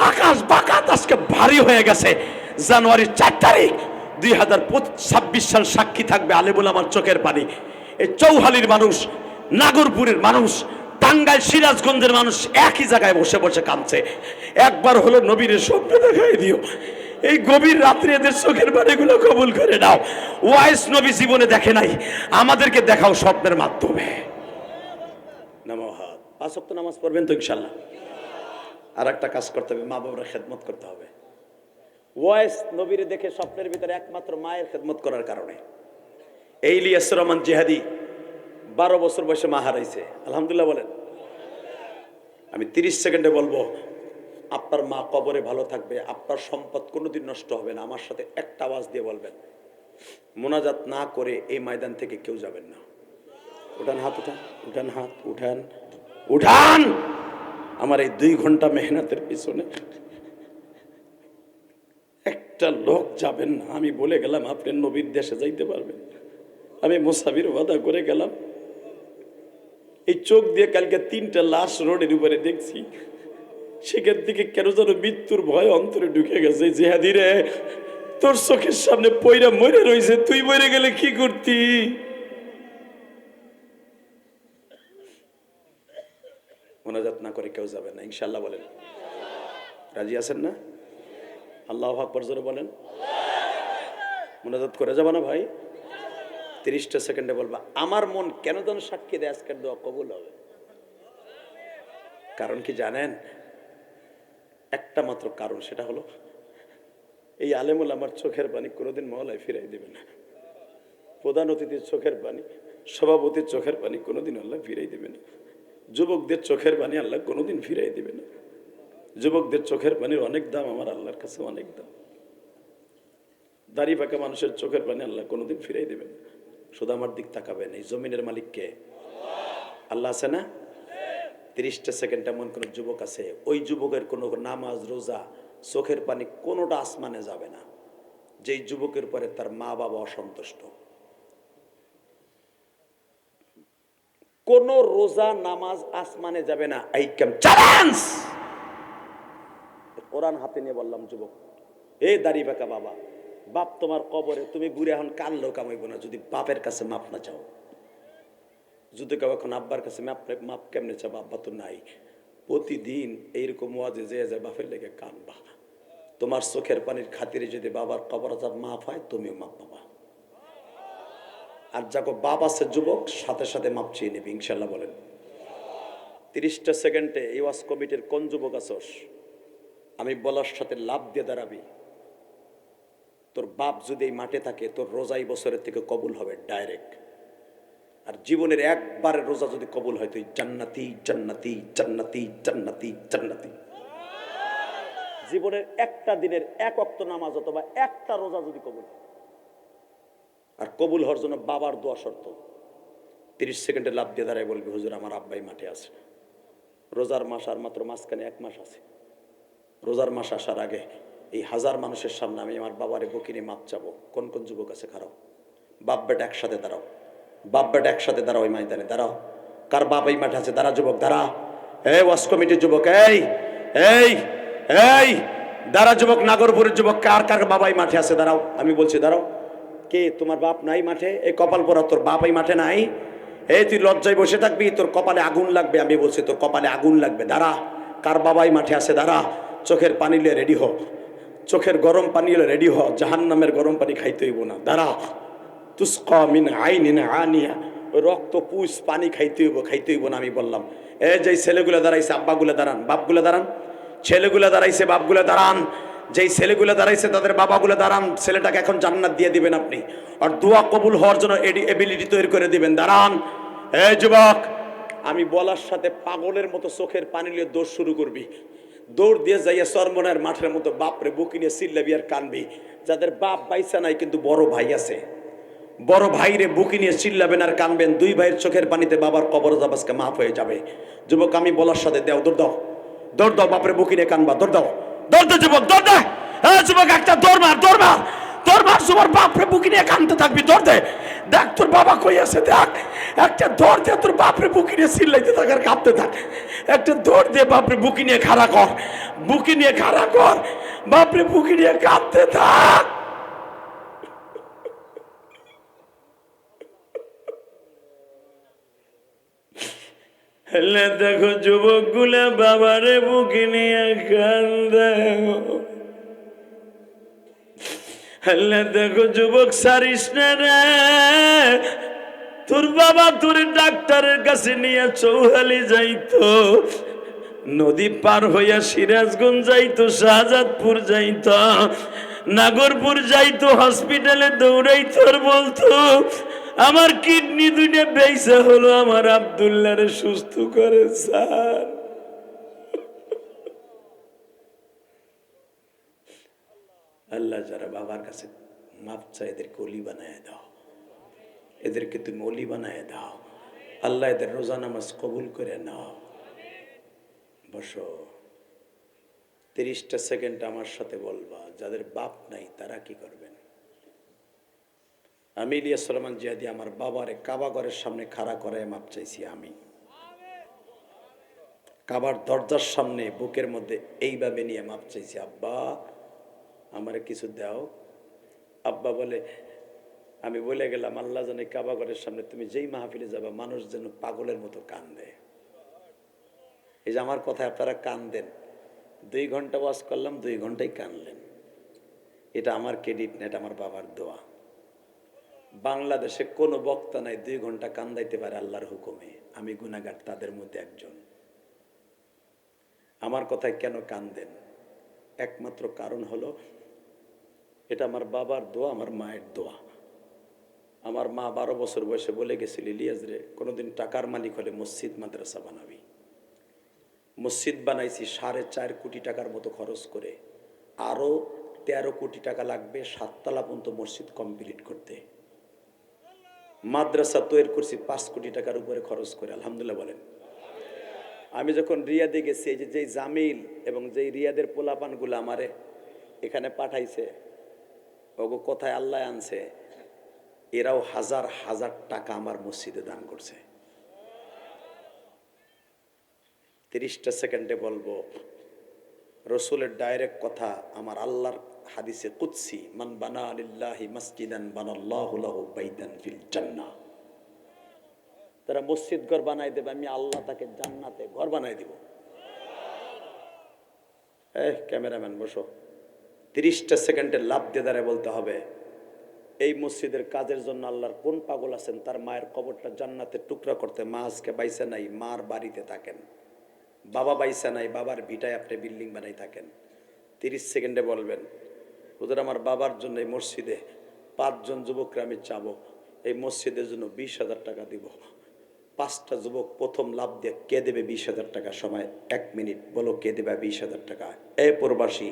আকাশ বাকাত আজকে ভারী হয়ে গেছে। জানুয়ারি 4 তারিখ 2026 সাল সাক্ষী থাকবে আলেমুল আমার চোখের পানি। এই চৌহালির মানুষ, নাগরপুরের মানুষ, টাঙ্গাইল সিরাজগঞ্জের মানুষ একই জায়গায় বসে বসে কাঁদছে। একবার হলো নবীর স্বপ্ন দেখাই দিও। এই গভীর রাত্রে এদের চোখের পানিগুলো কবুল করে নাও। ওয়াইস নবী জীবনে দেখে নাই, আমাদেরকে দেখাও স্বপ্নের মাধ্যমে। নামাজ 5 ওয়াক্ত নামাজ পড়বেন তো ইনশাল্লাহ। আর একটা কাজ করতে হবে, মা বাবার খেদমত করতে হবে। ওয়াইস নবীরে দেখে স্বপ্নের ভিতরে একমাত্র মায়ের খেদমত করার কারণে। এই ইলিয়াস রহমান জিহাদি 12 বছর বয়সে মা হারাইছে, আলহামদুলিল্লাহ বলেন। আমি 30 সেকেন্ডে বলবো, আপনার মা কবরে ভালো থাকবে, আপনার সম্পদ কোনোদিন নষ্ট হবে না। আমার সাথে একটা আওয়াজ দিয়ে বলবেন, মোনাজাত না করে এই ময়দান থেকে কেউ যাবেন না। উঠান হাত, উঠান, উঠান হাত, উঠান, উঠান। আমার এই 2 ঘন্টা মেহনতের পিছনে একটা লোক যাবেন না। আমি বলে গেলাম আপনি নবীর দেশে যাইতে পারবেন। আমি মুসাফির ওয়াদা করে গেলাম। এই চোখ দিয়ে কালকে 3টা লাশ রোডের উপরে দেখছি। সেখান থেকে কেন যেন মৃত্যুর ভয় অন্তরে ঢুকে গেছে। জিহাদি রে, তোর চোখের সামনে পয়রা মরে রয়েছে, তুই মরে গেলে কি করতি? মোনাজাত না করে কেউ যাবে না ইনশাল্লাহ বলেন। রাজি আছেন না? আল্লাহু আকবার জোরে বলেন। মোনাজাত করে যাবা না ভাই? 30টা সেকেন্ডে বলবা, আমার মন কেন যেন সাক্ষী দেয় আজকের দোয়া কবুল হবে। কারণ কি জানেন? একটা মাত্র কারণ, সেটা হলো এই আলেমুল আমার চোখের পানি কোনোদিন মহলায় ফিরাই দিবে না। প্রধান অতিথির চোখের পানি, সভাপতির চোখের পানি কোনোদিন আল্লাহ ফিরাই দিবে না। যুবকদের চোখের পানি আল্লাহ কোনোদিন ফিরাই দিবে না। যুবকদের চোখের পানির অনেক দাম আমার আল্লাহর কাছে, অনেক দাম। দাড়ি পাকা মানুষের চোখের পানি আল্লাহ কোনোদিন ফিরাই দেবেন। শুধু আমার দিক তাকাবেন, এই জমিনের মালিককে আল্লাহ আছে না? 30টা সেকেন্ড এমন কোন যুবক আছে, ওই যুবকের কোনো নামাজ, রোজা, চোখের পানি কোনোটা আসমানে যাবে না, যেই যুবকের পরে তার মা বাবা অসন্তুষ্ট। কোন রোজা নামাজ আসমানে যাবে না। I can challenge. কোরআন হাতে নিয়ে বললাম, যুবক, এই দাড়ি বাঁকা বাবা, বাপ তোমার কবরে, তুমি বুড়ে এখন কানলেও কামাইব না যদি বাপের কাছে মাপ না চাও। যদি কেউ এখন আব্বার কাছে মাপ কেমনে চাও? আব্বা তো নাই। প্রতিদিন এইরকম ওয়াজে যে যায় বাপের লেগে কানবা। তোমার চোখের পানির খাতিরে যদি বাবার কবর আজাব মাপ হয়, তুমিও মাপ পাবা। আর যাকে বাপ আছে যুবক, সাথে সাথে মাপ চেয়ে নেবে ইনশাল্লাহ বলেন। 30টা সেকেন্ডে এই ওয়াজ কমিটির কোন যুবক আছস, আমি বলার সাথে লাভ দিয়ে দাঁড়াবি। তোর বাপ যদি এই মাঠে থাকে, তোর রোজাই বছরের থেকে কবুল হবে ডাইরেক্ট। আর জীবনের একবারের রোজা যদি কবুল হয়, তুই জান্নাতি, জান্নাতি, জান্নাতি, জান্নাতি, জান্নাতি। জীবনের একটা দিনের 1 ওয়াক্ত নামাজ অথবা একটা রোজা যদি কবুল হয়, আর কবুল হওয়ার জন্য বাবার দোয়া শর্ত। 30 সেকেন্ডে লাভ দিয়ে দাঁড়ায় বলবি, হুজুর আমার আব্বাই মাঠে আছে। রোজার মাস আর মাত্র মাঝখানে 1 মাস আছে। রোজার মাস আসার আগে এই 1000 মানুষের সামনে আমি আমার বাবারে বকিনে মাপ চাবো। কোন কোন যুবক আছে? খারাপ বাপ বেটা একসাথে দাঁড়াও, বাপ বেটা একসাথে দাঁড়াও, ওই ময়দানে দাঁড়াও। কার বাপ এই মাঠে আছে? দাঁড়া যুবক, দাঁড়া। এই ওয়াজ কমিটির যুবক, এই এই এই দাঁড়া যুবক, নাগরপুরের যুবক, কার কার বাবা এই মাঠে আছে? দাঁড়াও, আমি বলছি দাঁড়াও। কে? তোমার বাপ নাই মাঠে? এই কপাল পরা তোর বাপ এই মাঠে নাই? এই তুই লজ্জায় বসে থাকবি, তোর কপালে আগুন লাগবে। আমি বলছি তোর কপালে আগুন লাগবে। দাঁড়া, কার বাবাই মাঠে আছে? দাঁড়া, চোখের পানি নিয়ে রেডি হো। চোখের গরম পানি হলে রেডি হ, জাহান্নামের গরম পানি খাইতে হইব না, দাঁড়া। তুস্কা মিন আইনিন আনিয়া, ওই রক্ত পুষ পানি খাইতে হইব না। আমি বললাম যেই ছেলেগুলো দাঁড়াইছে, আব্বাগুলো দাঁড়ান, বাপগুলো দাঁড়ান, ছেলেগুলো দাঁড়াইছে, বাপগুলো দাঁড়ান, যেই ছেলেগুলো দাঁড়াইছে তাদের বাবাগুলো দাঁড়ান। ছেলেটাকে এখন জান্নাত দিয়ে দিবেন আপনি, আর দোয়া কবুল হওয়ার জন্য এবিলিটি তৈরি করে দিবেন। দাঁড়ান। যুবক, আমি বলার সাথে পাগলের মতো চোখের পানি নিয়ে দৌড় শুরু করবি। দৌড় দিয়ে যাইয়া চরমনের মাঠের মতো বাপরে বুকি নিয়ে চিল্লাবি আর কানবি। যাদের বাপ বাইসা নাই কিন্তু বড় ভাই আছে, বড় ভাইরে বুকি নিয়ে চিল্লাবেন আর কানবেন। দুই ভাইয়ের চোখের পানিতে বাবার কবর আজকে মাফ হয়ে যাবে। যুবক, আমি বলার সাথে দেও, দৌড় দাও, দৌড় দাও, বাপরে বুকি নিয়ে কানবা, দৌড় দাও, দৌড় দে যুবক, দৌড় দে। যুবক, একটা দৌড় মার, দৌড় মার, দৌড় মার। তোমার বাপরে বুকি নিয়ে কানতে থাকবি, দৌড় দে। দেখ তোর বাবা কই আছে, দেখ। একটা দৌড় দিয়ে তোর বাপরে বুকি নিয়ে চিল্লাইতে থাক আর কাঁপতে থাক। একটা দৌড় দিয়ে বাপরে বুকি নিয়ে খাড়া কর, বুকি নিয়ে খাড়া কর, বাপরে বুকি নিয়ে কাঁপতে থাক। দেখো যুবক গুলা বাবারে বুকে নিয়ে কান্দে। দেখো যুবক, সারিস না রে, তোর বাবা তোর ডাক্তারের কাছে নিয়ে চৌহালি যাইতো, নদী পার হইয়া সিরাজগঞ্জ যাইতো, শাহজাদপুর যাইতো, নাগরপুর যাইতো, হসপিটালে দৌড়াইতো আর বলতো আমার কিডনি দুইটা বেইসা হলো, আমার আব্দুল্লাহরে সুস্থ করে স্যার। আল্লাহ যারা বাবার কাছে মাপ চায় এদেরকে অলি বানায় দাও, এদেরকে তুমি অলি বানায় দাও। আল্লাহ এদের রোজা নামাজ কবুল করে নাও। বসো, 30টা সেকেন্ড আমার সাথে বলবা যাদের বাপ নাই তারা কি করবেন। আমি ইলিয়াস সুলাইমান জিহাদি আমার বাবারে কাবা ঘরের সামনে খাড়া করায় মাপ চাইছি। আমি কাবার দরজার সামনে বুকের মধ্যে এইভাবে নিয়ে মাপ চাইছি, আব্বা আমারে কিছু দাও। আব্বা বলে, আমি বলে গেলাম আল্লাহ জানে কাবা ঘরের সামনে তুমি যেই মাহফিলে যাবা মানুষ যেন পাগলের মতো কান্দে। এই যে আমার কথায় আপনারা কান্দেন, 2 ঘন্টা ওয়াজ করলাম, 2 ঘন্টাই কানলেন। এটা আমার ক্রেডিট না, এটা আমার বাবার দোয়া। বাংলাদেশে কোনো বক্তা নাই 2 ঘন্টা কান্দাইতে পারে আল্লাহর হুকুমে। আমি গুনাহগার তাদের মধ্যে একজন। আমার কথায় কেন কান্দেন? একমাত্র কারণ হলো এটা আমার বাবার দোয়া, আমার মায়ের দোয়া। আমার মা 12 বছর বয়সে বলে গেছিল, ইলিয়াস রে কোনোদিন টাকার মালিক হলে মসজিদ মাদ্রাসা বানাবি। মসজিদ বানাইছি 4.5 কোটি টাকার মতো খরচ করে। আরো 13 কোটি টাকা লাগবে 7 তলা পর্যন্ত মসজিদ কমপ্লিট করতে। মাদ্রাসা তৈরি করছি 5 কোটি টাকার উপরে খরচ করে। আলহামদুলিল্লাহ বলেন। আমি যখন রিয়াদে গেছি, এই যে জামিল এবং যে রিয়াদের পোলাপানগুলো আমারে এখানে পাঠাইছে, ওগো কোথায় আল্লাহ আনছে, এরাও হাজার হাজার টাকা আমার মসজিদে দান করছে। 30টা সেকেন্ডে বলবো, রসুলের ডাইরেক্ট কথা, আমার আল্লাহর হাদিসে কুদসি, মান বানা লিল্লাহি মসজিদান বানাল্লাহু লাহু বাইতান ফিল জান্নাহ। তারা মসজিদ ঘর বানাই দেবে, আমি আল্লাহ তাকে জান্নাতে ঘর বানাই দিব। ক্যামেরাম্যান বসো, 30টা সেকেন্ডে লাভ দিয়ে দাঁড়ায় বলতে হবে, এই মসজিদের কাজের জন্য আল্লাহর কোন পাগল আছেন তার মায়ের কবরটা জান্নাতের টুকরা করতে। মা আজকে বাইসা নাই, মার বাড়িতে থাকেন। বাবা বাইসা নাই, বাবার ভিটায় আপনি বিল্ডিং বানাই থাকেন। 30 সেকেন্ডে বলবেন, হুজুর আমার বাবার জন্য এই মসজিদে 5 জন যুবকরা আমি চাবো, এই মসজিদের জন্য 20,000 টাকা দিব। 5টা যুবক প্রথম লাভ দিয়ে কে দেবে 20,000 টাকা? সময় 1 মিনিট, বলো কে দেবে 20,000 টাকা? এ প্রবাসী,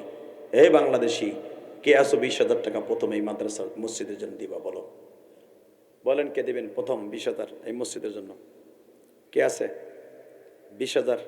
এ বাংলাদেশি, কে আসো 20,000 টাকা প্রথম এই মাদ্রাসা মসজিদের জন্য দিবা? বলো, বলেন কে দেবেন প্রথম 20,000 এই মসজিদের জন্য? কে আছে? 20,000